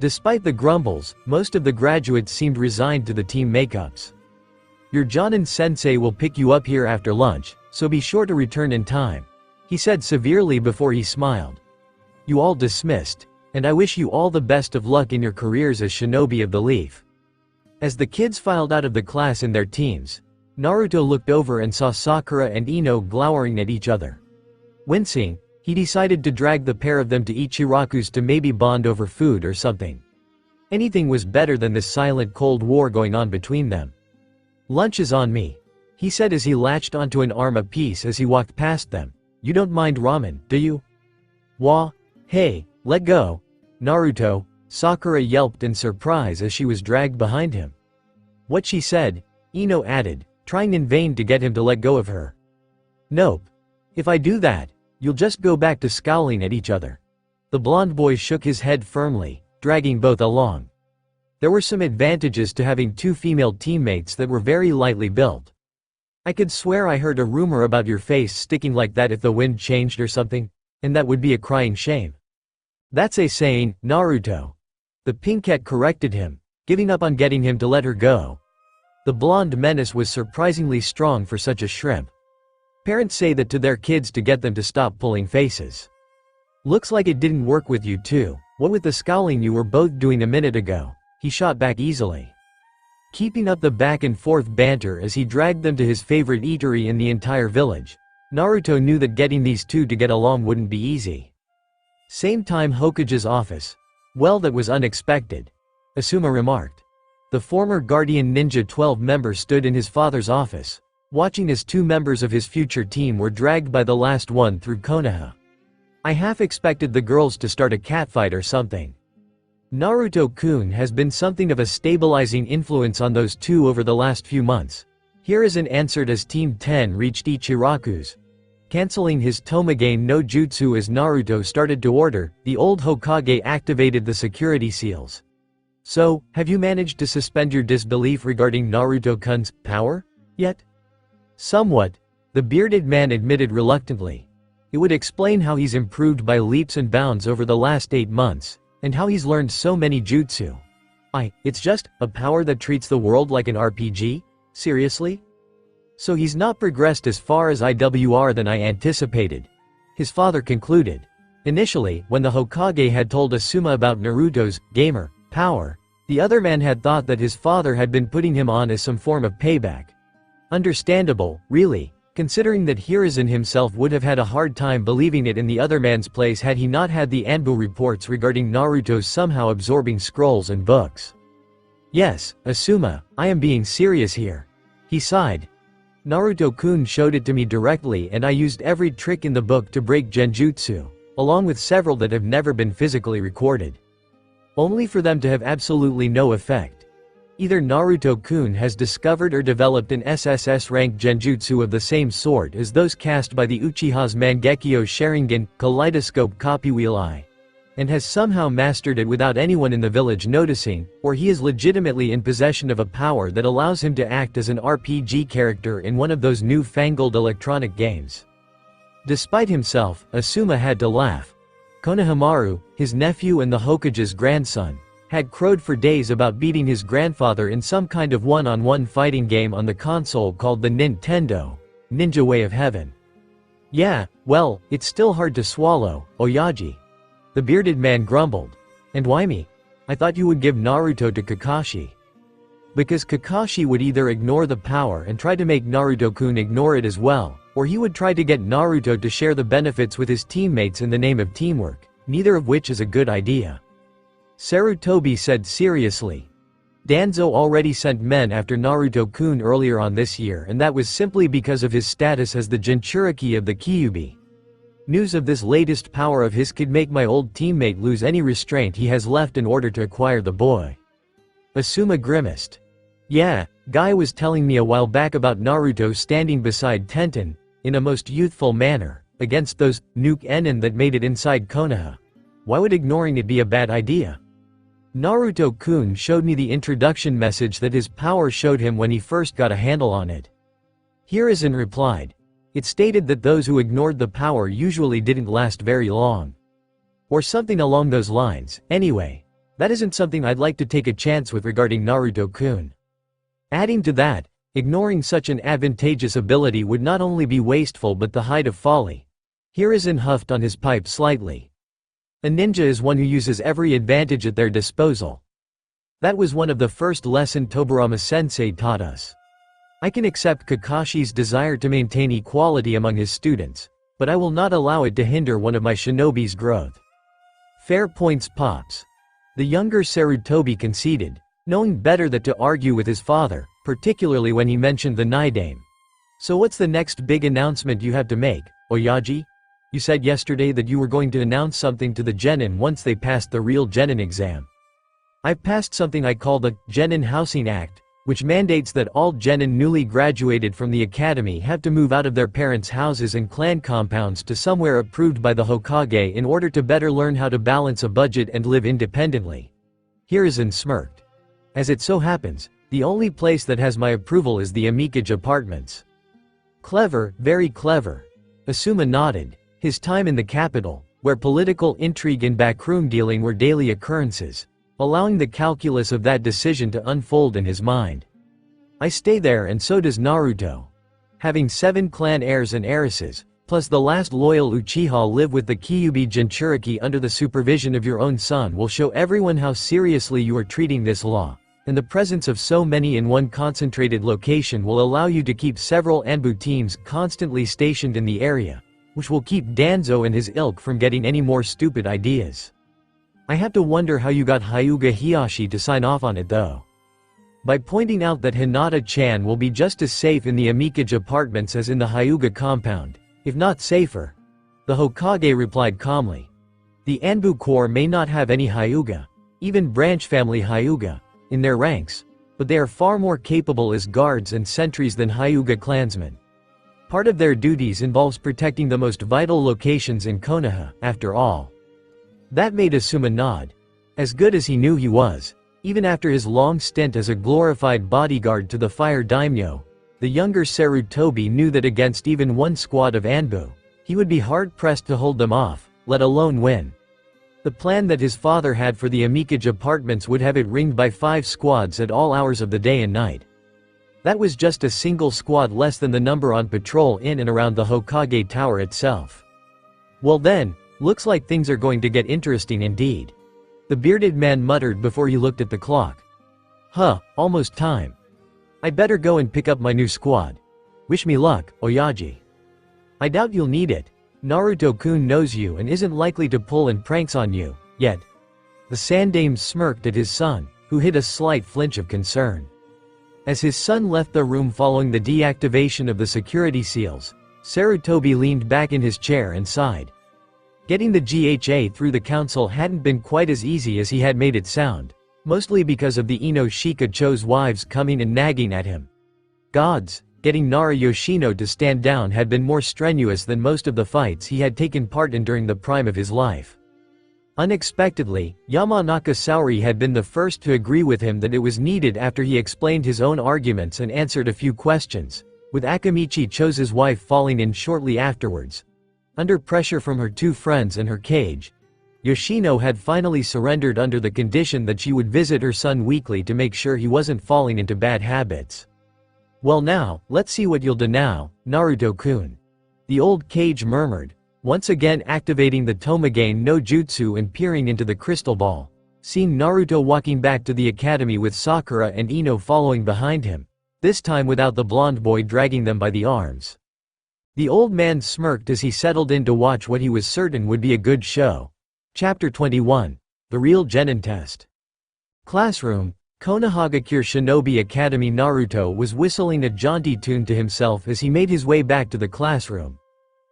Despite the grumbles, most of the graduates seemed resigned to the team makeups. Your Jonin sensei will pick you up here after lunch, so be sure to return in time, he said severely before he smiled. You all dismissed, and I wish you all the best of luck in your careers as shinobi of the leaf. As the kids filed out of the class in their teams, Naruto looked over and saw Sakura and Ino glowering at each other. Wincing, he decided to drag the pair of them to Ichiraku's to maybe bond over food or something. Anything was better than this silent cold war going on between them. Lunch is on me, he said as he latched onto an arm apiece as he walked past them. You don't mind ramen, do you? Wah? Hey, let go. Naruto, Sakura yelped in surprise as she was dragged behind him. What she said, Ino added, trying in vain to get him to let go of her. Nope. If I do that, you'll just go back to scowling at each other. The blonde boy shook his head firmly, dragging both along. There were some advantages to having 2 female teammates that were very lightly built. I could swear I heard a rumor about your face sticking like that if the wind changed or something, and that would be a crying shame. That's a saying, Naruto. The pinkette corrected him, giving up on getting him to let her go. The blonde menace was surprisingly strong for such a shrimp. Parents say that to their kids to get them to stop pulling faces. Looks like it didn't work with you too. What with the scowling you were both doing a minute ago? he shot back easily. Keeping up the back and forth banter as he dragged them to his favorite eatery in the entire village, Naruto knew that getting these two to get along wouldn't be easy. Same time Hokage's office. Well, that was unexpected, Asuma remarked. The former Guardian Ninja 12 member stood in his father's office, watching as two members of his future team were dragged by the last one through Konoha. I half expected the girls to start a catfight or something. Naruto-kun has been something of a stabilizing influence on those two over the last few months. Hiruzen answered as Team 10 reached Ichiraku's, canceling his Tomagane no Jutsu as Naruto started to order. The old Hokage activated the security seals. So, have you managed to suspend your disbelief regarding Naruto-kun's power yet? Somewhat, the bearded man admitted reluctantly. It would explain how he's improved by leaps and bounds over the last 8 months, and how he's learned so many jutsu. It's just a power that treats the world like an RPG? Seriously? So he's not progressed as far as IWR than I anticipated, his father concluded. Initially, when the Hokage had told Asuma about Naruto's gamer power, the other man had thought that his father had been putting him on as some form of payback. Understandable, really, considering that Hiruzen himself would have had a hard time believing it in the other man's place had he not had the Anbu reports regarding Naruto's somehow absorbing scrolls and books. Yes, Asuma, I am being serious here. He sighed. Naruto-kun showed it to me directly and I used every trick in the book to break genjutsu, along with several that have never been physically recorded. Only for them to have absolutely no effect. Either Naruto-kun has discovered or developed an SSS-ranked genjutsu of the same sort as those cast by the Uchiha's Mangekyo Sharingan, Kaleidoscope Copywheel Eye, and has somehow mastered it without anyone in the village noticing, or he is legitimately in possession of a power that allows him to act as an RPG character in one of those new-fangled electronic games. Despite himself, Asuma had to laugh. Konohamaru, his nephew and the Hokage's grandson, had crowed for days about beating his grandfather in some kind of one-on-one fighting game on the console called the Nintendo Ninja Way of Heaven. Yeah, well, it's still hard to swallow, Oyaji. The bearded man grumbled. And why me? I thought you would give Naruto to Kakashi. Because Kakashi would either ignore the power and try to make Naruto-kun ignore it as well, or he would try to get Naruto to share the benefits with his teammates in the name of teamwork, neither of which is a good idea. Sarutobi said seriously. Danzo already sent men after Naruto-kun earlier on this year and that was simply because of his status as the Jinchuriki of the Kyuubi. News of this latest power of his could make my old teammate lose any restraint he has left in order to acquire the boy. Asuma grimaced. Yeah, Guy was telling me a while back about Naruto standing beside Tenten, in a most youthful manner, against those nuke Enin that made it inside Konoha. Why would ignoring it be a bad idea? Naruto-kun showed me the introduction message that his power showed him when he first got a handle on it. Hiruzen replied. It stated that those who ignored the power usually didn't last very long. Or something along those lines. Anyway, that isn't something I'd like to take a chance with regarding Naruto-kun. Adding to that, ignoring such an advantageous ability would not only be wasteful but the height of folly. Hiruzen huffed on his pipe slightly. A ninja is one who uses every advantage at their disposal. That was one of the first lessons Tobirama-sensei taught us. I can accept Kakashi's desire to maintain equality among his students, but I will not allow it to hinder one of my shinobi's growth. Fair points, Pops. The younger Sarutobi conceded, knowing better than to argue with his father, particularly when he mentioned the Nidaime. So what's the next big announcement you have to make, Oyaji? You said yesterday that you were going to announce something to the Genin once they passed the real Genin exam. I've passed something I call the Genin Housing Act, which mandates that all Genin newly graduated from the academy have to move out of their parents' houses and clan compounds to somewhere approved by the Hokage in order to better learn how to balance a budget and live independently. Hiruzen smirked. As it so happens, the only place that has my approval is the Amikage Apartments. Clever, very clever. Asuma nodded. His time in the capital, where political intrigue and backroom dealing were daily occurrences, allowing the calculus of that decision to unfold in his mind. I stay there and so does Naruto. Having 7 clan heirs and heiresses, Plus the last loyal Uchiha live with the Kyuubi Jinchuriki under the supervision of your own son will show everyone how seriously you are treating this law, and the presence of so many in one concentrated location will allow you to keep several Anbu teams constantly stationed in the area, which will keep Danzo and his ilk from getting any more stupid ideas. I have to wonder how you got Hyuga Hiyashi to sign off on it though. By pointing out that Hinata-chan will be just as safe in the Amikage apartments as in the Hyuga compound, if not safer. The Hokage replied calmly. The Anbu Corps may not have any Hyuga, even branch family Hyuga, in their ranks, but they are far more capable as guards and sentries than Hyuga clansmen. Part of their duties involves protecting the most vital locations in Konoha, after all. That made Asuma nod. As good as he knew he was, even after his long stint as a glorified bodyguard to the Fire Daimyo, the younger Sarutobi knew that against even one squad of Anbu, he would be hard-pressed to hold them off, let alone win. The plan that his father had for the Amikage apartments would have it ringed by 5 squads at all hours of the day and night. That was just a single squad less than the number on patrol in and around the Hokage Tower itself. Well then, looks like things are going to get interesting indeed. The bearded man muttered before he looked at the clock. Huh, almost time. I better go and pick up my new squad. Wish me luck, Oyaji. I doubt you'll need it. Naruto-kun knows you and isn't likely to pull and pranks on you, yet. The Sandame smirked at his son, who hid a slight flinch of concern. As his son left the room following the deactivation of the security seals, Sarutobi leaned back in his chair and sighed. Getting the GHA through the council hadn't been quite as easy as he had made it sound, mostly because of the Ino Shika-cho's wives coming and nagging at him. Gods, getting Nara Yoshino to stand down had been more strenuous than most of the fights he had taken part in during the prime of his life. Unexpectedly, Yamanaka Saori had been the first to agree with him that it was needed after he explained his own arguments and answered a few questions, with Akamichi Cho's wife falling in shortly afterwards. Under pressure from her 2 friends and her cage, Yoshino had finally surrendered under the condition that she would visit her son weekly to make sure he wasn't falling into bad habits. Well now, let's see what you'll do now, Naruto-kun. The old cage murmured, once again activating the Tomagane no Jutsu and peering into the crystal ball, seeing Naruto walking back to the academy with Sakura and Ino following behind him, this time without the blonde boy dragging them by the arms. The old man smirked as he settled in to watch what he was certain would be a good show. Chapter 21. The Real Genin Test. Classroom. Konohagakure Shinobi Academy. Naruto was whistling a jaunty tune to himself as he made his way back to the classroom.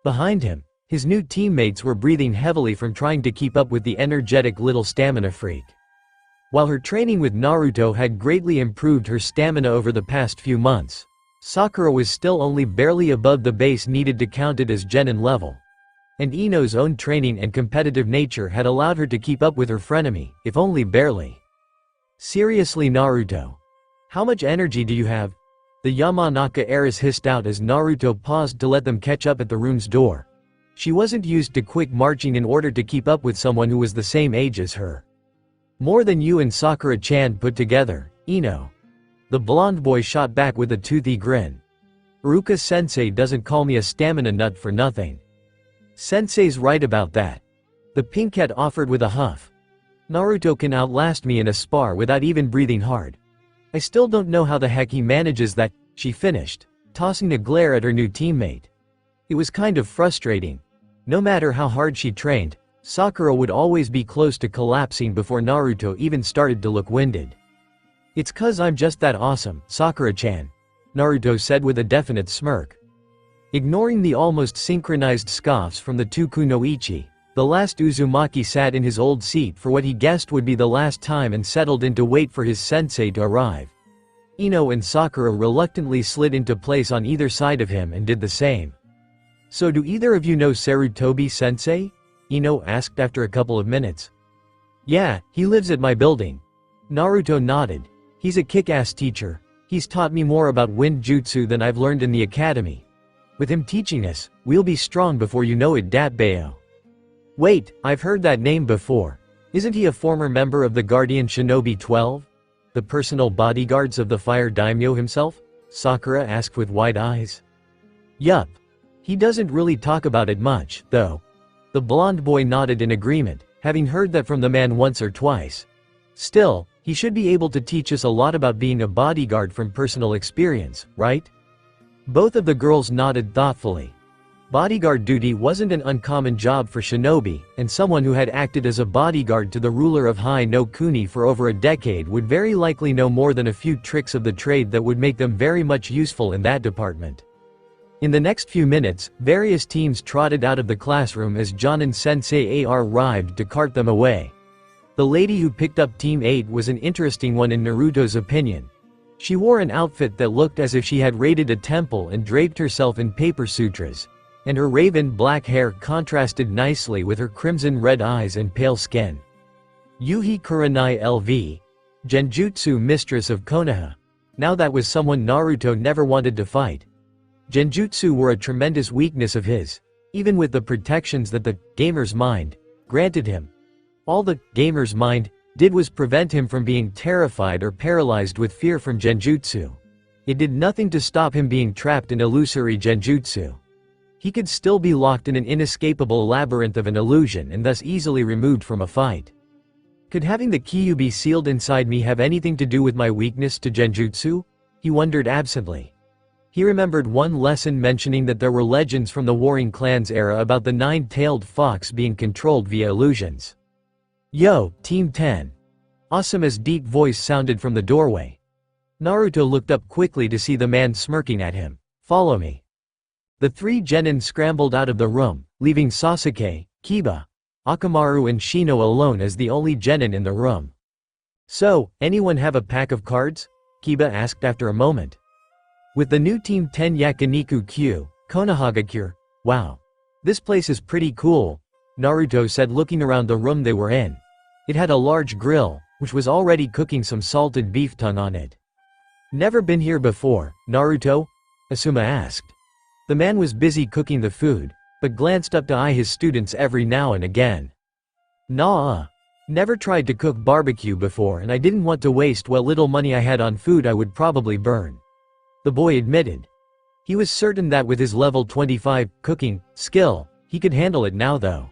Behind him, his new teammates were breathing heavily from trying to keep up with the energetic little stamina freak. While her training with Naruto had greatly improved her stamina over the past few months, Sakura was still only barely above the base needed to count it as genin level. And Ino's own training and competitive nature had allowed her to keep up with her frenemy, if only barely. Seriously, Naruto. How much energy do you have? The Yamanaka heiress hissed out as Naruto paused to let them catch up at the room's door. She wasn't used to quick marching in order to keep up with someone who was the same age as her. More than you and Sakura-chan put together, Ino. The blonde boy shot back with a toothy grin. Iruka-sensei doesn't call me a stamina nut for nothing. Sensei's right about that. The pink cat offered with a huff. Naruto can outlast me in a spar without even breathing hard. I still don't know how the heck he manages that, she finished, tossing a glare at her new teammate. It was kind of frustrating. No matter how hard she trained, Sakura would always be close to collapsing before Naruto even started to look winded. It's 'cause I'm just that awesome, Sakura-chan, Naruto said with a definite smirk. Ignoring the almost synchronized scoffs from the 2 kunoichi, the last Uzumaki sat in his old seat for what he guessed would be the last time and settled in to wait for his sensei to arrive. Ino and Sakura reluctantly slid into place on either side of him and did the same. So do either of you know Sarutobi-sensei? Ino asked after a couple of minutes. Yeah, he lives at my building. Naruto nodded. He's a kick-ass teacher. He's taught me more about wind jutsu than I've learned in the academy. With him teaching us, we'll be strong before you know it. Datbeo. Wait, I've heard that name before. Isn't he a former member of the Guardian Shinobi 12? The personal bodyguards of the Fire Daimyo himself? Sakura asked with wide eyes. Yup. He doesn't really talk about it much, though. The blonde boy nodded in agreement, having heard that from the man once or twice. Still, he should be able to teach us a lot about being a bodyguard from personal experience, right? Both of the girls nodded thoughtfully. Bodyguard duty wasn't an uncommon job for shinobi, and someone who had acted as a bodyguard to the ruler of Hai no Kuni for over a decade would very likely know more than a few tricks of the trade that would make them very much useful in that department. In the next few minutes, various teams trotted out of the classroom as Jonin Sensei arrived to cart them away. The lady who picked up Team 8 was an interesting one in Naruto's opinion. She wore an outfit that looked as if she had raided a temple and draped herself in paper sutras, and her raven black hair contrasted nicely with her crimson red eyes and pale skin. Yuhi Kurenai LV, Genjutsu mistress of Konoha. Now that was someone Naruto never wanted to fight. Genjutsu were a tremendous weakness of his, even with the protections that the gamer's mind granted him. All the gamer's mind did was prevent him from being terrified or paralyzed with fear from Genjutsu. It did nothing to stop him being trapped in illusory Genjutsu. He could still be locked in an inescapable labyrinth of an illusion and thus easily removed from a fight. Could having the Kyuubi sealed inside me have anything to do with my weakness to Genjutsu? He wondered absently. He remembered one lesson mentioning that there were legends from the Warring Clans era about the nine-tailed fox being controlled via illusions. "Yo, Team 10. Asuma's deep voice sounded from the doorway. Naruto looked up quickly to see the man smirking at him. "Follow me." The three genin scrambled out of the room, leaving Sasuke, Kiba, Akamaru and Shino alone as the only genin in the room. "So, anyone have a pack of cards?" Kiba asked after a moment. With the new Team 10 Yakiniku Q, Konohagakure, "Wow. This place is pretty cool," Naruto said looking around the room they were in. It had a large grill, which was already cooking some salted beef tongue on it. "Never been here before, Naruto?" Asuma asked. The man was busy cooking the food, but glanced up to eye his students every now and again. "Nah. Never tried to cook barbecue before and I didn't want to waste what little money I had on food I would probably burn," the boy admitted. He was certain that with his level 25 cooking skill, he could handle it now though.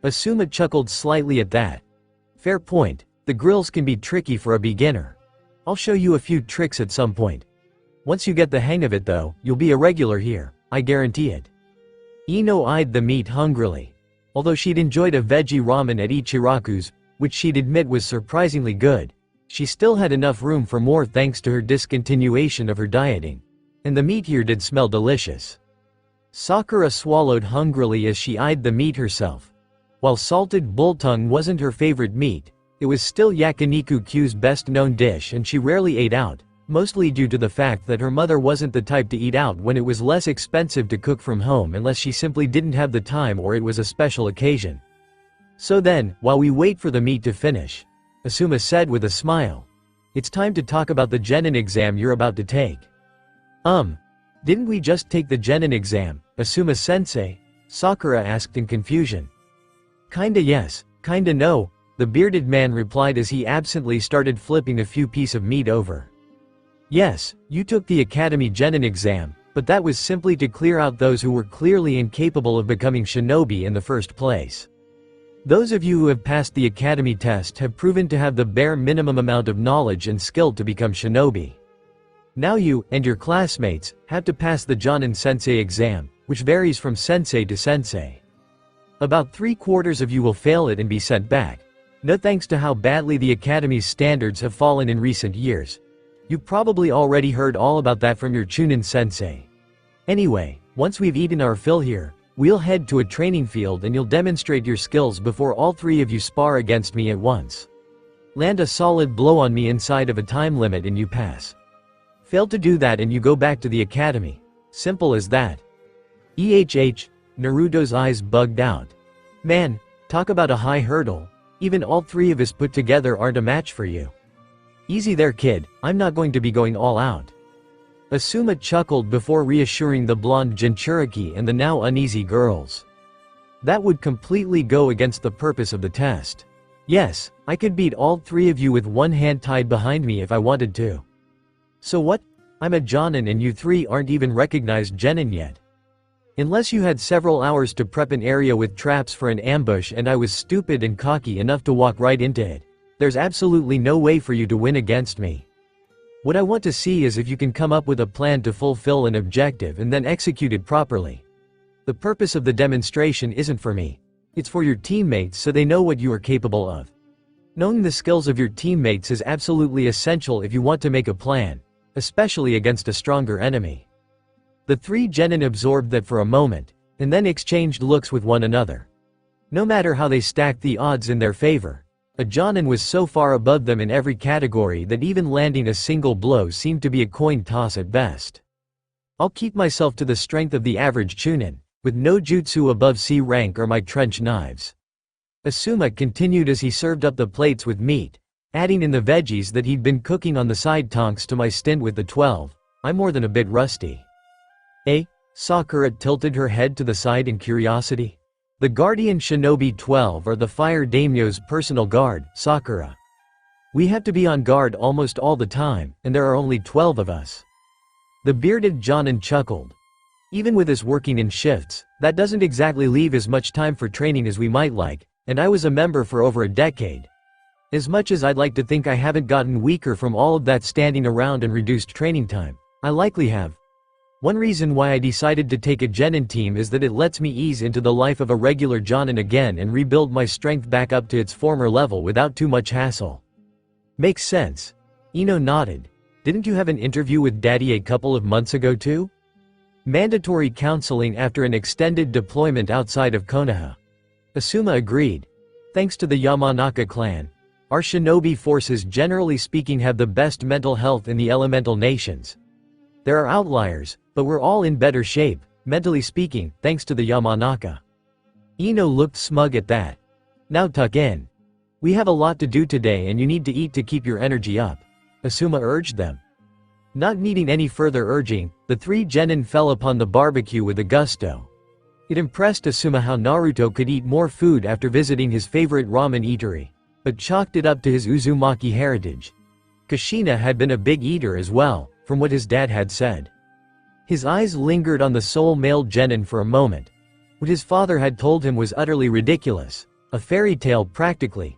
Asuma chuckled slightly at that. "Fair point, the grills can be tricky for a beginner. I'll show you a few tricks at some point. Once you get the hang of it though, you'll be a regular here, I guarantee it." Ino eyed the meat hungrily. Although she'd enjoyed a veggie ramen at Ichiraku's, which she'd admit was surprisingly good, she still had enough room for more thanks to her discontinuation of her dieting. And the meat here did smell delicious. Sakura swallowed hungrily as she eyed the meat herself. While salted bull tongue wasn't her favorite meat, it was still Yakiniku Q's best-known dish and she rarely ate out, mostly due to the fact that her mother wasn't the type to eat out when it was less expensive to cook from home unless she simply didn't have the time or it was a special occasion. "So then, while we wait for the meat to finish," Asuma said with a smile, "it's time to talk about the genin exam you're about to take." Didn't we just take the genin exam, Asuma-sensei?" Sakura asked in confusion. "Kinda yes, kinda no," the bearded man replied as he absently started flipping a few pieces of meat over. "Yes, you took the Academy Genin exam, but that was simply to clear out those who were clearly incapable of becoming shinobi in the first place. Those of you who have passed the Academy test have proven to have the bare minimum amount of knowledge and skill to become shinobi. Now you, and your classmates, have to pass the Jonin Sensei exam, which varies from sensei to sensei. About 3/4 of you will fail it and be sent back. No thanks to how badly the Academy's standards have fallen in recent years. You probably already heard all about that from your Chunin sensei. Anyway, once we've eaten our fill here, we'll head to a training field and you'll demonstrate your skills before all three of you spar against me at once. Land a solid blow on me inside of a time limit and you pass. Fail to do that and you go back to the Academy. Simple as that." Naruto's eyes bugged out. "Man, talk about a high hurdle. Even all three of us put together aren't a match for you." "Easy there kid, I'm not going to be going all out." Asuma chuckled before reassuring the blonde Jinchuriki and the now uneasy girls. "That would completely go against the purpose of the test. Yes, I could beat all three of you with one hand tied behind me if I wanted to." "So what? I'm a Jonin and you three aren't even recognized genin yet." Unless you had several hours to prep an area with traps for an ambush and I was stupid and cocky enough to walk right into it, there's absolutely no way for you to win against me. What I want to see is if you can come up with a plan to fulfill an objective and then execute it properly. The purpose of the demonstration isn't for me. It's for your teammates so they know what you are capable of. Knowing the skills of your teammates is absolutely essential if you want to make a plan, especially against a stronger enemy. The three genin absorbed that for a moment, and then exchanged looks with one another. No matter how they stacked the odds in their favor, a Jonin was so far above them in every category that even landing a single blow seemed to be a coin toss at best. I'll keep myself to the strength of the average Chunin, with no jutsu above C rank or my trench knives. Asuma continued as he served up the plates with meat, adding in the veggies that he'd been cooking on the side tonks to my stint with the 12. I'm more than a bit rusty. Sakura tilted her head to the side in curiosity. The Guardian Shinobi 12 are the Fire Daimyo's personal guard, Sakura. We have to be on guard almost all the time, and there are only 12 of us. The bearded Jonin chuckled. Even with us working in shifts, that doesn't exactly leave as much time for training as we might like, and I was a member for over a decade. As much as I'd like to think I haven't gotten weaker from all of that standing around and reduced training time, I likely have. One reason why I decided to take a genin team is that it lets me ease into the life of a regular Jonin again and rebuild my strength back up to its former level without too much hassle. Makes sense. Ino nodded. Didn't you have an interview with Daddy a couple of months ago too? Mandatory counseling after an extended deployment outside of Konoha. Asuma agreed. Thanks to the Yamanaka clan, our shinobi forces generally speaking have the best mental health in the elemental nations. There are outliers, but we're all in better shape, mentally speaking, thanks to the Yamanaka. Ino looked smug at that. Now tuck in. We have a lot to do today and you need to eat to keep your energy up, Asuma urged them. Not needing any further urging, the three genin fell upon the barbecue with a gusto. It impressed Asuma how Naruto could eat more food after visiting his favorite ramen eatery, but chalked it up to his Uzumaki heritage. Kushina had been a big eater as well, from what his dad had said. His eyes lingered on the sole male genin for a moment. What his father had told him was utterly ridiculous, a fairy tale practically.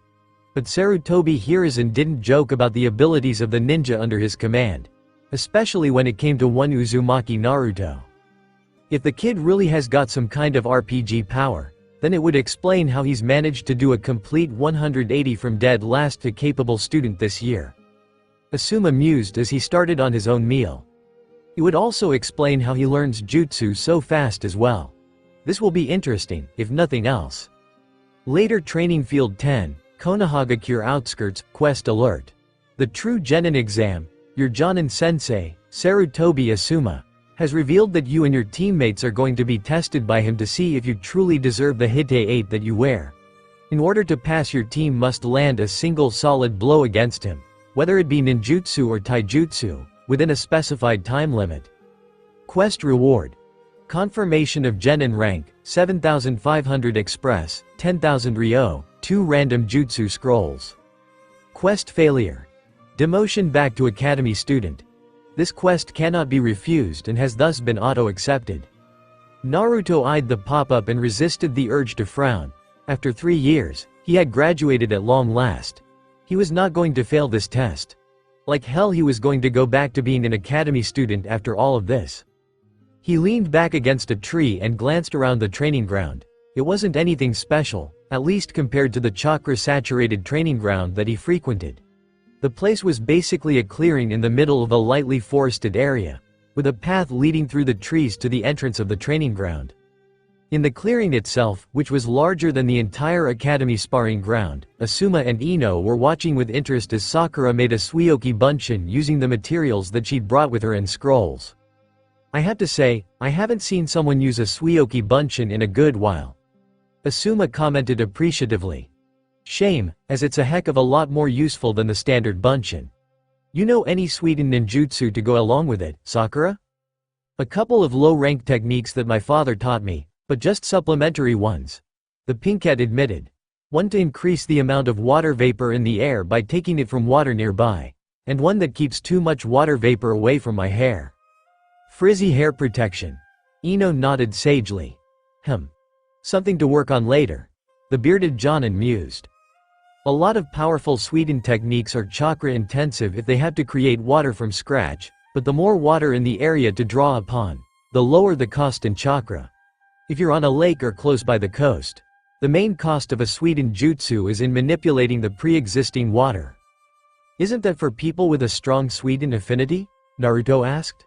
But Sarutobi Hiruzen didn't joke about the abilities of the ninja under his command, especially when it came to one Uzumaki Naruto. If the kid really has got some kind of RPG power, then it would explain how he's managed to do a complete 180 from dead last to capable student this year. Asuma mused as he started on his own meal. It would also explain how he learns jutsu so fast as well. This will be interesting, if nothing else. Later Training Field 10, Konohagakure Outskirts, Quest Alert. The True Genin Exam, your Jonin Sensei, Sarutobi Asuma, has revealed that you and your teammates are going to be tested by him to see if you truly deserve the Hite 8 that you wear. In order to pass, your team must land a single solid blow against him, whether it be ninjutsu or taijutsu, within a specified time limit. Quest Reward. Confirmation of Genin rank, 7,500 Express, 10,000 Ryo, 2 random jutsu scrolls. Quest Failure. Demotion back to Academy Student. This quest cannot be refused and has thus been auto-accepted. Naruto eyed the pop-up and resisted the urge to frown. After 3 years, he had graduated at long last. He was not going to fail this test. Like hell he was going to go back to being an academy student after all of this. He leaned back against a tree and glanced around the training ground. It wasn't anything special, at least compared to the chakra-saturated training ground that he frequented. The place was basically a clearing in the middle of a lightly forested area, with a path leading through the trees to the entrance of the training ground. In the clearing itself, which was larger than the entire academy sparring ground, Asuma and Ino were watching with interest as Sakura made a suioki bunshin using the materials that she'd brought with her in scrolls. I have to say, I haven't seen someone use a suioki bunshin in a good while. Asuma commented appreciatively. Shame, as it's a heck of a lot more useful than the standard bunshin. You know any Suiten ninjutsu to go along with it, Sakura? A couple of low-rank techniques that my father taught me, but just supplementary ones. The pinkette admitted. One to increase the amount of water vapor in the air by taking it from water nearby, and one that keeps too much water vapor away from my hair. Frizzy hair protection. Ino nodded sagely. Something to work on later. The bearded Jonin mused. A lot of powerful Suiden techniques are chakra intensive if they have to create water from scratch, but the more water in the area to draw upon, the lower the cost in chakra. If you're on a lake or close by the coast, the main cost of a Suiden jutsu is in manipulating the pre-existing water. Isn't that for people with a strong Suiden affinity? Naruto asked.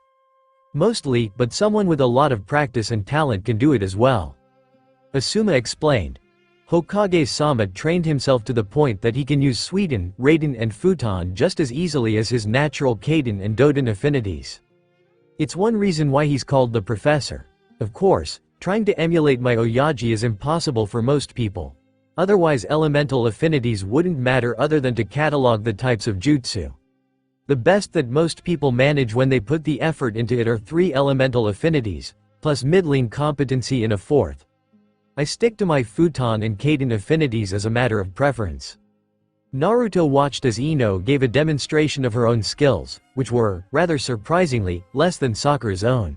Mostly, but someone with a lot of practice and talent can do it as well. Asuma explained. Hokage-sama trained himself to the point that he can use Suiden, Raiden and Futon just as easily as his natural Kaden and Doden affinities. It's one reason why he's called the professor. Of course, trying to emulate my Oyaji is impossible for most people. Otherwise elemental affinities wouldn't matter other than to catalog the types of jutsu. The best that most people manage when they put the effort into it are 3 elemental affinities, plus middling competency in a 4th. I stick to my Futon and Kaden affinities as a matter of preference. Naruto watched as Ino gave a demonstration of her own skills, which were, rather surprisingly, less than Sakura's own.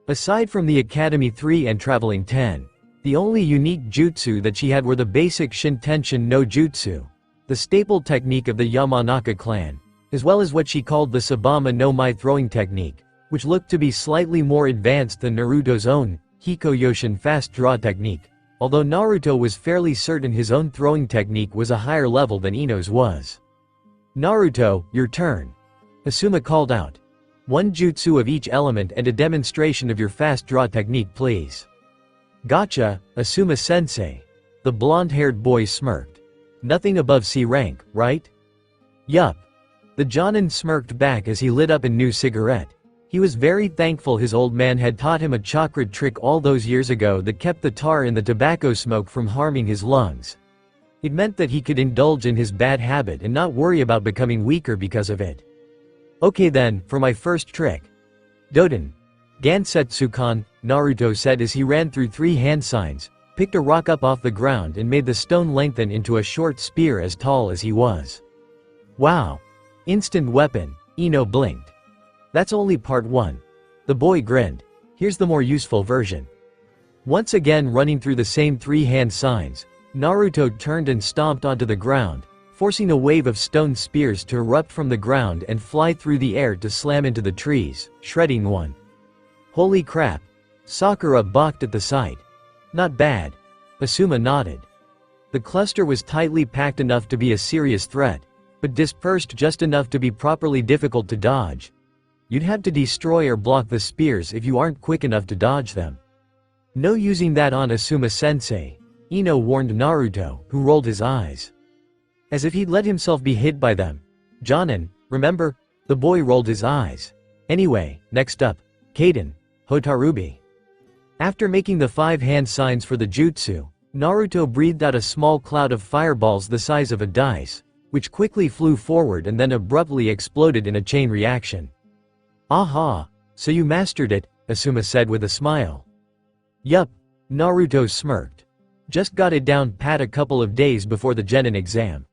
Aside from the Academy 3 and Traveling 10, the only unique jutsu that she had were the basic Shintenshin no Jutsu, the staple technique of the Yamanaka clan, as well as what she called the Sabama no Mai throwing technique, which looked to be slightly more advanced than Naruto's own Hikoyoshin fast draw technique, although Naruto was fairly certain his own throwing technique was a higher level than Ino's was. Naruto, your turn. Asuma called out. 1 jutsu of each element and a demonstration of your fast draw technique please. Gotcha, Asuma-sensei. The blonde-haired boy smirked. Nothing above C rank, right? Yup. The Jonin smirked back as he lit up a new cigarette. He was very thankful his old man had taught him a chakra trick all those years ago that kept the tar in the tobacco smoke from harming his lungs. It meant that he could indulge in his bad habit and not worry about becoming weaker because of it. Okay then, for my first trick. Doden. Gansetsukan, Naruto said as he ran through 3 hand signs, picked a rock up off the ground and made the stone lengthen into a short spear as tall as he was. Wow. Instant weapon, Ino blinked. That's only part 1. The boy grinned. Here's the more useful version. Once again running through the same 3 hand signs, Naruto turned and stomped onto the ground, forcing a wave of stone spears to erupt from the ground and fly through the air to slam into the trees, shredding one. Holy crap. Sakura balked at the sight. Not bad. Asuma nodded. The cluster was tightly packed enough to be a serious threat, but dispersed just enough to be properly difficult to dodge. You'd have to destroy or block the spears if you aren't quick enough to dodge them. No using that on Asuma-sensei, Ino warned Naruto, who rolled his eyes. As if he'd let himself be hit by them. Jonin, remember? The boy rolled his eyes. Anyway, next up, Kaden, Hotarubi. After making the 5 hand signs for the jutsu, Naruto breathed out a small cloud of fireballs the size of a dice, which quickly flew forward and then abruptly exploded in a chain reaction. Aha, so you mastered it, Asuma said with a smile. Yup, Naruto smirked. Just got it down pat a couple of days before the Genin exam.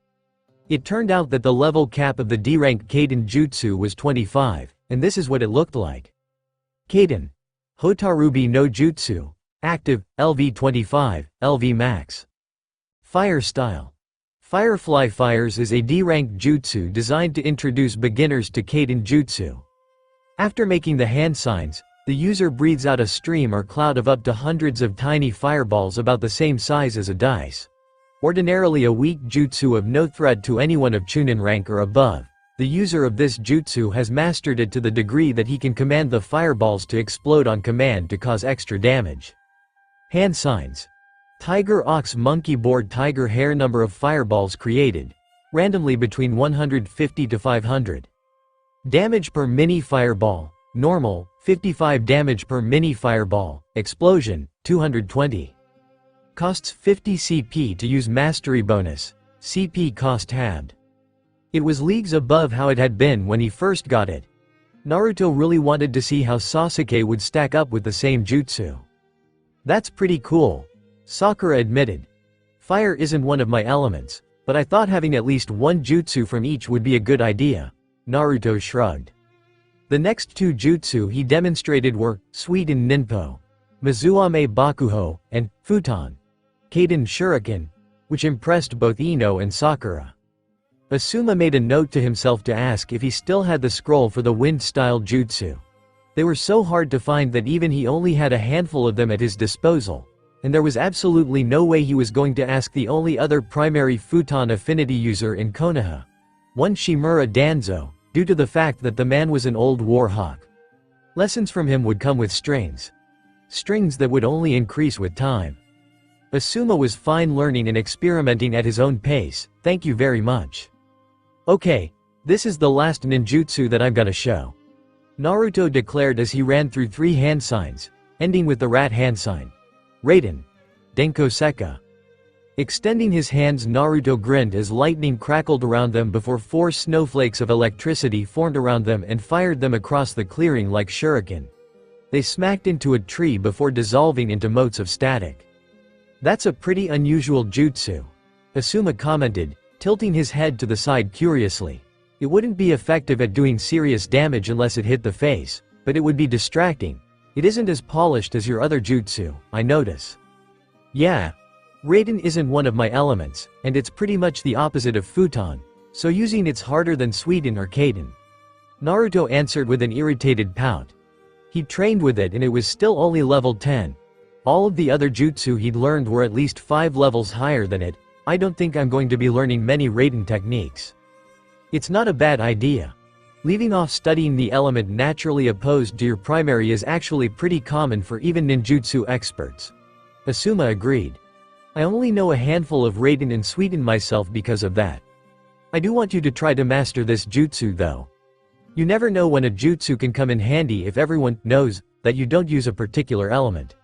It turned out that the level cap of the D-rank Kaden Jutsu was 25, and this is what it looked like. Kaden. Hotarubi no Jutsu. Active, LV 25, LV max. Fire style. Firefly Fires is a D-rank jutsu designed to introduce beginners to Kaden Jutsu. After making the hand signs, the user breathes out a stream or cloud of up to hundreds of tiny fireballs about the same size as a dice. Ordinarily a weak jutsu of no threat to anyone of Chunin rank or above, the user of this jutsu has mastered it to the degree that he can command the fireballs to explode on command to cause extra damage. Hand signs. Tiger Ox Monkey Board Tiger Hare. Number of fireballs created, randomly between 150 to 500. Damage per mini fireball, normal, 55 damage per mini fireball, explosion, 220. Costs 50 CP to use mastery bonus, CP cost halved. It was leagues above how it had been when he first got it. Naruto really wanted to see how Sasuke would stack up with the same jutsu. That's pretty cool, Sakura admitted. Fire isn't one of my elements, but I thought having at least 1 jutsu from each would be a good idea. Naruto shrugged. The next 2 jutsu he demonstrated were Suiden Ninpo, Mizuame Bakuho, and Futon Kaden Shuriken, which impressed both Ino and Sakura. Asuma made a note to himself to ask if he still had the scroll for the wind-style jutsu. They were so hard to find that even he only had a handful of them at his disposal, and there was absolutely no way he was going to ask the only other primary Futon affinity user in Konoha, one Shimura Danzo, due to the fact that the man was an old war hawk. Lessons from him would come with strings that would only increase with time. Asuma was fine learning and experimenting at his own pace, thank you very much. Okay, this is the last ninjutsu that I'm gonna show. Naruto declared as he ran through 3 hand signs, ending with the rat hand sign. Raiden. Denko Sekka. Extending his hands, Naruto grinned as lightning crackled around them before 4 snowflakes of electricity formed around them and fired them across the clearing like shuriken. They smacked into a tree before dissolving into motes of static. That's a pretty unusual jutsu, Asuma commented, tilting his head to the side curiously. It wouldn't be effective at doing serious damage unless it hit the face, but it would be distracting. It isn't as polished as your other jutsu, I notice. Yeah. Raiden isn't one of my elements, and it's pretty much the opposite of Futon, so using it's harder than Suiden or Kaden. Naruto answered with an irritated pout. He'd trained with it and it was still only level 10. All of the other jutsu he'd learned were at least 5 levels higher than it. I don't think I'm going to be learning many Raiden techniques. It's not a bad idea. Leaving off studying the element naturally opposed to your primary is actually pretty common for even ninjutsu experts. Asuma agreed. I only know a handful of Raiden and Suiden myself because of that. I do want you to try to master this jutsu though. You never know when a jutsu can come in handy if everyone knows that you don't use a particular element.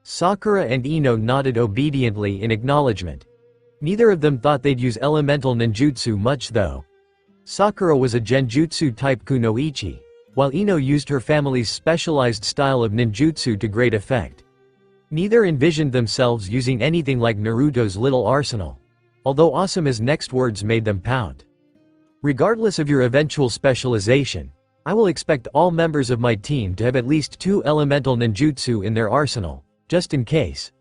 Sakura and Ino nodded obediently in acknowledgement. Neither of them thought they'd use elemental ninjutsu much though. Sakura was a genjutsu type kunoichi, while Ino used her family's specialized style of ninjutsu to great effect. Neither envisioned themselves using anything like Naruto's little arsenal, although Asuma's next words made them pout. Regardless of your eventual specialization, I will expect all members of my team to have at least 2 elemental ninjutsu in their arsenal, just in case.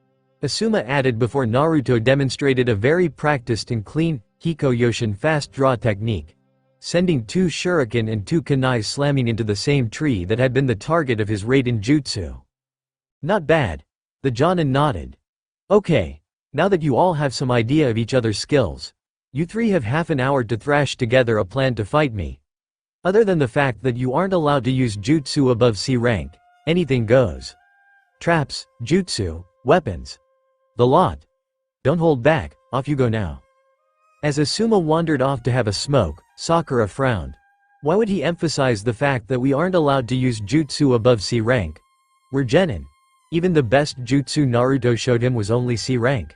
Asuma added before Naruto demonstrated a very practiced and clean Hikoyoshin fast draw technique, sending 2 shuriken and 2 kunai slamming into the same tree that had been the target of his Raiden jutsu. Not bad. The Jonin nodded. Okay, now that you all have some idea of each other's skills, you 3 have half an hour to thrash together a plan to fight me. Other than the fact that you aren't allowed to use jutsu above C rank, anything goes. Traps, jutsu, weapons. The lot. Don't hold back, off you go now. As Asuma wandered off to have a smoke, Sakura frowned. Why would he emphasize the fact that we aren't allowed to use jutsu above C rank? We're genin. Even the best jutsu Naruto showed him was only C rank.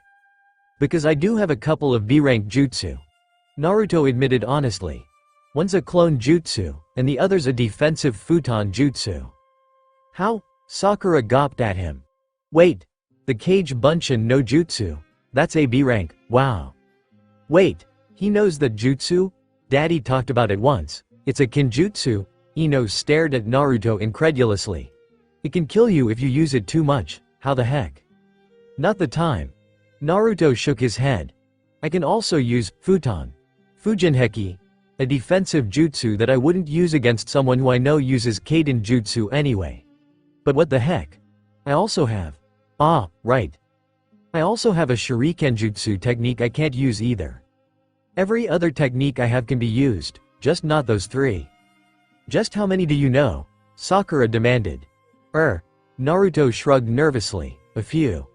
Because I do have a couple of B rank jutsu. Naruto admitted honestly. One's a clone jutsu, and the other's a defensive futon jutsu. How? Sakura gawped at him. Wait. The Kage Bunshin no jutsu? That's a B rank, wow. Wait. He knows that jutsu? Daddy talked about it once. It's a kinjutsu. Ino stared at Naruto incredulously. It can kill you if you use it too much, how the heck? Not the time. Naruto shook his head. I can also use futon. Fujinheki, a defensive jutsu that I wouldn't use against someone who I know uses Kaden jutsu anyway. But what the heck? I also have. Ah, right. I also have a shuriken jutsu technique I can't use either. Every other technique I have can be used, just not those 3. Just how many do you know? Sakura demanded. Naruto shrugged nervously, a few.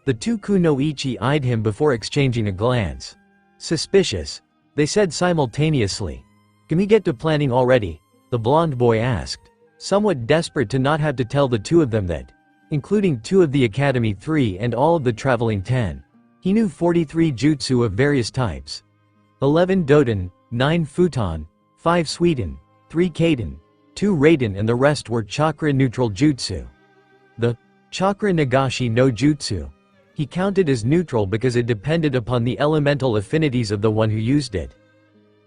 The 2 kunoichi eyed him before exchanging a glance. Suspicious, they said simultaneously. Can we get to planning already? The blonde boy asked, somewhat desperate to not have to tell the 2 of them that, including 2 of the Academy 3 and all of the Traveling 10. He knew 43 jutsu of various types. 11 Doden, 9 Futon, 5 Suiden, 3 Kaden, 2 Raiden and the rest were chakra-neutral jutsu. The chakra nagashi no jutsu. He counted as neutral because it depended upon the elemental affinities of the one who used it.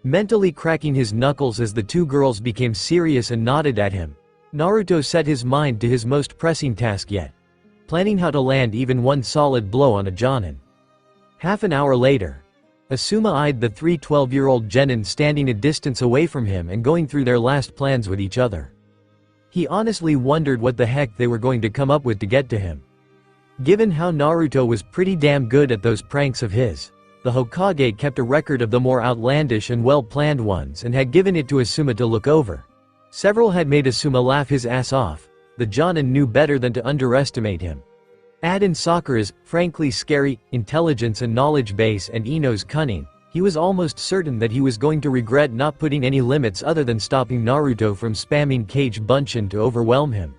Mentally cracking his knuckles as the 2 girls became serious and nodded at him, Naruto set his mind to his most pressing task yet. planning how to land even one solid blow on a Jonin. Half an hour later, Asuma eyed the three 12-year-old genin standing a distance away from him and going through their last plans with each other. He honestly wondered what the heck they were going to come up with to get to him. Given how Naruto was pretty damn good at those pranks of his, the Hokage kept a record of the more outlandish and well-planned ones and had given it to Asuma to look over. Several had made Asuma laugh his ass off. The Jonin knew better than to underestimate him. Add in Sakura's, frankly scary, intelligence and knowledge base and Ino's cunning, he was almost certain that he was going to regret not putting any limits other than stopping Naruto from spamming Kage Bunshin to overwhelm him.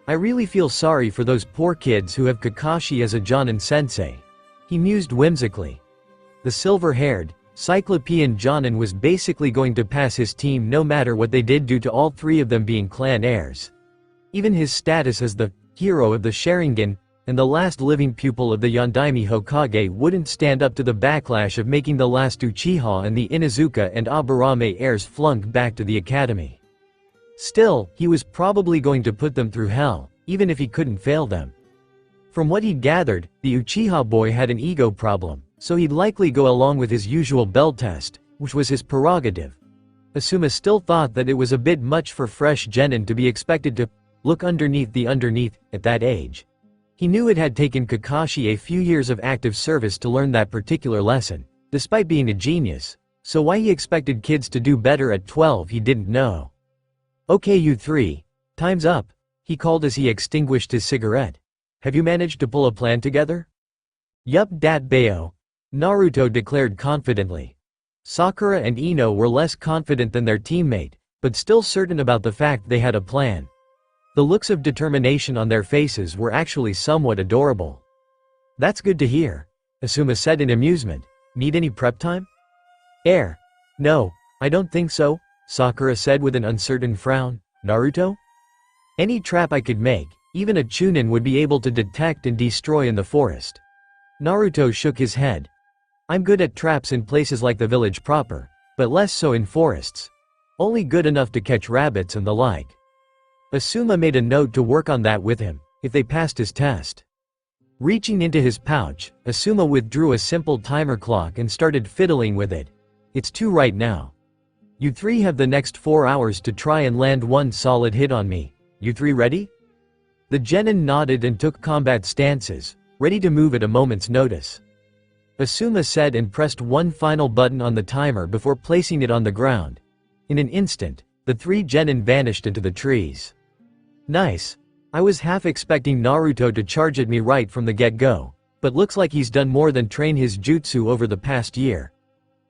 I really feel sorry for those poor kids who have Kakashi as a Jonin sensei. He mused whimsically. The silver-haired, Cyclopean Jonin was basically going to pass his team no matter what they did due to all three of them being clan heirs. Even his status as the hero of the Sharingan and the last living pupil of the Yondaime Hokage wouldn't stand up to the backlash of making the last Uchiha and the Inuzuka and Aburame heirs flunk back to the academy. Still, he was probably going to put them through hell, even if he couldn't fail them. From what he'd gathered, the Uchiha boy had an ego problem, so he'd likely go along with his usual bell test, which was his prerogative. Asuma still thought that it was a bit much for fresh genin to be expected to look underneath the underneath at that age. He knew it had taken Kakashi a few years of active service to learn that particular lesson, despite being a genius, so why he expected kids to do better at 12 he didn't know. "Okay you three, time's up," he called as he extinguished his cigarette. "Have you managed to pull a plan together?" "Yup dat bayo," Naruto declared confidently. Sakura and Ino were less confident than their teammate, but still certain about the fact they had a plan. The looks of determination on their faces were actually somewhat adorable. "That's good to hear," Asuma said in amusement. "Need any prep time?" No, I don't think so," Sakura said with an uncertain frown. "Naruto? Any trap I could make, even a Chunin would be able to detect and destroy in the forest." Naruto shook his head. "I'm good at traps in places like the village proper, but less so in forests. Only good enough to catch rabbits and the like." Asuma made a note to work on that with him, if they passed his test. Reaching into his pouch, Asuma withdrew a simple timer clock and started fiddling with it. "It's 2 right now. You three have the next 4 hours to try and land one solid hit on me. You three ready?" The genin nodded and took combat stances, ready to move at a moment's notice. Asuma said and pressed one final button on the timer before placing it on the ground. In an instant, the 3 genin vanished into the trees. "Nice. I was half expecting Naruto to charge at me right from the get-go, but looks like he's done more than train his jutsu over the past year."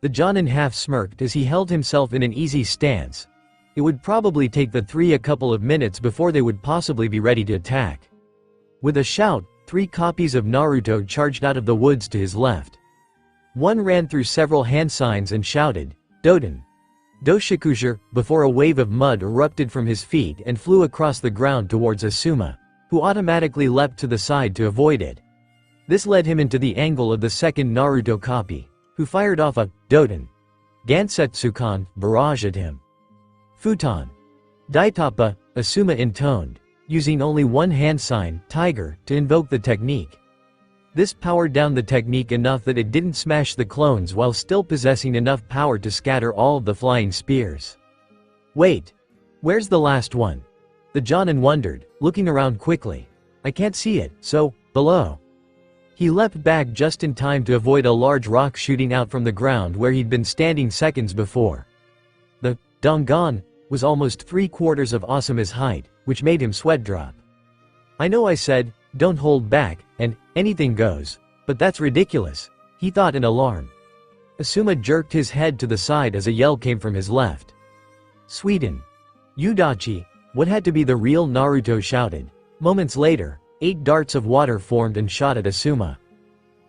The Jonin half smirked as he held himself in an easy stance. It would probably take the 3 a couple of minutes before they would possibly be ready to attack. With a shout, 3 copies of Naruto charged out of the woods to his left. One ran through several hand signs and shouted, "Doden! Doshikushir," before a wave of mud erupted from his feet and flew across the ground towards Asuma, who automatically leapt to the side to avoid it. This led him into the angle of the second Naruto copy, who fired off a Doden Gansetsukan barrage at him. "Futon! Daitappa," Asuma intoned, using only one hand sign, Tiger, to invoke the technique. This powered down the technique enough that it didn't smash the clones while still possessing enough power to scatter all of the flying spears. "Wait. Where's the last one?" The Jonin wondered, looking around quickly. "I can't see it, so, below." He leapt back just in time to avoid a large rock shooting out from the ground where he'd been standing seconds before. The Dangan was almost 3/4 of Asuma's height, which made him sweat drop. "I know I said, don't hold back, and anything goes, but that's ridiculous," he thought in alarm. Asuma jerked his head to the side as a yell came from his left. "Sweden! Udachi!" What had to be the real Naruto shouted. Moments later, 8 darts of water formed and shot at Asuma.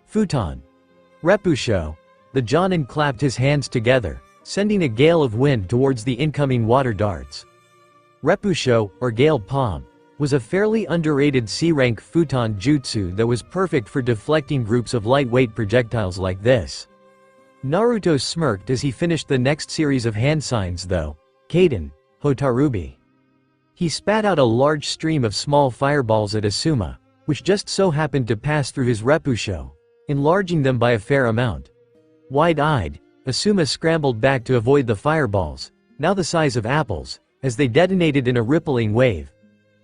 "Futon! Repusho!" The Jonin clapped his hands together, sending a gale of wind towards the incoming water darts. Repusho, or Gale Palm, was a fairly underrated C-rank futon jutsu that was perfect for deflecting groups of lightweight projectiles like this. Naruto smirked as he finished the next series of hand signs though. "Kaden, Hotarubi." He spat out a large stream of small fireballs at Asuma, which just so happened to pass through his repusho, enlarging them by a fair amount. Wide-eyed, Asuma scrambled back to avoid the fireballs, now the size of apples, as they detonated in a rippling wave.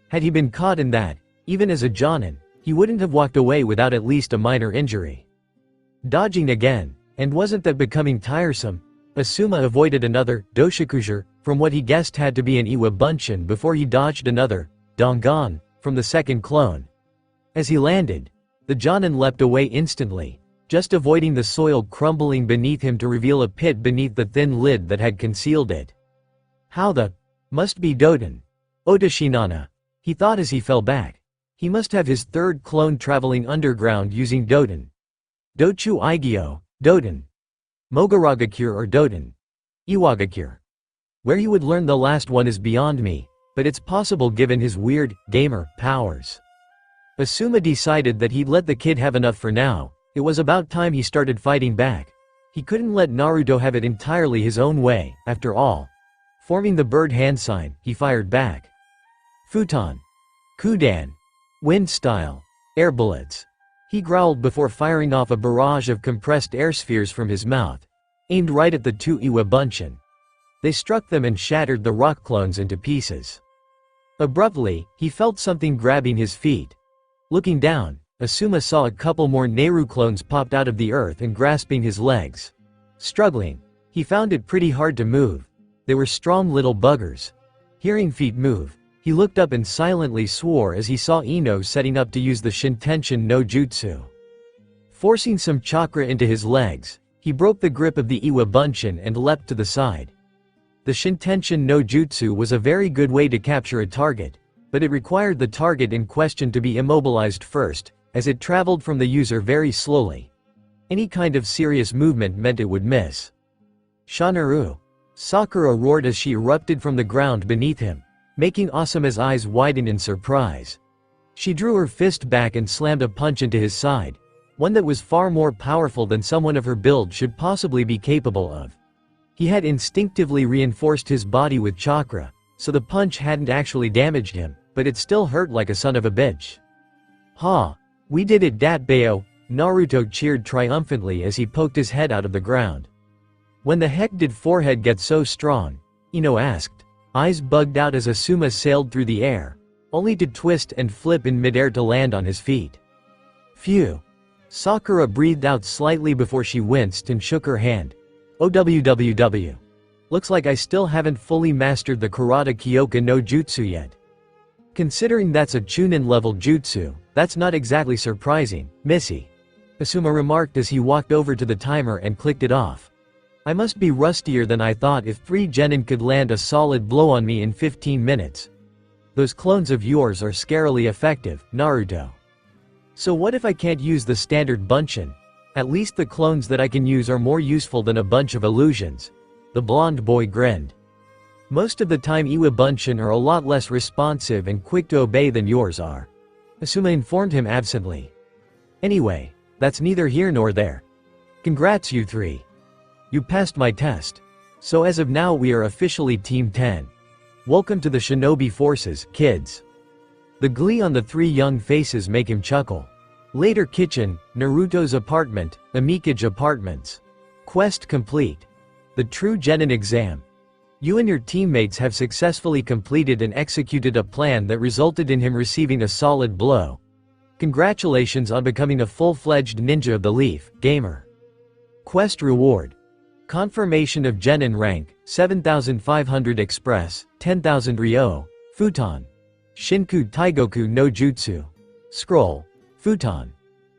Had he been caught in that, even as a Jonin, he wouldn't have walked away without at least a minor injury. Dodging again, and wasn't that becoming tiresome, Asuma avoided another Doshakusher from what he guessed had to be an Iwabunshin before he dodged another Dongan from the second clone. As he landed, the Jonin leapt away instantly, just avoiding the soil crumbling beneath him to reveal a pit beneath the thin lid that had concealed it. How the must be Doten. Otashinana, he thought as he fell back. He must have his third clone traveling underground using Doten. Dochu Igyo, Doten. Mogaragakure or Doten. Iwagakure. Where he would learn the last one is beyond me, but it's possible given his weird, gamer, powers. Asuma decided that he'd let the kid have enough for now. It was about time he started fighting back. He couldn't let Naruto have it entirely his own way, after all. Forming the bird hand sign, he fired back. Futon. Kudan. Wind style. Air bullets. He growled before firing off a barrage of compressed air spheres from his mouth, aimed right at the two Iwabunshin. They struck them and shattered the rock clones into pieces. Abruptly, he felt something grabbing his feet. Looking down, Asuma saw a couple more Neru clones popped out of the earth and grasping his legs. Struggling, he found it pretty hard to move. They were strong little buggers. Hearing feet move, he looked up and silently swore as he saw Ino setting up to use the Shintenshin no Jutsu. Forcing some chakra into his legs, he broke the grip of the Iwabunshin and leapt to the side. The Shintenshin no Jutsu was a very good way to capture a target, but it required the target in question to be immobilized first, as it traveled from the user very slowly. Any kind of serious movement meant it would miss. Shanaru. Sakura roared as she erupted from the ground beneath him, making Asuma's eyes widen in surprise. She drew her fist back and slammed a punch into his side, one that was far more powerful than someone of her build should possibly be capable of. He had instinctively reinforced his body with chakra, so the punch hadn't actually damaged him, but it still hurt like a son of a bitch. Ha! We did it, Datbeo, Naruto cheered triumphantly as he poked his head out of the ground. When the heck did forehead get so strong? Ino asked, eyes bugged out as Asuma sailed through the air, only to twist and flip in midair to land on his feet. Phew. Sakura breathed out slightly before she winced and shook her hand. OWWW. Looks like I still haven't fully mastered the Karada Kyoka no Jutsu yet. Considering that's a Chunin level jutsu, that's not exactly surprising, Missy. Asuma remarked as he walked over to the timer and clicked it off. I must be rustier than I thought if 3 genin could land a solid blow on me in 15 minutes. Those clones of yours are scarily effective, Naruto. So what if I can't use the standard Bunshin? At least the clones that I can use are more useful than a bunch of illusions. The blonde boy grinned. Most of the time Iwabunshin are a lot less responsive and quick to obey than yours are. Asuma informed him absently. Anyway, that's neither here nor there. Congrats you 3. You passed my test. So as of now we are officially Team 10. Welcome to the Shinobi Forces, kids. The glee on the 3 young faces make him chuckle. Later kitchen, Naruto's apartment, Amikage Apartments. Quest complete. The True Genin exam. You and your teammates have successfully completed and executed a plan that resulted in him receiving a solid blow. Congratulations on becoming a full-fledged ninja of the leaf, gamer. Quest reward. Confirmation of Genin rank, 7,500 express, 10,000 ryo, futon. Shinku Taigoku no Jutsu. Scroll. Futon.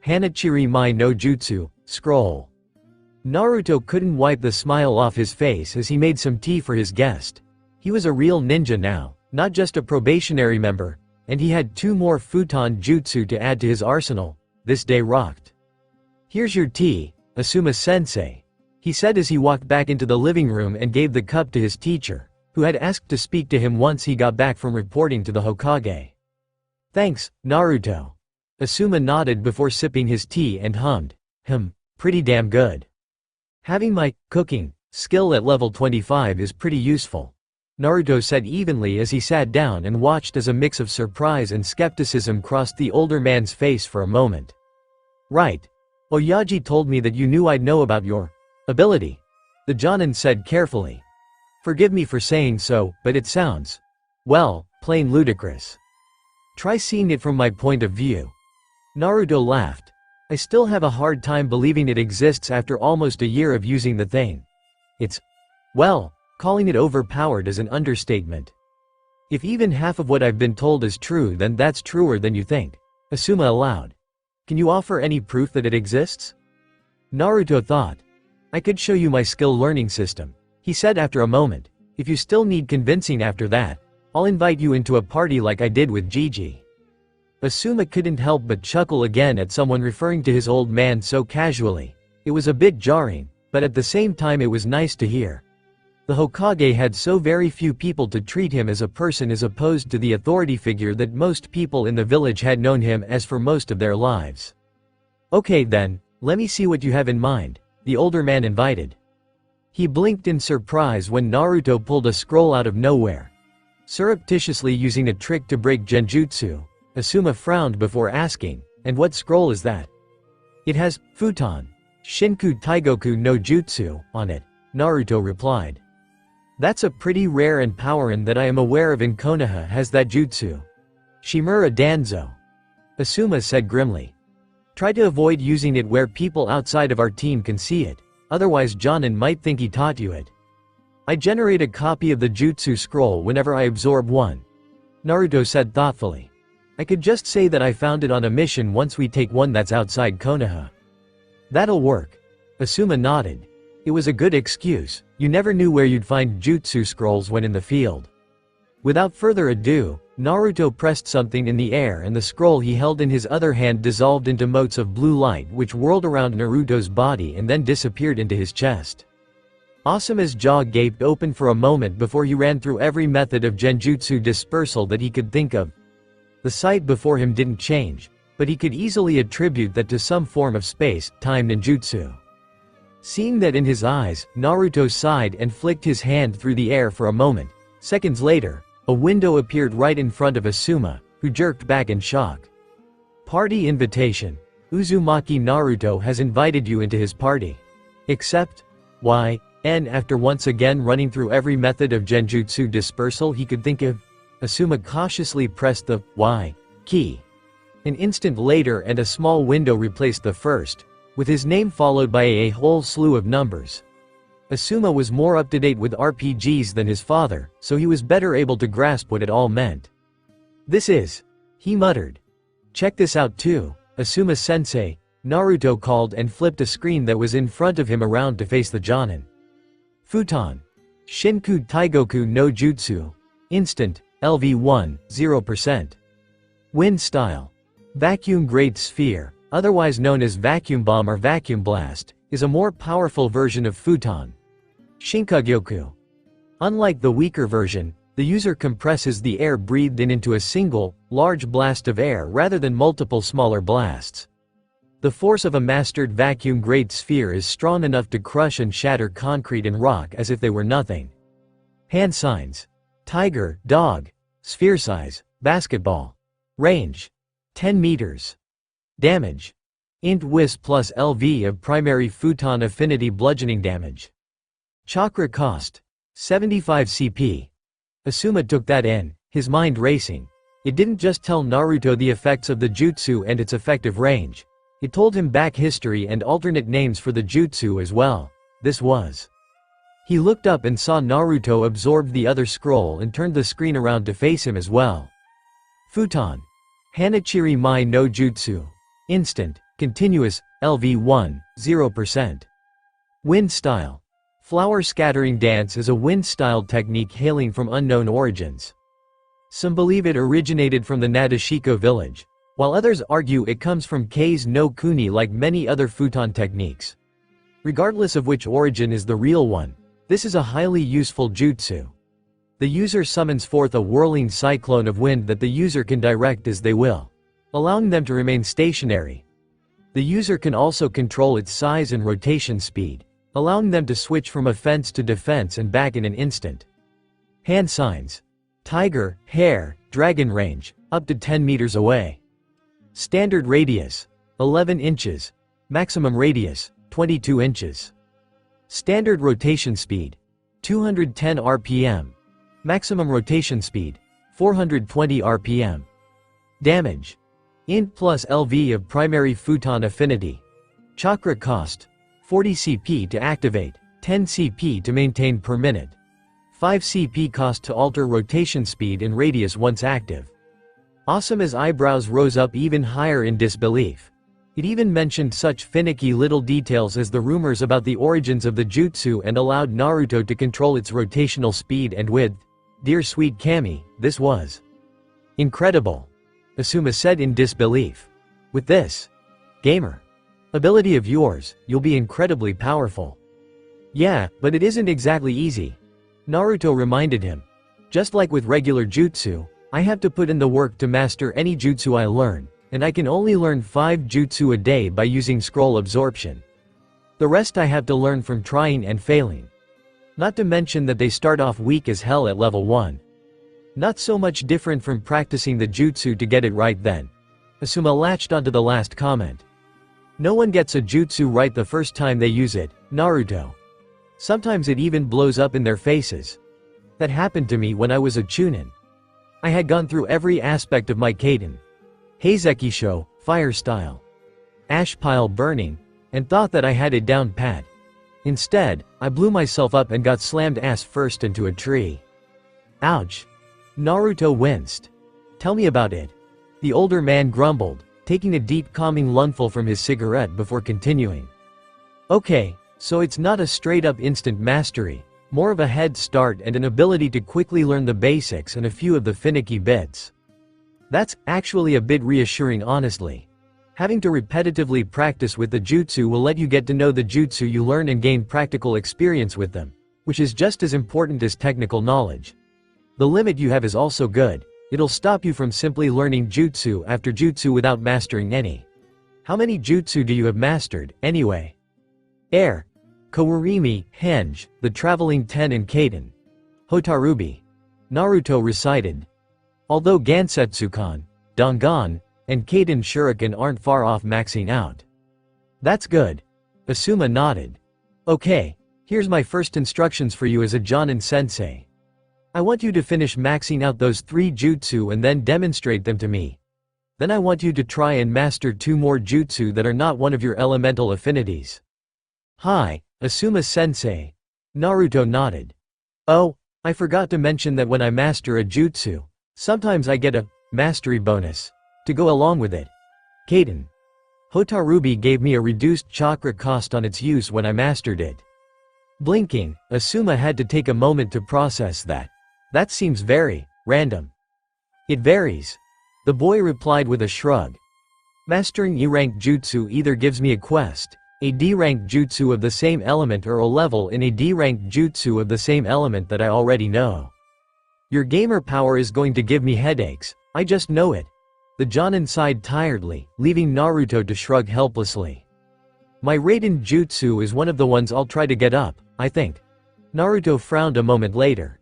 Hanachiri Mai no Jutsu, scroll. Naruto couldn't wipe the smile off his face as he made some tea for his guest. He was a real ninja now, not just a probationary member, and he had 2 more futon jutsu to add to his arsenal. This day rocked. Here's your tea, Asuma-sensei, he said as he walked back into the living room and gave the cup to his teacher, who had asked to speak to him once he got back from reporting to the Hokage. Thanks, Naruto. Asuma nodded before sipping his tea and hummed, pretty damn good. Having my cooking skill at level 25 is pretty useful. Naruto said evenly as he sat down and watched as a mix of surprise and skepticism crossed the older man's face for a moment. Right. Oyaji told me that you knew I'd know about your ability. The Jonin said carefully. Forgive me for saying so, but it sounds, well, plain ludicrous. Try seeing it from my point of view. Naruto laughed. I still have a hard time believing it exists after almost a year of using the thing. It's, well, calling it overpowered is an understatement. If even half of what I've been told is true, then that's truer than you think. Asuma aloud. Can you offer any proof that it exists? Naruto thought. I could show you my skill learning system, he said after a moment. If you still need convincing after that, I'll invite you into a party like I did with Gigi. Asuma couldn't help but chuckle again at someone referring to his old man so casually. It was a bit jarring, but at the same time it was nice to hear. The Hokage had so very few people to treat him as a person as opposed to the authority figure that most people in the village had known him as for most of their lives. Okay then, let me see what you have in mind, the older man invited. He blinked in surprise when Naruto pulled a scroll out of nowhere. Surreptitiously using a trick to break genjutsu, Asuma frowned before asking, and what scroll is that? It has, Futon, Shinku Taigoku no Jutsu, on it, Naruto replied. That's a pretty rare and Powerin that I am aware of in Konoha has that jutsu. Shimura Danzo. Asuma said grimly. Try to avoid using it where people outside of our team can see it, otherwise Jonin might think he taught you it. I generate a copy of the jutsu scroll whenever I absorb one. Naruto said thoughtfully. I could just say that I found it on a mission once we take one that's outside Konoha. That'll work. Asuma nodded. It was a good excuse, you never knew where you'd find jutsu scrolls when in the field. Without further ado, Naruto pressed something in the air and the scroll he held in his other hand dissolved into motes of blue light which whirled around Naruto's body and then disappeared into his chest. Asuma's jaw gaped open for a moment before he ran through every method of genjutsu dispersal that he could think of. The sight before him didn't change, but he could easily attribute that to some form of space-time ninjutsu. Seeing that in his eyes, Naruto sighed and flicked his hand through the air for a moment. Seconds later, a window appeared right in front of Asuma, who jerked back in shock. Party invitation. Uzumaki Naruto has invited you into his party. Accept? Why? And after once again running through every method of genjutsu dispersal he could think of, Asuma cautiously pressed the Y key. An instant later and a small window replaced the first, with his name followed by a whole slew of numbers. Asuma was more up-to-date with RPGs than his father, so he was better able to grasp what it all meant. This is, he muttered. Check this out too, Asuma-sensei, Naruto called and flipped a screen that was in front of him around to face the Jonin. Futon. Shinku Taigoku no Jutsu. Instant, LV1, 0%. Wind style. Vacuum grade sphere, otherwise known as vacuum bomb or vacuum blast, is a more powerful version of Futon. Shinkagyoku. Unlike the weaker version, the user compresses the air breathed in into a single, large blast of air rather than multiple smaller blasts. The force of a mastered vacuum-grade sphere is strong enough to crush and shatter concrete and rock as if they were nothing. Hand signs. Tiger, dog. Sphere size, basketball. Range. 10 meters. Damage. Int Whis plus LV of primary Futon affinity bludgeoning damage. Chakra cost. 75 CP. Asuma took that in, his mind racing. It didn't just tell Naruto the effects of the jutsu and its effective range. It told him back history and alternate names for the jutsu as well. This was. He looked up and saw Naruto absorb the other scroll and turned the screen around to face him as well. Futon. Hanachiri Mai no Jutsu. Instant, continuous, LV1, 0%. Wind style. Flower scattering dance is a wind-styled technique hailing from unknown origins. Some believe it originated from the Nadeshiko village, while others argue it comes from Kei's no Kuni like many other Futon techniques. Regardless of which origin is the real one, this is a highly useful jutsu. The user summons forth a whirling cyclone of wind that the user can direct as they will, allowing them to remain stationary. The user can also control its size and rotation speed, allowing them to switch from offense to defense and back in an instant. Hand signs. Tiger, hare, dragon range, up to 10 meters away. Standard radius, 11 inches. Maximum radius, 22 inches. Standard rotation speed, 210 rpm. Maximum rotation speed, 420 rpm. Damage. Int plus LV of primary photon affinity. Chakra cost, 40 CP to activate, 10 CP to maintain per minute. 5 CP cost to alter rotation speed and radius once active. Asuma's eyebrows rose up even higher in disbelief. It even mentioned such finicky little details as the rumors about the origins of the jutsu and allowed Naruto to control its rotational speed and width. Dear sweet Kami, this was incredible, Asuma said in disbelief. With this gamer ability of yours, you'll be incredibly powerful. Yeah, but it isn't exactly easy, Naruto reminded him. Just like with regular jutsu, I have to put in the work to master any jutsu I learn, and I can only learn 5 jutsu a day by using scroll absorption. The rest I have to learn from trying and failing. Not to mention that they start off weak as hell at level 1. Not so much different from practicing the jutsu to get it right then. Asuma latched onto the last comment. No one gets a jutsu right the first time they use it, Naruto. Sometimes it even blows up in their faces. That happened to me when I was a chunin. I had gone through every aspect of my kaiden. Heizekisho, fire style. Ash pile burning, and thought that I had it down pat. Instead, I blew myself up and got slammed ass first into a tree. Ouch. Naruto winced. Tell me about it. The older man grumbled, taking a deep calming lungful from his cigarette before continuing. Okay, so it's not a straight-up instant mastery, more of a head start and an ability to quickly learn the basics and a few of the finicky bits. That's actually a bit reassuring honestly. Having to repetitively practice with the jutsu will let you get to know the jutsu you learn and gain practical experience with them, which is just as important as technical knowledge. The limit you have is also good. It'll stop you from simply learning jutsu after jutsu without mastering any. How many jutsu do you have mastered, anyway? Air. Kawarimi, Henge, the Traveling Ten and Kaiden. Hotarubi. Naruto recited. Although Gansetsukan, Dangan, and Kaiden Shuriken aren't far off maxing out. That's good. Asuma nodded. Okay, here's my first instructions for you as a Jonin sensei. I want you to finish maxing out those 3 jutsu and then demonstrate them to me. Then I want you to try and master 2 more jutsu that are not one of your elemental affinities. Hi, Asuma sensei. Naruto nodded. Oh, I forgot to mention that when I master a jutsu, sometimes I get a mastery bonus to go along with it. Kaiden. Hotarubi gave me a reduced chakra cost on its use when I mastered it. Blinking, Asuma had to take a moment to process that. That seems very random. It varies. The boy replied with a shrug. Mastering E-rank jutsu either gives me a quest, a D-rank jutsu of the same element, or a level in a D-rank jutsu of the same element that I already know. Your gamer power is going to give me headaches, I just know it. The Jonin sighed tiredly, leaving Naruto to shrug helplessly. My Raiden jutsu is one of the ones I'll try to get up, I think. Naruto frowned a moment later.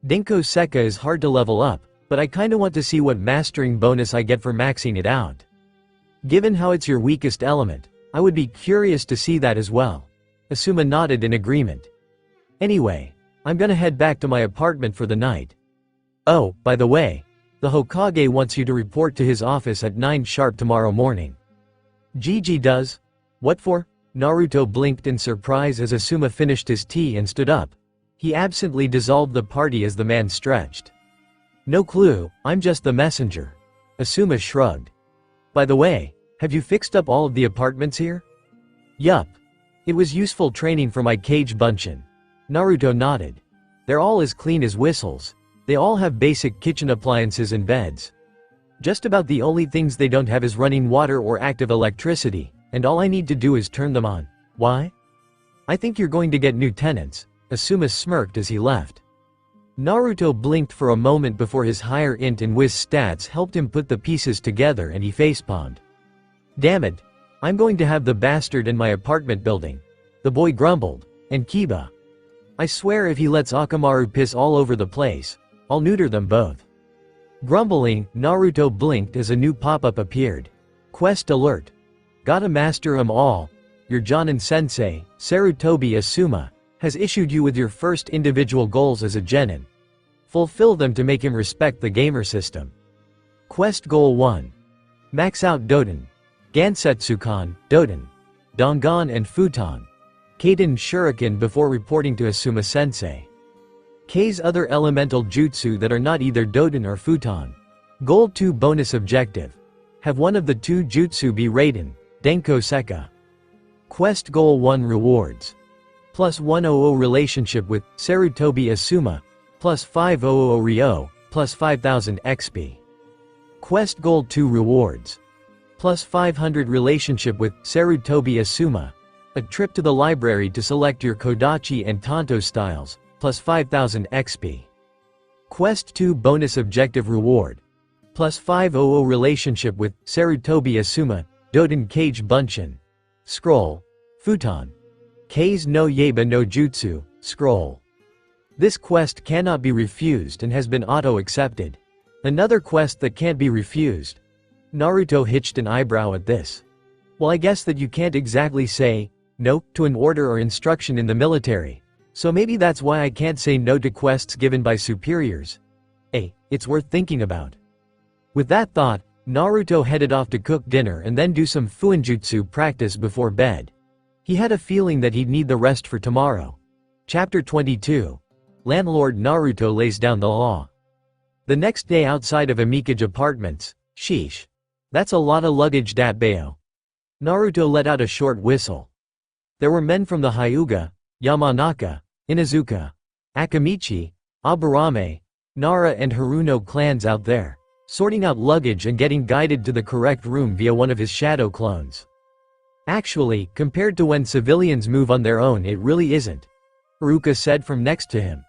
Denko Sekka is hard to level up, but I kinda want to see what mastering bonus I get for maxing it out. Given how it's your weakest element, I would be curious to see that as well. Asuma nodded in agreement. Anyway, I'm gonna head back to my apartment for the night. Oh, by the way, the Hokage wants you to report to his office at 9 sharp tomorrow morning. Gigi does? What for? Naruto blinked in surprise as Asuma finished his tea and stood up. He absently dissolved the party as the man stretched. No clue, I'm just the messenger. Asuma shrugged. By the way, have you fixed up all of the apartments here? Yup. It was useful training for my Kage Bunshin. Naruto nodded. They're all as clean as whistles. They all have basic kitchen appliances and beds. Just about the only things they don't have is running water or active electricity, and all I need to do is turn them on. Why? I think you're going to get new tenants. Asuma smirked as he left. Naruto blinked for a moment before his higher int and whiz stats helped him put the pieces together and he facepalmed. Damn it. I'm going to have the bastard in my apartment building. The boy grumbled. And Kiba. I swear if he lets Akamaru piss all over the place, I'll neuter them both. Grumbling, Naruto blinked as a new pop-up appeared. Quest alert. Gotta master 'em all. Your Jonin-sensei, Sarutobi Asuma, has issued you with your first individual goals as a genin. Fulfill them to make him respect the gamer system. Quest Goal 1. Max out Doten, Gansetsukan, Doten, Dongan and Futon, Kaden Shuriken before reporting to Asuma-sensei. K's other elemental jutsu that are not either Doten or Futon. Goal 2 bonus objective. Have one of the two jutsu be Raiden, Denko Sekka. Quest Goal 1 rewards. Plus 100 relationship with Sarutobi Asuma, plus 500 Ryo, plus 5000 XP. Quest Goal 2 rewards. Plus 500 relationship with Sarutobi Asuma. A trip to the library to select your Kodachi and Tanto styles, plus 5000 XP. Quest 2 bonus objective reward. Plus 500 relationship with Sarutobi Asuma, Doten Kage Bunshin. Scroll. Futon. K's no Yeba no Jutsu, scroll. This quest cannot be refused and has been auto-accepted. Another quest that can't be refused. Naruto hitched an eyebrow at this. Well, I guess that you can't exactly say no to an order or instruction in the military, so maybe that's why I can't say no to quests given by superiors. Hey, it's worth thinking about. With that thought, Naruto headed off to cook dinner and then do some fuinjutsu practice before bed. He had a feeling that he'd need the rest for tomorrow. Chapter 22. Landlord Naruto lays down the law. The next day outside of Amikage Apartments, sheesh. That's a lot of luggage dat bayo. Naruto let out a short whistle. There were men from the Hyuga, Yamanaka, Inazuka, Akamichi, Aburame, Nara and Haruno clans out there, sorting out luggage and getting guided to the correct room via one of his shadow clones. Actually, compared to when civilians move on their own, it really isn't, Haruka said from next to him.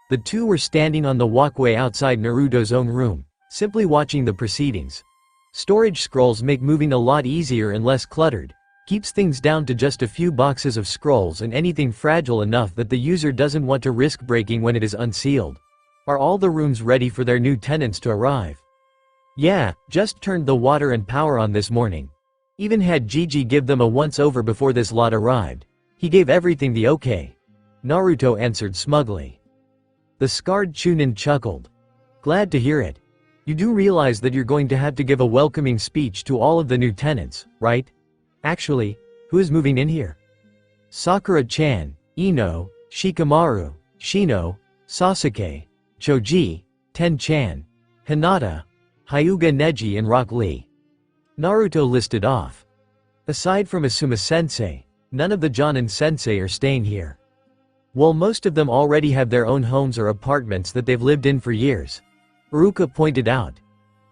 The two were standing on the walkway outside Naruto's own room, simply watching the proceedings. Storage scrolls make moving a lot easier and less cluttered, keeps things down to just a few boxes of scrolls and anything fragile enough that the user doesn't want to risk breaking when it is unsealed. Are all the rooms ready for their new tenants to arrive? Yeah, just turned the water and power on this morning. Even had Gigi give them a once-over before this lot arrived. He gave everything the okay. Naruto answered smugly. The scarred Chunin chuckled. Glad to hear it. You do realize that you're going to have to give a welcoming speech to all of the new tenants, right? Actually, who is moving in here? Sakura-chan, Ino, Shikamaru, Shino, Sasuke, Choji, Ten-chan, Hinata, Hyuga Neji and Rock Lee. Naruto listed off. Aside from Asuma-sensei, none of the Jonin-sensei are staying here. Well, most of them already have their own homes or apartments that they've lived in for years. Haruka pointed out.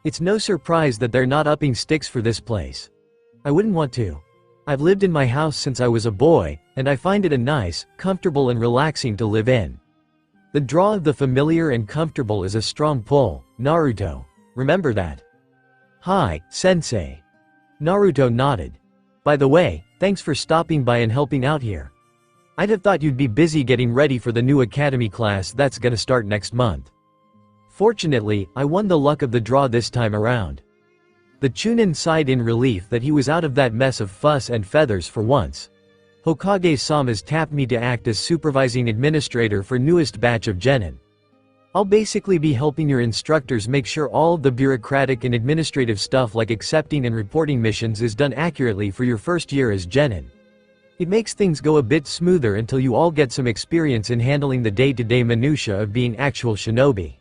It's no surprise that they're not upping sticks for this place. I wouldn't want to. I've lived in my house since I was a boy, and I find it a nice, comfortable and relaxing to live in. The draw of the familiar and comfortable is a strong pull, Naruto. Remember that. Hi, sensei. Naruto nodded. By the way, thanks for stopping by and helping out here. I'd have thought you'd be busy getting ready for the new academy class that's gonna start next month. Fortunately, I won the luck of the draw this time around. The Chunin sighed in relief that he was out of that mess of fuss and feathers for once. Hokage-sama's tapped me to act as supervising administrator for newest batch of genin. I'll basically be helping your instructors make sure all of the bureaucratic and administrative stuff like accepting and reporting missions is done accurately for your first year as genin. It makes things go a bit smoother until you all get some experience in handling the day-to-day minutiae of being actual shinobi.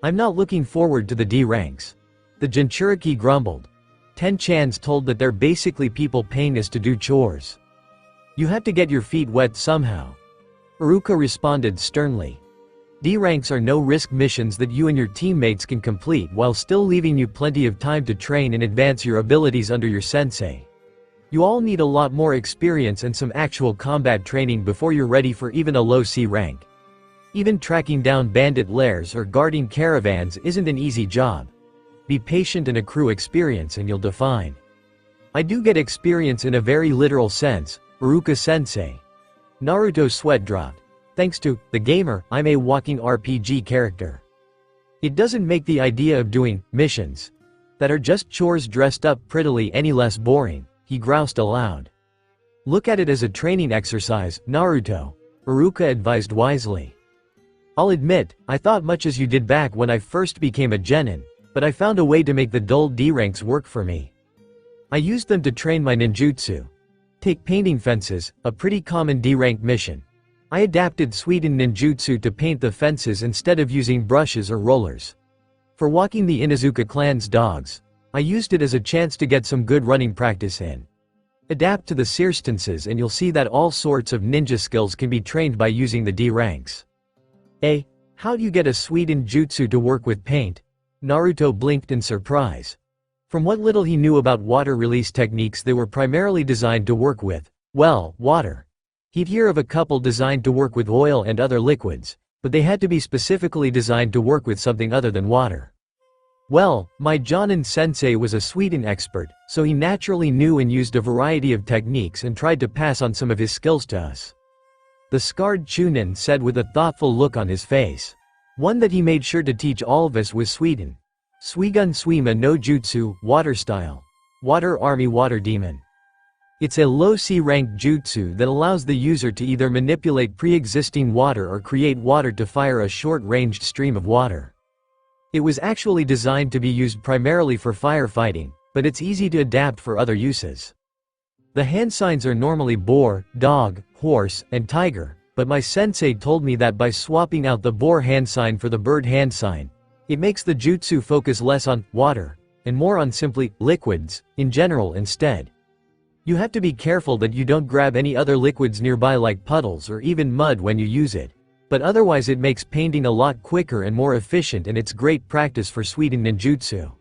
I'm not looking forward to the D ranks. The Jinchuriki grumbled. Ten-chan's told that they're basically people paying us to do chores. You have to get your feet wet somehow. Haruka responded sternly. D ranks are no-risk missions that you and your teammates can complete while still leaving you plenty of time to train and advance your abilities under your sensei. You all need a lot more experience and some actual combat training before you're ready for even a low C rank. Even tracking down bandit lairs or guarding caravans isn't an easy job. Be patient and accrue experience and you'll define. I do get experience in a very literal sense, Haruka-sensei. Naruto's sweat dropped. Thanks to the gamer, I'm a walking RPG character. It doesn't make the idea of doing missions that are just chores dressed up prettily any less boring, he groused aloud. Look at it as a training exercise, Naruto, Iruka advised wisely. I'll admit, I thought much as you did back when I first became a genin, but I found a way to make the dull D ranks work for me. I used them to train my ninjutsu. Take painting fences, a pretty common D rank mission. I adapted Suidan ninjutsu to paint the fences instead of using brushes or rollers. For walking the Inuzuka clan's dogs, I used it as a chance to get some good running practice in. Adapt to the circumstances and you'll see that all sorts of ninja skills can be trained by using the D ranks. How do you get a Suidan jutsu to work with paint? Naruto blinked in surprise. From what little he knew about water release techniques, they were primarily designed to work with, well, water. He'd hear of a couple designed to work with oil and other liquids, but they had to be specifically designed to work with something other than water. Well, my Jonin sensei was a Suidan expert, so he naturally knew and used a variety of techniques and tried to pass on some of his skills to us. The scarred Chunin said with a thoughtful look on his face. One that he made sure to teach all of us was Suidan. Suigun Suima no Jutsu, water style. Water Army Water Demon. It's a low C-rank jutsu that allows the user to either manipulate pre-existing water or create water to fire a short-ranged stream of water. It was actually designed to be used primarily for firefighting, but it's easy to adapt for other uses. The hand signs are normally boar, dog, horse, and tiger, but my sensei told me that by swapping out the boar hand sign for the bird hand sign, it makes the jutsu focus less on water, and more on simply liquids, in general instead. You have to be careful that you don't grab any other liquids nearby like puddles or even mud when you use it, but otherwise it makes painting a lot quicker and more efficient, and it's great practice for Suidan ninjutsu.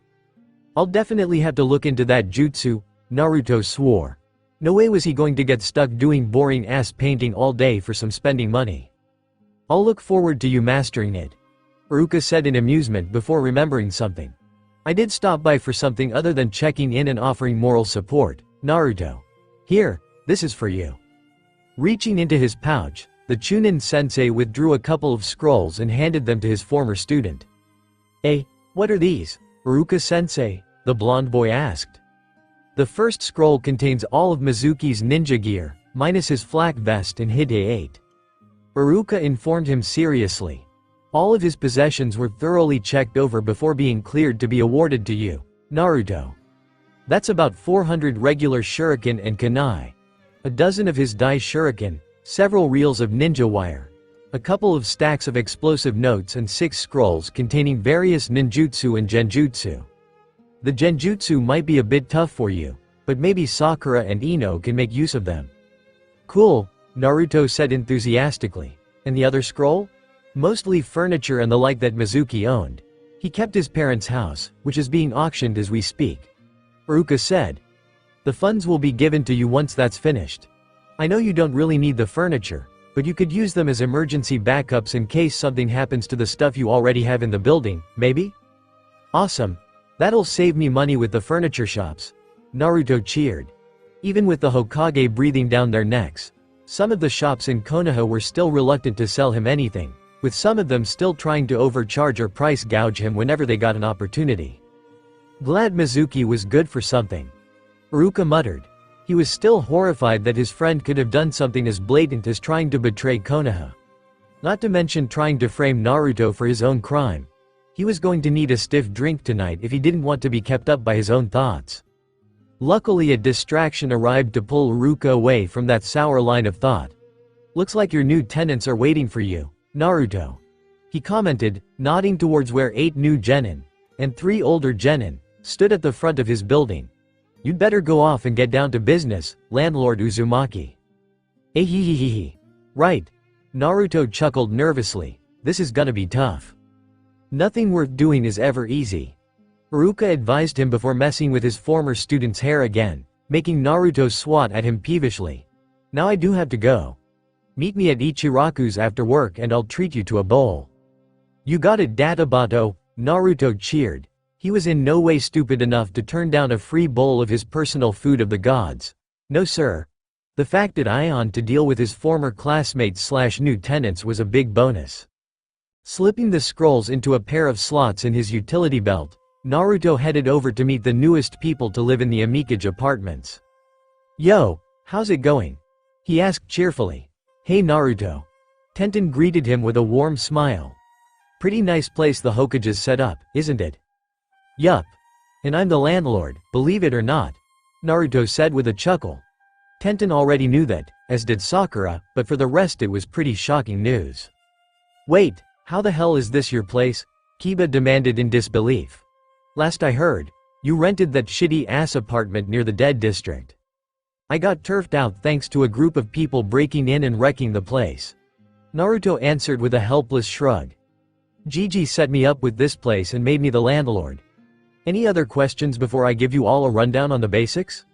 I'll definitely have to look into that jutsu, Naruto swore. No way was he going to get stuck doing boring ass painting all day for some spending money. I'll look forward to you mastering it, Iruka said in amusement before remembering something. I did stop by for something other than checking in and offering moral support, Naruto. Here, this is for you. Reaching into his pouch, the Chunin sensei withdrew a couple of scrolls and handed them to his former student. What are these, Iruka sensei? The blonde boy asked. The first scroll contains all of Mizuki's ninja gear, minus his flak vest and Hide 8. Iruka informed him seriously. All of his possessions were thoroughly checked over before being cleared to be awarded to you, Naruto. That's about 400 regular shuriken and kunai. A dozen of his dai shuriken, several reels of ninja wire, a couple of stacks of explosive notes, and 6 scrolls containing various ninjutsu and genjutsu. The genjutsu might be a bit tough for you, but maybe Sakura and Ino can make use of them. Cool, Naruto said enthusiastically. And the other scroll? Mostly furniture and the like that Mizuki owned. He kept his parents' house, which is being auctioned as we speak. Iruka said. The funds will be given to you once that's finished. I know you don't really need the furniture, but you could use them as emergency backups in case something happens to the stuff you already have in the building, maybe? Awesome. That'll save me money with the furniture shops. Naruto cheered. Even with the Hokage breathing down their necks, some of the shops in Konoha were still reluctant to sell him anything, with some of them still trying to overcharge or price gouge him whenever they got an opportunity. Glad Mizuki was good for something, Iruka muttered. He was still horrified that his friend could have done something as blatant as trying to betray Konoha. Not to mention trying to frame Naruto for his own crime. He was going to need a stiff drink tonight if he didn't want to be kept up by his own thoughts. Luckily a distraction arrived to pull Iruka away from that sour line of thought. Looks like your new tenants are waiting for you, Naruto. He commented, nodding towards where 8 new genin, and 3 older genin, stood at the front of his building. You'd better go off and get down to business, landlord Uzumaki. Hehehehe. Right. Naruto chuckled nervously. This is gonna be tough. Nothing worth doing is ever easy, Iruka advised him before messing with his former student's hair again, making Naruto swat at him peevishly. Now I do have to go. Meet me at Ichiraku's after work and I'll treat you to a bowl. You got it, Databato, Naruto cheered. He was in no way stupid enough to turn down a free bowl of his personal food of the gods. No sir. The fact that Ion to deal with his former classmates/new tenants was a big bonus. Slipping the scrolls into a pair of slots in his utility belt, Naruto headed over to meet the newest people to live in the Amikage apartments. "Yo, how's it going?" he asked cheerfully. "Hey Naruto." Tenten greeted him with a warm smile. "Pretty nice place the Hokages set up, isn't it?" "Yup. And I'm the landlord, believe it or not," Naruto said with a chuckle. Tenten already knew that, as did Sakura, but for the rest it was pretty shocking news. "Wait, how the hell is this your place?" Kiba demanded in disbelief. "Last I heard, you rented that shitty-ass apartment near the Dead District." "I got turfed out thanks to a group of people breaking in and wrecking the place," Naruto answered with a helpless shrug. "Gigi set me up with this place and made me the landlord. Any other questions before I give you all a rundown on the basics?"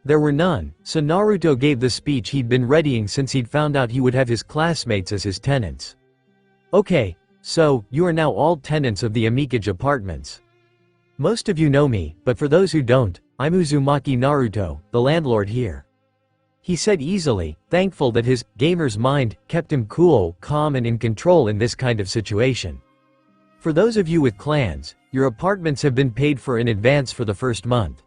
There were none, so Naruto gave the speech he'd been readying since he'd found out he would have his classmates as his tenants. "Okay, so, you are now all tenants of the Amikage apartments. Most of you know me, but for those who don't, I'm Uzumaki Naruto, the landlord here," he said easily, thankful that his gamer's mind kept him cool, calm and in control in this kind of situation. "For those of you with clans, your apartments have been paid for in advance for the first month.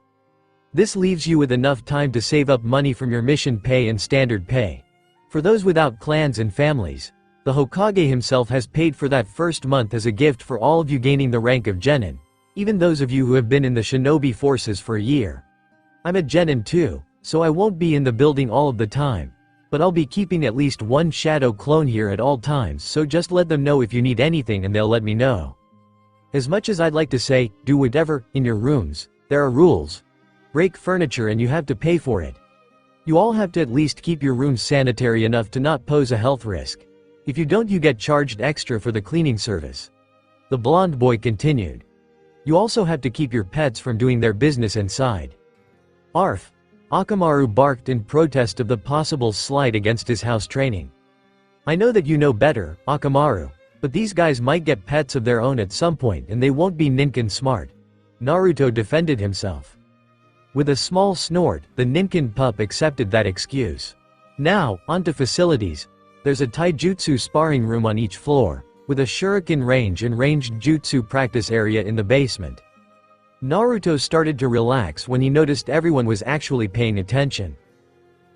This leaves you with enough time to save up money from your mission pay and standard pay. For those without clans and families, the Hokage himself has paid for that first month as a gift for all of you gaining the rank of Genin, even those of you who have been in the shinobi forces for a year. I'm a Genin too, so I won't be in the building all of the time, but I'll be keeping at least one shadow clone here at all times, so just let them know if you need anything and they'll let me know. As much as I'd like to say, do whatever, in your rooms, there are rules. Break furniture and you have to pay for it. You all have to at least keep your rooms sanitary enough to not pose a health risk. If you don't, you get charged extra for the cleaning service," the blonde boy continued. "You also have to keep your pets from doing their business inside." Arf! Akamaru barked in protest of the possible slight against his house training. "I know that you know better, Akamaru, but these guys might get pets of their own at some point and they won't be ninkin smart," Naruto defended himself. With a small snort, the ninkin pup accepted that excuse. "Now, onto facilities. There's a taijutsu sparring room on each floor, with a shuriken range and ranged jutsu practice area in the basement." Naruto started to relax when he noticed everyone was actually paying attention.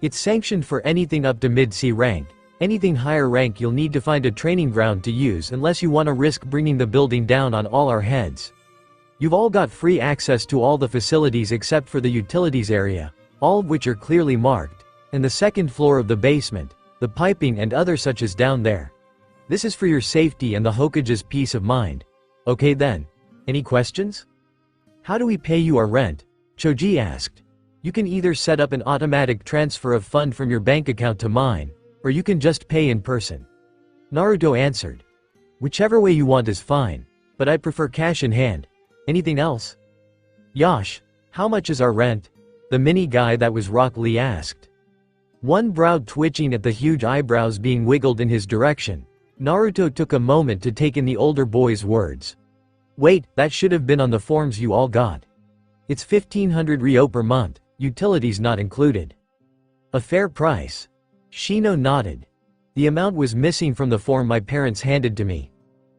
"It's sanctioned for anything up to mid-C rank. Anything higher rank you'll need to find a training ground to use unless you want to risk bringing the building down on all our heads. You've all got free access to all the facilities except for the utilities area, all of which are clearly marked, and the second floor of the basement, the piping and other such is down there. This is for your safety and the Hokage's peace of mind. Okay then. Any questions?" "How do we pay you our rent?" Choji asked. "You can either set up an automatic transfer of fund from your bank account to mine, or you can just pay in person," Naruto answered. "Whichever way you want is fine, but I prefer cash in hand. Anything else?" "Yash, how much is our rent?" the mini guy that was Rock Lee asked. One brow twitching at the huge eyebrows being wiggled in his direction, Naruto took a moment to take in the older boy's words. "Wait, that should have been on the forms you all got. It's 1500 ryo per month, utilities not included." "A fair price." Shino nodded. "The amount was missing from the form my parents handed to me.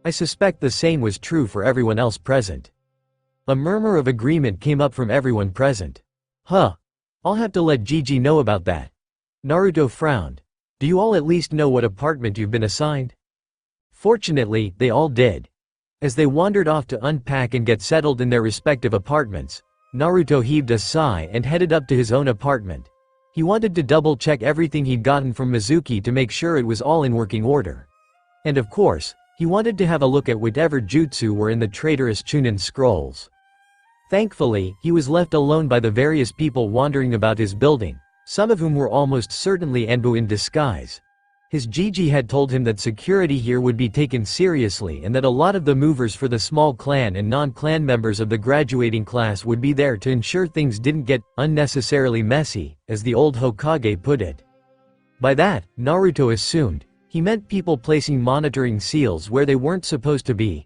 I suspect the same was true for everyone else present." A murmur of agreement came up from everyone present. "Huh. I'll have to let Gigi know about that." Naruto frowned. "Do you all at least know what apartment you've been assigned?" Fortunately, they all did. As they wandered off to unpack and get settled in their respective apartments, Naruto heaved a sigh and headed up to his own apartment. He wanted to double-check everything he'd gotten from Mizuki to make sure it was all in working order. And of course, he wanted to have a look at whatever jutsu were in the traitorous Chunin scrolls. Thankfully, he was left alone by the various people wandering about his building, some of whom were almost certainly Anbu in disguise. His Gigi had told him that security here would be taken seriously and that a lot of the movers for the small clan and non-clan members of the graduating class would be there to ensure things didn't get unnecessarily messy, as the old Hokage put it. By that, Naruto assumed, he meant people placing monitoring seals where they weren't supposed to be.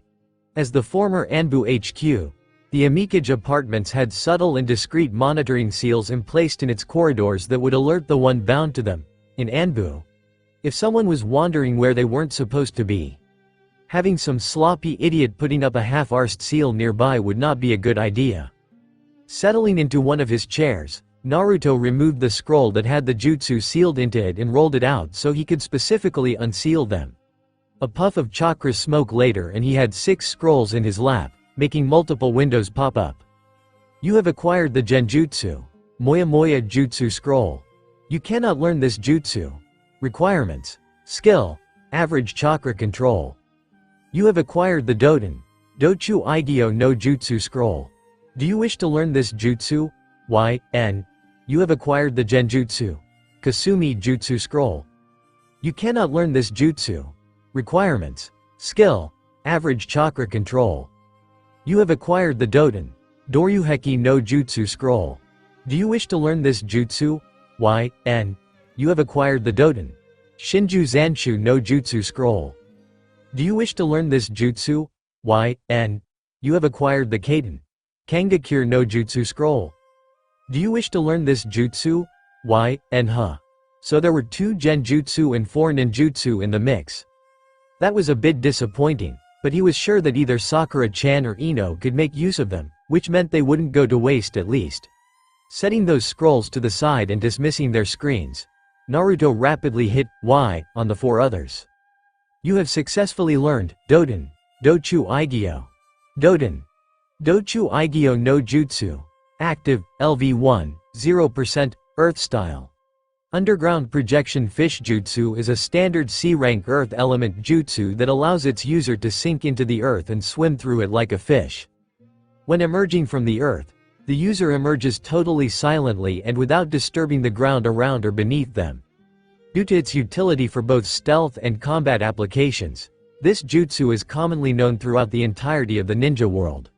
As the former Anbu HQ, The Amikage apartments had subtle and discreet monitoring seals emplaced in its corridors that would alert the one bound to them, in Anbu, if someone was wandering where they weren't supposed to be. Having some sloppy idiot putting up a half-arsed seal nearby would not be a good idea. Settling into one of his chairs, Naruto removed the scroll that had the jutsu sealed into it and rolled it out so he could specifically unseal them. A puff of chakra smoke later and he had 6 scrolls in his lap, making multiple windows pop up. You have acquired the Genjutsu Moya Moya Jutsu Scroll. You cannot learn this jutsu. Requirements: Skill, Average Chakra Control. You have acquired the Dochu Eigyo no Jutsu Scroll. Do you wish to learn this jutsu? You have acquired the Genjutsu Kasumi Jutsu Scroll. You cannot learn this jutsu. Requirements: Skill, Average Chakra Control. You have acquired the Doryuheki no Jutsu Scroll. Do you wish to learn this jutsu? You have acquired the Shinju Zanshu no Jutsu Scroll. Do you wish to learn this jutsu? You have acquired the Kangakure no Jutsu Scroll. Do you wish to learn this jutsu? So there were 2 Genjutsu and 4 ninjutsu in the mix. That was a bit disappointing, but he was sure that either Sakura-chan or Ino could make use of them, which meant they wouldn't go to waste at least. Setting those scrolls to the side and dismissing their screens, Naruto rapidly hit Y on the 4 others. You have successfully learned Dochu Eigyo. Dochu Eigyo no Jutsu. Active, LV1, 0%, Earth Style. Underground Projection Fish Jutsu is a standard C-rank Earth element jutsu that allows its user to sink into the earth and swim through it like a fish. When emerging from the earth, the user emerges totally silently and without disturbing the ground around or beneath them. Due to its utility for both stealth and combat applications, this jutsu is commonly known throughout the entirety of the ninja world.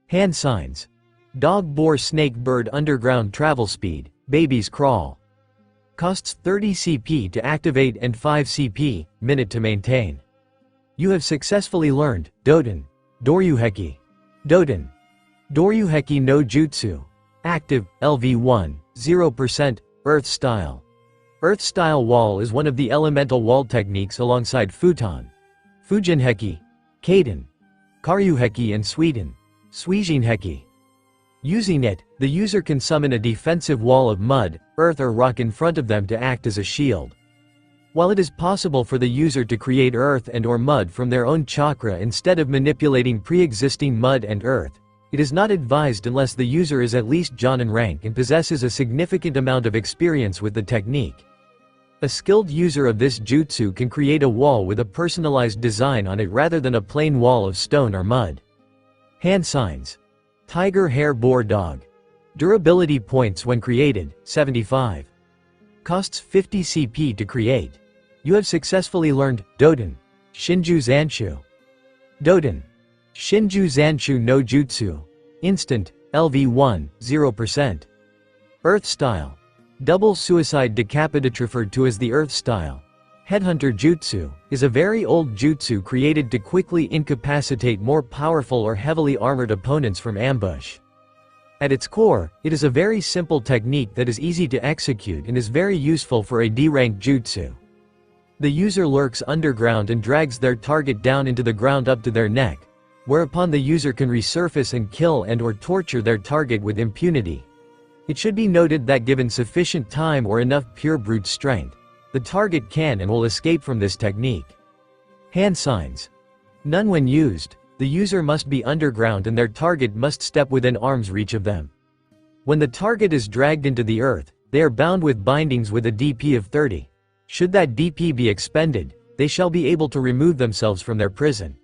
Hand signs: Dog, boar, snake, bird, underground travel speed, babies crawl. Costs 30 CP to activate and 5 CP, minute to maintain. You have successfully learned Doryuheki. Doryuheki no Jutsu. Active, LV1, 0%, Earth Style. Earth Style Wall is one of the elemental wall techniques alongside Futon, Fujinheki, Kaden, Karyuheki and Suijinheki. Using it, the user can summon a defensive wall of mud, earth or rock in front of them to act as a shield. While it is possible for the user to create earth and/or mud from their own chakra instead of manipulating pre-existing mud and earth, it is not advised unless the user is at least Jonin rank and possesses a significant amount of experience with the technique. A skilled user of this jutsu can create a wall with a personalized design on it rather than a plain wall of stone or mud. Hand signs: Tiger, hare, boar, dog. Durability points when created, 75. Costs 50 CP to create. You have successfully learned Shinju Zanshu. Shinju Zanshu no Jutsu. Instant, LV1, 0%. Earth Style. Double Suicide Decapitator, referred to as the Earth Style. Headhunter Jutsu, is a very old jutsu created to quickly incapacitate more powerful or heavily armored opponents from ambush. At its core, it is a very simple technique that is easy to execute and is very useful for a D-rank jutsu. The user lurks underground and drags their target down into the ground up to their neck, whereupon the user can resurface and kill and/or torture their target with impunity. It should be noted that given sufficient time or enough pure brute strength, the target can and will escape from this technique. Hand signs: None when used. The user must be underground and their target must step within arm's reach of them. When the target is dragged into the earth, they are bound with bindings with a DP of 30. Should that DP be expended, they shall be able to remove themselves from their prison.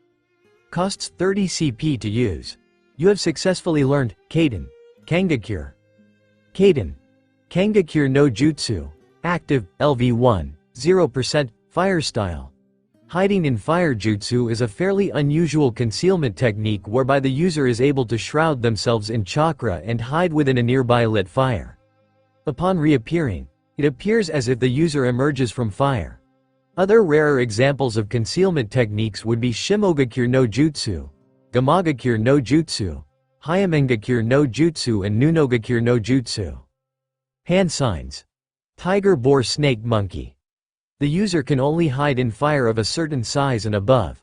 Costs 30 CP to use. You have successfully learned Kangakure. Kangakure no Jutsu. Active, LV1, 0%, Fire Style. Hiding in fire jutsu is a fairly unusual concealment technique whereby the user is able to shroud themselves in chakra and hide within a nearby lit fire. Upon reappearing, it appears as if the user emerges from fire. Other rarer examples of concealment techniques would be Shimogakure no Jutsu, Gamagakure no Jutsu, Hayamengakure no Jutsu and Nunogakure no Jutsu. Hand signs. Tiger, boar, snake, monkey. The user can only hide in fire of a certain size and above.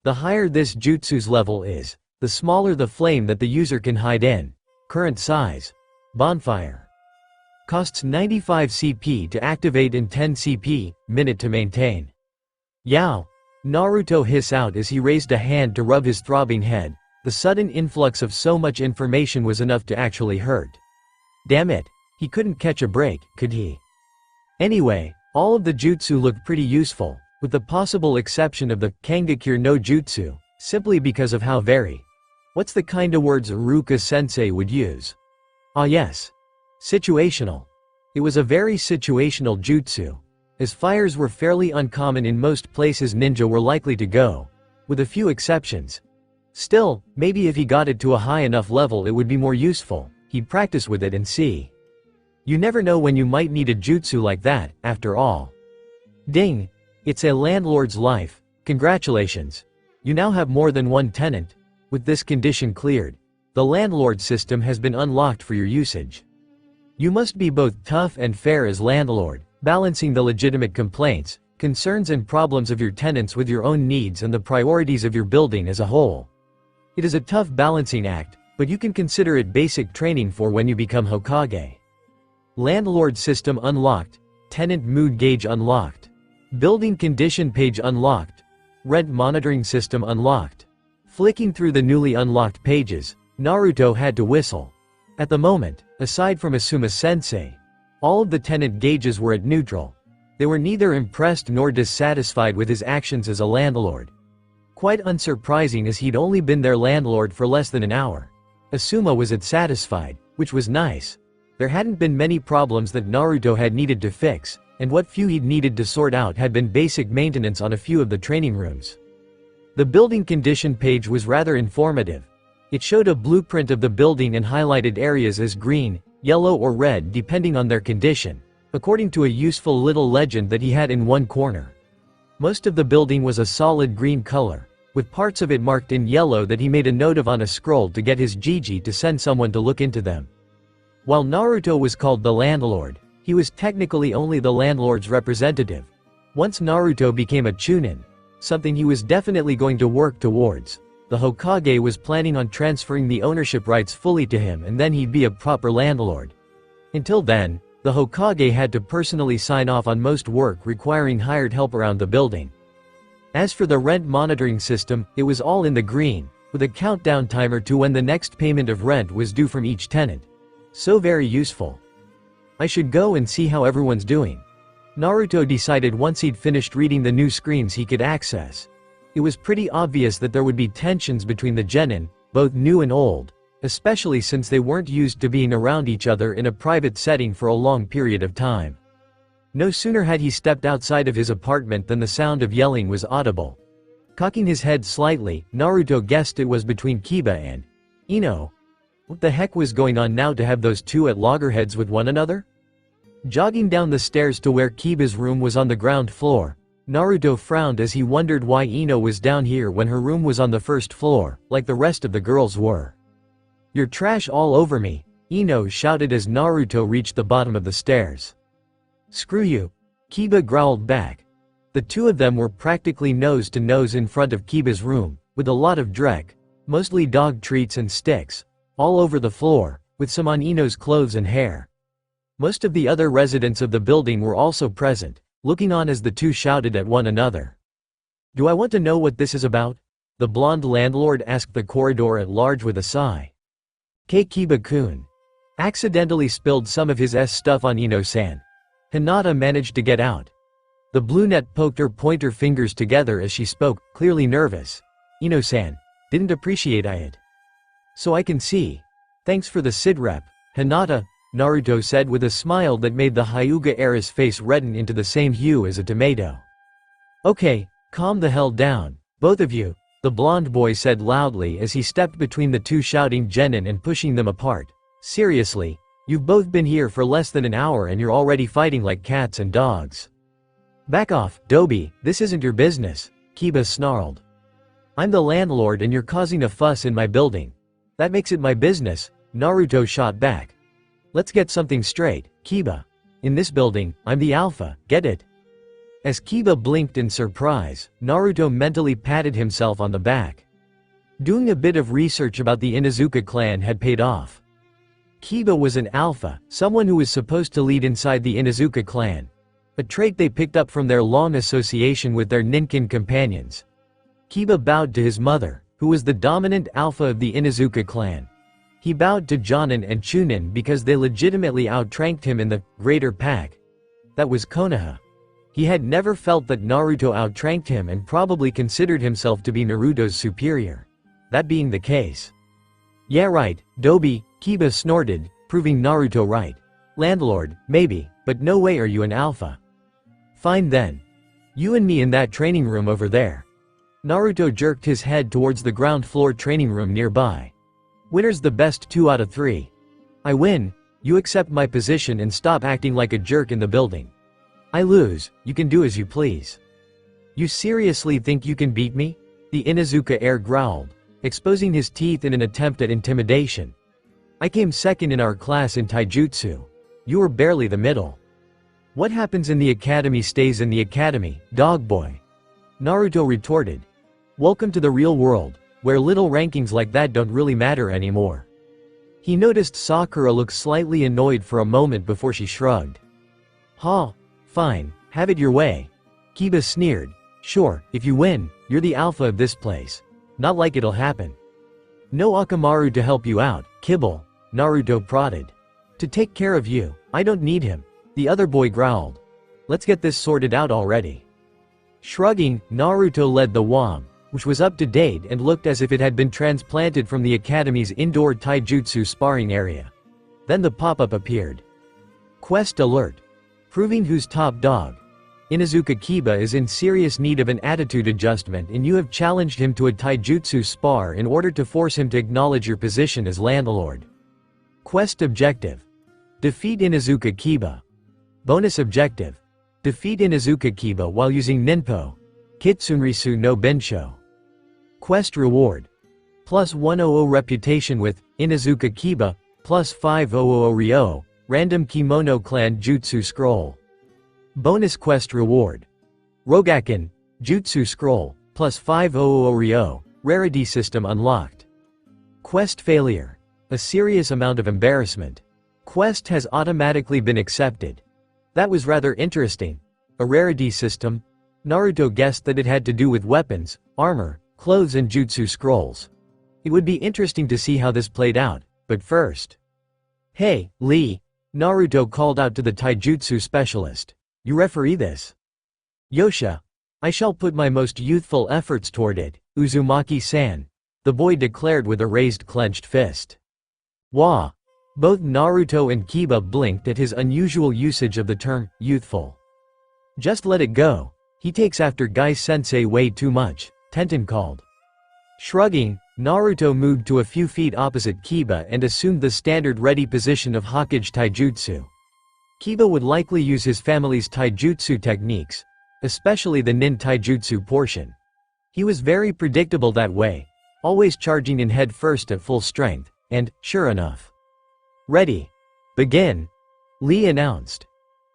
The higher this jutsu's level is, the smaller the flame that the user can hide in. Current size. Bonfire. Costs 95 CP to activate and 10 CP, minute to maintain. Yow! Naruto hiss out as he raised a hand to rub his throbbing head. The sudden influx of so much information was enough to actually hurt. Damn it, he couldn't catch a break, could he? Anyway, all of the jutsu looked pretty useful, with the possible exception of the Kangakure no Jutsu, simply because of how very. What's the kinda words Iruka-sensei would use? Ah yes. Situational. It was a very situational jutsu. As fires were fairly uncommon in most places ninja were likely to go, with a few exceptions. Still, maybe if he got it to a high enough level it would be more useful. He'd practice with it and see. You never know when you might need a jutsu like that, after all. Ding! It's a landlord's life. Congratulations. You now have more than one tenant. With this condition cleared, the landlord system has been unlocked for your usage. You must be both tough and fair as landlord, balancing the legitimate complaints, concerns and problems of your tenants with your own needs and the priorities of your building as a whole. It is a tough balancing act, but you can consider it basic training for when you become Hokage. Landlord system unlocked. Tenant mood gauge unlocked. Building condition page unlocked. Rent monitoring system unlocked. Flicking through the newly unlocked pages, Naruto had to whistle. At the moment, aside from Asuma-sensei, all of the tenant gauges were at neutral. They were neither impressed nor dissatisfied with his actions as a landlord. Quite unsurprising as he'd only been their landlord for less than an hour. Asuma was satisfied, which was nice. There hadn't been many problems that Naruto had needed to fix, and what few he'd needed to sort out had been basic maintenance on a few of the training rooms. The building condition page was rather informative. It showed a blueprint of the building and highlighted areas as green, yellow or red depending on their condition, according to a useful little legend that he had in one corner. Most of the building was a solid green color, with parts of it marked in yellow that he made a note of on a scroll to get his Gigi to send someone to look into them. While Naruto was called the landlord, he was technically only the landlord's representative. Once Naruto became a chunin, something he was definitely going to work towards, the Hokage was planning on transferring the ownership rights fully to him and then he'd be a proper landlord. Until then, the Hokage had to personally sign off on most work requiring hired help around the building. As for the rent monitoring system, it was all in the green, with a countdown timer to when the next payment of rent was due from each tenant. So very useful. I should go and see how everyone's doing. Naruto decided once he'd finished reading the new screens he could access. It was pretty obvious that there would be tensions between the genin, both new and old, especially since they weren't used to being around each other in a private setting for a long period of time. No sooner had he stepped outside of his apartment than the sound of yelling was audible. Cocking his head slightly, Naruto guessed it was between Kiba and Ino. What the heck was going on now to have those two at loggerheads with one another? Jogging down the stairs to where Kiba's room was on the ground floor, Naruto frowned as he wondered why Ino was down here when her room was on the first floor, like the rest of the girls were. "You're trash all over me," Ino shouted as Naruto reached the bottom of the stairs. "Screw you," Kiba growled back. The two of them were practically nose to nose in front of Kiba's room, with a lot of dreck, mostly dog treats and sticks, all over the floor, with some on Ino's clothes and hair. Most of the other residents of the building were also present, looking on as the two shouted at one another. "Do I want to know what this is about?" the blonde landlord asked the corridor at large with a sigh. Kiba-kun accidentally spilled some of his stuff on Ino-san. Hinata managed to get out. The brunette poked her pointer fingers together as she spoke, clearly nervous. "Ino-san, didn't appreciate it. So I can see. Thanks for the sit rep, Hinata," Naruto said with a smile that made the Hyuga heiress face redden into the same hue as a tomato. "Okay, calm the hell down, both of you," the blonde boy said loudly as he stepped between the two shouting genin and pushing them apart. "Seriously, you've both been here for less than an hour and you're already fighting like cats and dogs. Back off, Dobi, this isn't your business," Kiba snarled. "I'm the landlord and you're causing a fuss in my building. That makes it my business, Naruto shot back. Let's get something straight, Kiba. In this building, I'm the alpha, get it? As Kiba blinked in surprise, Naruto mentally patted himself on the back. Doing a bit of research about the Inuzuka clan had paid off. Kiba was an alpha, someone who was supposed to lead inside the Inuzuka clan. A trait they picked up from their long association with their Ninkin companions. Kiba bowed to his mother, who was the dominant alpha of the Inuzuka clan. He bowed to Jonin and Chunin because they legitimately outranked him in the greater pack. That was Konoha. He had never felt that Naruto outranked him and probably considered himself to be Naruto's superior. That being the case. Yeah right, Dobi, Kiba snorted, proving Naruto right. Landlord, maybe, but no way are you an alpha. Fine then. You and me in that training room over there. Naruto jerked his head towards the ground floor training room nearby. Winner's the best 2 out of 3. I win, you accept my position and stop acting like a jerk in the building. I lose, you can do as you please. You seriously think you can beat me? The Inuzuka heir growled, exposing his teeth in an attempt at intimidation. I came second in our class in taijutsu. You were barely the middle. What happens in the academy stays in the academy, dog boy. Naruto retorted. Welcome to the real world, where little rankings like that don't really matter anymore. He noticed Sakura look slightly annoyed for a moment before she shrugged. Ha, fine, have it your way. Kiba sneered. Sure, if you win, you're the alpha of this place. Not like it'll happen. No Akamaru to help you out, Kibble, Naruto prodded. To take care of you, I don't need him, the other boy growled. Let's get this sorted out already. Shrugging, Naruto led the WAM, which was up to date and looked as if it had been transplanted from the academy's indoor taijutsu sparring area. Then the pop-up appeared. Quest alert. Proving who's top dog. Inuzuka Kiba is in serious need of an attitude adjustment and you have challenged him to a taijutsu spar in order to force him to acknowledge your position as landlord. Quest objective. Defeat Inuzuka Kiba. Bonus objective. Defeat Inuzuka Kiba while using Ninpo. Kitsunrisu no Bensho. Quest reward. Plus 100 reputation with Inuzuka Kiba, plus 500 Ryo, random Kimono Clan Jutsu Scroll. Bonus quest reward. Rogaken, Jutsu Scroll, plus 500 Ryo, rarity system unlocked. Quest failure. A serious amount of embarrassment. Quest has automatically been accepted. That was rather interesting. A rarity system? Naruto guessed that it had to do with weapons, armor, clothes and jutsu scrolls. It would be interesting to see how this played out, but first. Hey, Lee, Naruto called out to the taijutsu specialist. You referee this. Yosha. I shall put my most youthful efforts toward it, Uzumaki-san, the boy declared with a raised clenched fist. Wah. Both Naruto and Kiba blinked at his unusual usage of the term, youthful. Just let it go. He takes after Gai-sensei way too much, Tenten called. Shrugging, Naruto moved to a few feet opposite Kiba and assumed the standard ready position of Hokage taijutsu. Kiba would likely use his family's taijutsu techniques, especially the nin taijutsu portion. He was very predictable that way, always charging in head first at full strength, and, sure enough. Ready. Begin. Lee announced.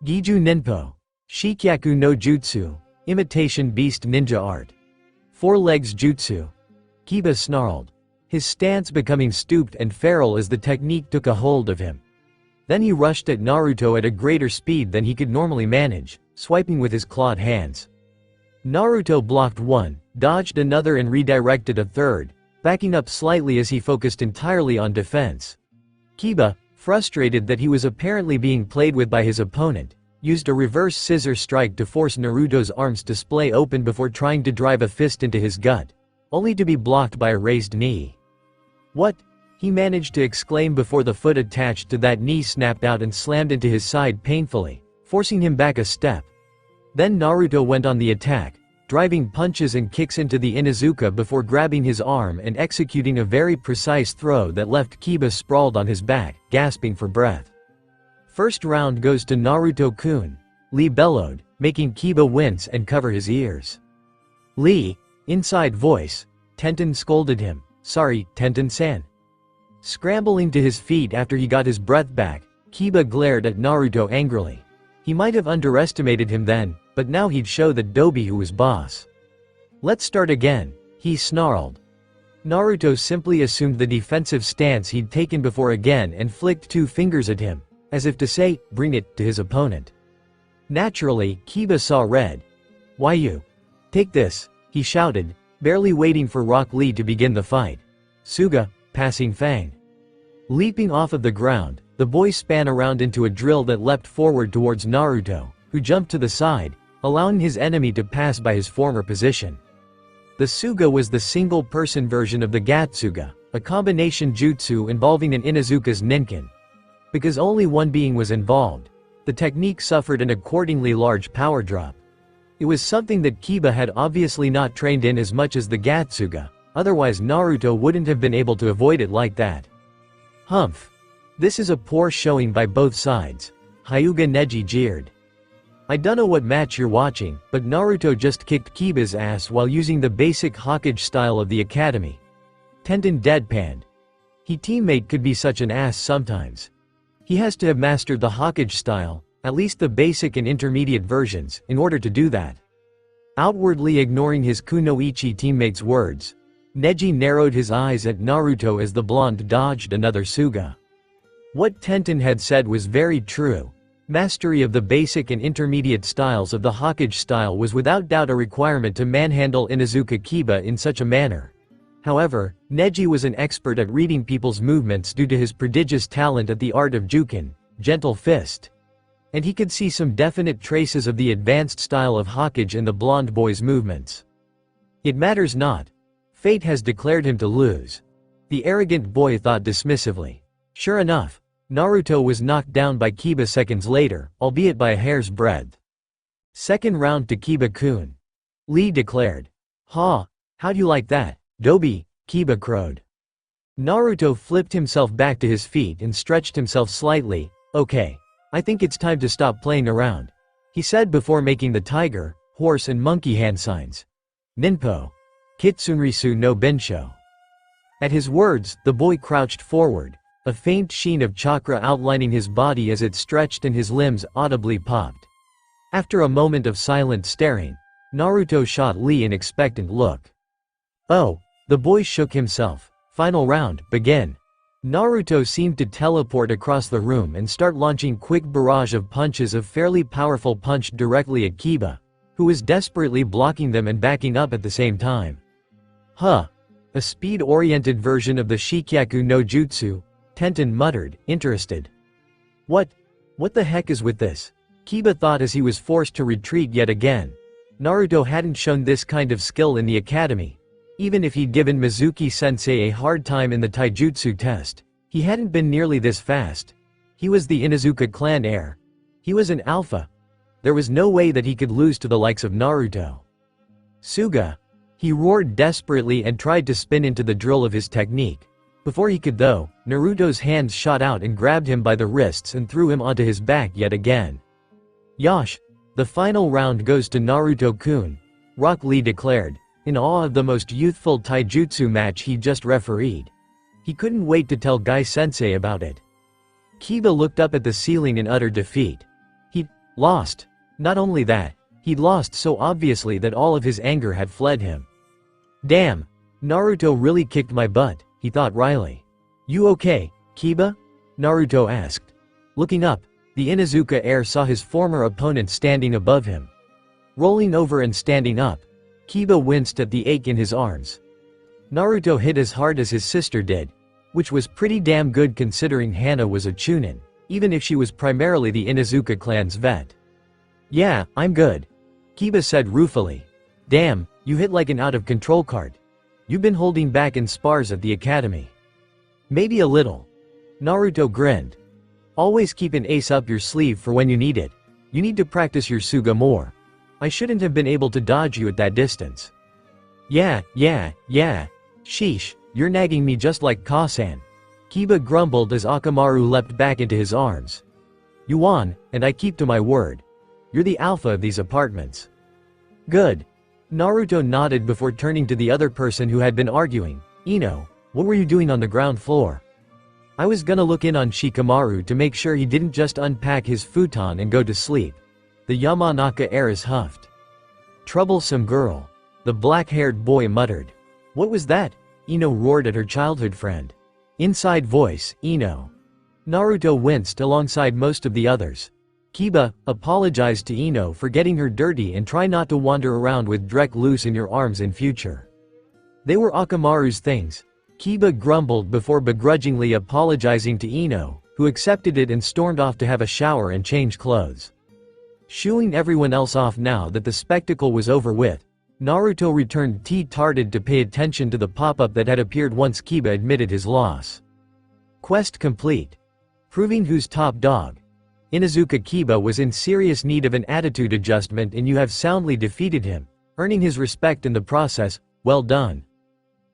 Giju Ninpo. Shikyaku no Jutsu. Imitation Beast Ninja Art. 4 legs Jutsu. Kiba snarled, his stance becoming stooped and feral as the technique took a hold of him. Then he rushed at Naruto at a greater speed than he could normally manage, swiping with his clawed hands. Naruto blocked one, dodged another and redirected a third, backing up slightly as he focused entirely on defense. Kiba, frustrated that he was apparently being played with by his opponent, used a reverse scissor strike to force Naruto's arms to splay open before trying to drive a fist into his gut, only to be blocked by a raised knee. What? He managed to exclaim before the foot attached to that knee snapped out and slammed into his side painfully, forcing him back a step. Then Naruto went on the attack, driving punches and kicks into the Inuzuka before grabbing his arm and executing a very precise throw that left Kiba sprawled on his back, gasping for breath. First round goes to Naruto-kun, Lee bellowed, making Kiba wince and cover his ears. Lee, inside voice, Tenten scolded him, sorry, Tenten-san. Scrambling to his feet after he got his breath back, Kiba glared at Naruto angrily. He might have underestimated him then, but now he'd show the Dobi who was boss. "Let's start again," he snarled. Naruto simply assumed the defensive stance he'd taken before again and flicked 2 fingers at him, as if to say, "Bring it," to his opponent. Naturally, Kiba saw red. "Why you? Take this," he shouted, barely waiting for Rock Lee to begin the fight. Suga, passing Fang. Leaping off of the ground, the boy span around into a drill that leapt forward towards Naruto, who jumped to the side, allowing his enemy to pass by his former position. The Suga was the single-person version of the Gatsuga, a combination jutsu involving an Inuzuka's Ninken. Because only one being was involved, the technique suffered an accordingly large power drop. It was something that Kiba had obviously not trained in as much as the Gatsuga, otherwise Naruto wouldn't have been able to avoid it like that. Humph. This is a poor showing by both sides, Hyuga Neji jeered. "I dunno what match you're watching, but Naruto just kicked Kiba's ass while using the basic Hokage style of the academy." Tenten deadpanned. He teammate could be such an ass sometimes. He has to have mastered the Hokage style, at least the basic and intermediate versions, in order to do that. Outwardly ignoring his Kunoichi teammate's words, Neji narrowed his eyes at Naruto as the blonde dodged another Suga. What Tenten had said was very true. Mastery of the basic and intermediate styles of the Hokage style was without doubt a requirement to manhandle Inuzuka Kiba in such a manner. However, Neji was an expert at reading people's movements due to his prodigious talent at the art of Jukin, gentle fist. And he could see some definite traces of the advanced style of Hokage in the blonde boy's movements. It matters not. Fate has declared him to lose. The arrogant boy thought dismissively. Sure enough, Naruto was knocked down by Kiba seconds later, albeit by a hair's breadth. "Second round to Kiba-kun," Lee declared. "Ha, how'd you like that, Dobi?" Kiba crowed. Naruto flipped himself back to his feet and stretched himself slightly. "Okay. I think it's time to stop playing around," he said before making the tiger, horse and monkey hand signs. "Ninpo. Kitsunrisu no Bensho." At his words, the boy crouched forward, a faint sheen of chakra outlining his body as it stretched and his limbs audibly popped. After a moment of silent staring, Naruto shot Lee an expectant look. "Oh," the boy shook himself. "Final round, begin." Naruto seemed to teleport across the room and start launching quick barrage of punches of fairly powerful punch directly at Kiba, who was desperately blocking them and backing up at the same time. "Huh. A speed-oriented version of the Shikyaku no Jutsu," Tenten muttered, interested. What the heck is with this?" Kiba thought as he was forced to retreat yet again. Naruto hadn't shown this kind of skill in the academy. Even if he'd given Mizuki-sensei a hard time in the taijutsu test, he hadn't been nearly this fast. He was the Inuzuka clan heir. He was an alpha. There was no way that he could lose to the likes of Naruto. "Suga!" He roared desperately and tried to spin into the drill of his technique. Before he could though, Naruto's hands shot out and grabbed him by the wrists and threw him onto his back yet again. "Yosh! The final round goes to Naruto-kun," Rock Lee declared, in awe of the most youthful taijutsu match he just refereed. He couldn't wait to tell Gai-sensei about it. Kiba looked up at the ceiling in utter defeat. He'd lost. Not only that, he'd lost so obviously that all of his anger had fled him. "Damn! Naruto really kicked my butt," he thought wryly. "You okay, Kiba?" Naruto asked. Looking up, the Inuzuka heir saw his former opponent standing above him. Rolling over and standing up, Kiba winced at the ache in his arms. Naruto hit as hard as his sister did, which was pretty damn good considering Hana was a Chunin, even if she was primarily the Inuzuka clan's vet. "Yeah, I'm good," Kiba said ruefully. "Damn, you hit like an out-of-control cart. You've been holding back in spars at the academy." "Maybe a little." Naruto grinned. "Always keep an ace up your sleeve for when you need it. You need to practice your Suga more. I shouldn't have been able to dodge you at that distance." Yeah. Sheesh, you're nagging me just like Kasan." Kiba grumbled as Akamaru leapt back into his arms. "You won, and I keep to my word. You're the alpha of these apartments." "Good." Naruto nodded before turning to the other person who had been arguing. "Ino, what were you doing on the ground floor?" I was gonna look in on Shikamaru to make sure he didn't just unpack his futon and go to sleep. The Yamanaka heiress huffed. Troublesome girl. The black-haired boy muttered. What was that? Ino roared at her childhood friend. Inside voice, Ino. Naruto winced alongside most of the others. Kiba, apologized to Ino for getting her dirty and try not to wander around with Drek loose in your arms in future. They were Akamaru's things. Kiba grumbled before begrudgingly apologizing to Ino, who accepted it and stormed off to have a shower and change clothes. Shooing everyone else off now that the spectacle was over with, Naruto returned tea-tarded to pay attention to the pop-up that had appeared once Kiba admitted his loss. Quest complete. Proving who's top dog. Inuzuka Kiba was in serious need of an attitude adjustment and you have soundly defeated him, earning his respect in the process. Well done.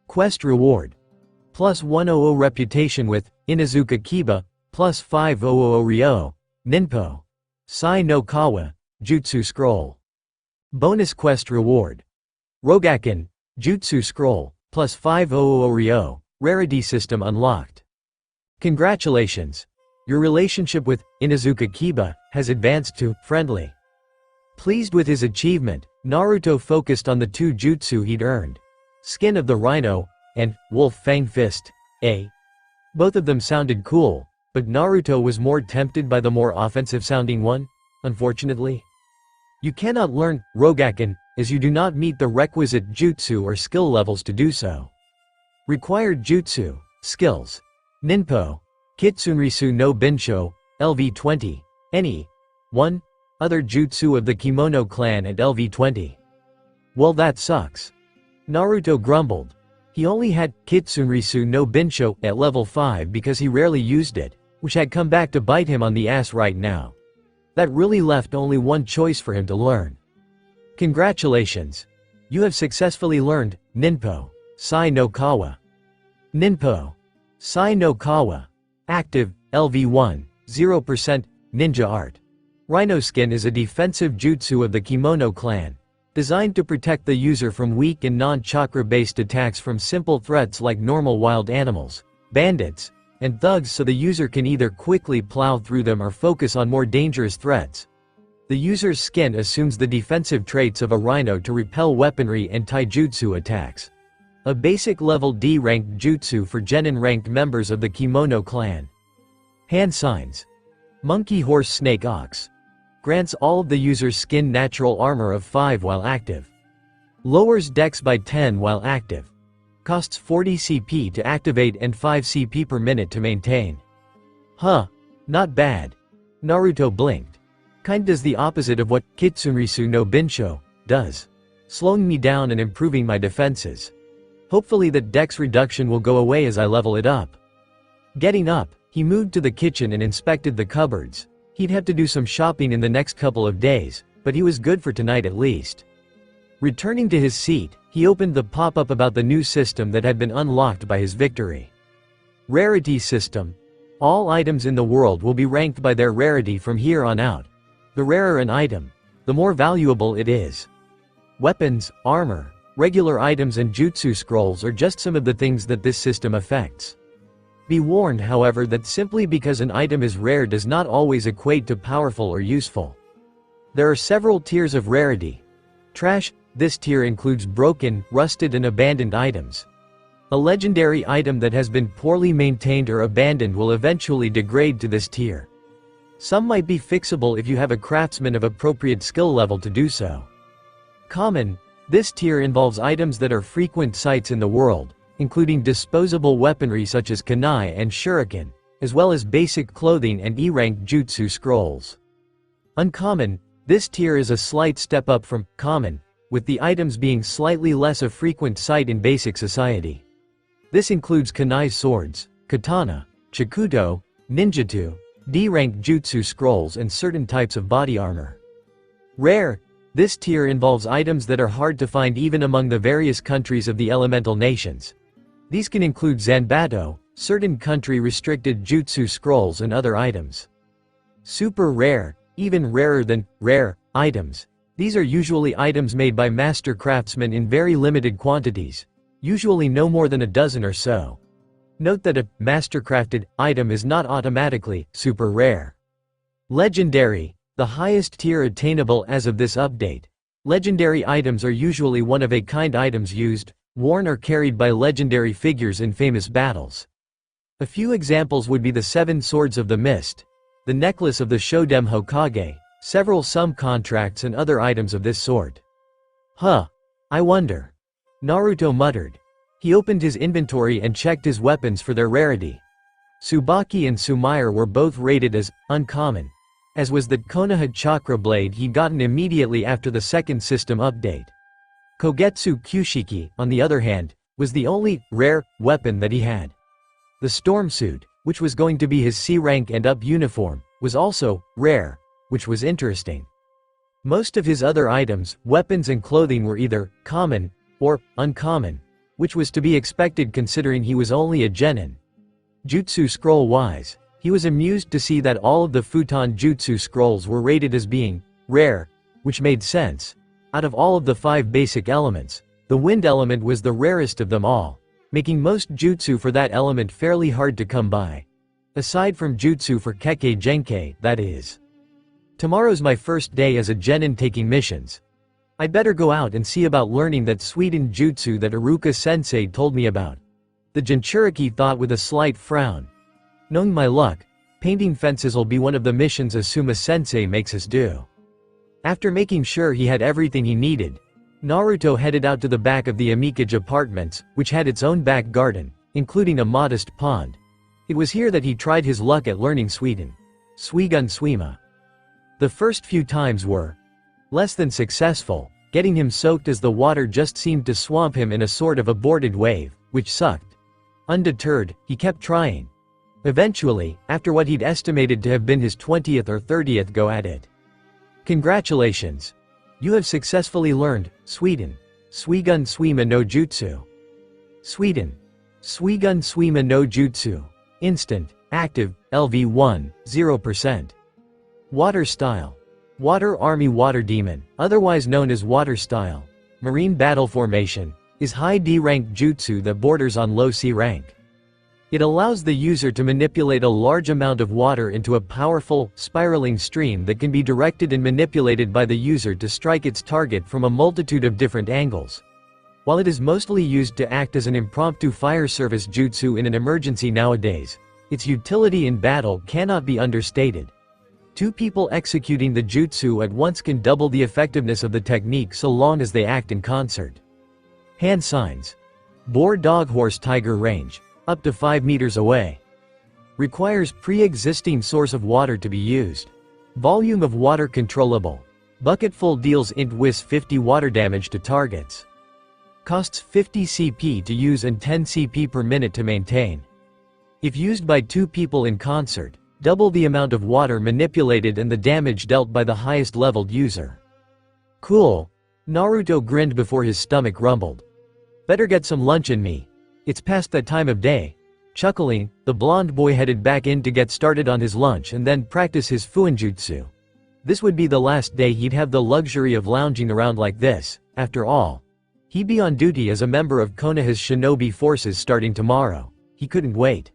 Quest reward. Plus 100 reputation with Inuzuka Kiba, plus 500 Ryo, Ninpo. Sai no Kawa, Jutsu Scroll. Bonus quest reward. Rogaken, Jutsu Scroll, plus 500 Ryo, rarity system unlocked. Congratulations. Your relationship with Inuzuka Kiba has advanced to friendly. Pleased with his achievement, Naruto focused on the two jutsu he'd earned. Skin of the Rhino, and Wolf Fang Fist, Both of them sounded cool, but Naruto was more tempted by the more offensive-sounding one, unfortunately. You cannot learn Rogaken, as you do not meet the requisite jutsu or skill levels to do so. Required jutsu, skills. Ninpo, Kitsunrisu no Binsho, LV20, any. 1. Other jutsu of the Kimono clan at LV20. Well, that sucks. Naruto grumbled. He only had Kitsunrisu no Binsho at level 5 because he rarely used it, which had come back to bite him on the ass right now. That really left only one choice for him to learn. Congratulations. You have successfully learned Ninpo, Sai no Kawa. Ninpo, Sai no Kawa. Active, LV1, 0%, Ninja Art. Rhino Skin is a defensive jutsu of the Kimono clan, designed to protect the user from weak and non-chakra-based attacks from simple threats like normal wild animals, bandits, and thugs so the user can either quickly plow through them or focus on more dangerous threats. The user's skin assumes the defensive traits of a rhino to repel weaponry and taijutsu attacks. A basic level D-ranked jutsu for genin-ranked members of the Kimono clan. Hand signs. Monkey Horse Snake Ox. Grants all of the user's skin natural armor of 5 while active. Lowers dex by 10 while active. Costs 40 CP to activate and 5 CP per minute to maintain. Huh. Not bad. Naruto blinked. Kind does the opposite of what Kitsunrisu no Binsho does. Slowing me down and improving my defenses. Hopefully that dex reduction will go away as I level it up. Getting up, he moved to the kitchen and inspected the cupboards. He'd have to do some shopping in the next couple of days, but he was good for tonight at least. Returning to his seat, he opened the pop-up about the new system that had been unlocked by his victory. Rarity system. All items in the world will be ranked by their rarity from here on out. The rarer an item, the more valuable it is. Weapons, armor, regular items and jutsu scrolls are just some of the things that this system affects. Be warned, however, that simply because an item is rare does not always equate to powerful or useful. There are several tiers of rarity. Trash. This tier includes broken, rusted and abandoned items. A legendary item that has been poorly maintained or abandoned will eventually degrade to this tier. Some might be fixable if you have a craftsman of appropriate skill level to do so. Common. This tier involves items that are frequent sights in the world, including disposable weaponry such as kunai and shuriken, as well as basic clothing and E-ranked jutsu scrolls. Uncommon. This tier is a slight step up from common, with the items being slightly less a frequent sight in basic society. This includes kunai swords, katana, chikuto, ninjutsu, D-ranked jutsu scrolls and certain types of body armor. Rare. This tier involves items that are hard to find even among the various countries of the elemental nations. These can include Zanbato, certain country-restricted jutsu scrolls and other items. Super rare, even rarer than rare, items. These are usually items made by master craftsmen in very limited quantities, usually no more than a dozen or so. Note that a mastercrafted item is not automatically super rare. Legendary, the highest tier attainable as of this update. Legendary items are usually one-of-a-kind items used, worn or carried by legendary figures in famous battles. A few examples would be the 7 Swords of the Mist, the necklace of the Shodem Hokage, several sum contracts and other items of this sort. Huh. I wonder. Naruto muttered. He opened his inventory and checked his weapons for their rarity. Tsubaki and Sumair were both rated as uncommon, as was the Konoha Chakra Blade he'd gotten immediately after the second system update. Kogetsu Kyushiki, on the other hand, was the only rare weapon that he had. The storm suit, which was going to be his C rank and up uniform, was also rare, which was interesting. Most of his other items, weapons and clothing were either common or uncommon, which was to be expected considering he was only a genin. Jutsu scroll-wise, he was amused to see that all of the Futon Jutsu scrolls were rated as being rare, which made sense. Out of all of the 5 basic elements, the wind element was the rarest of them all, making most jutsu for that element fairly hard to come by. Aside from jutsu for Kekkei Genkei, that is. Tomorrow's my first day as a genin taking missions. I'd better go out and see about learning that Sweden jutsu that Iruka-sensei told me about. The Jinchuriki thought with a slight frown. Knowing my luck, painting fences'll be one of the missions Asuma-sensei makes us do. After making sure he had everything he needed, Naruto headed out to the back of the Amikage apartments, which had its own back garden, including a modest pond. It was here that he tried his luck at learning Sweden. Suigun Suima. The first few times were less than successful, getting him soaked as the water just seemed to swamp him in a sort of aborted wave, which sucked. Undeterred, he kept trying. Eventually, after what he'd estimated to have been his 20th or 30th go at it. Congratulations! You have successfully learned Sweden. Suigun Suima no Jutsu. Sweden. Suigun Suima no Jutsu. Instant, active, LV1, 0%. Water style. Water Army Water Demon, otherwise known as Water Style, Marine Battle Formation, is high D rank jutsu that borders on low C rank. It allows the user to manipulate a large amount of water into a powerful, spiraling stream that can be directed and manipulated by the user to strike its target from a multitude of different angles. While it is mostly used to act as an impromptu fire service jutsu in an emergency nowadays, its utility in battle cannot be understated. 2 people executing the jutsu at once can double the effectiveness of the technique so long as they act in concert. Hand signs. Boar Dog Horse Tiger Range, up to 5 meters away. Requires pre-existing source of water to be used. Volume of water controllable. Bucketful deals int whiz 50 water damage to targets. Costs 50 CP to use and 10 CP per minute to maintain. If used by 2 people in concert, double the amount of water manipulated and the damage dealt by the highest leveled user. Cool. Naruto grinned before his stomach rumbled. Better get some lunch in me. It's past that time of day. Chuckling, the blonde boy headed back in to get started on his lunch and then practice his fuinjutsu. This would be the last day he'd have the luxury of lounging around like this. After all, he'd be on duty as a member of Konoha's shinobi forces starting tomorrow. He couldn't wait.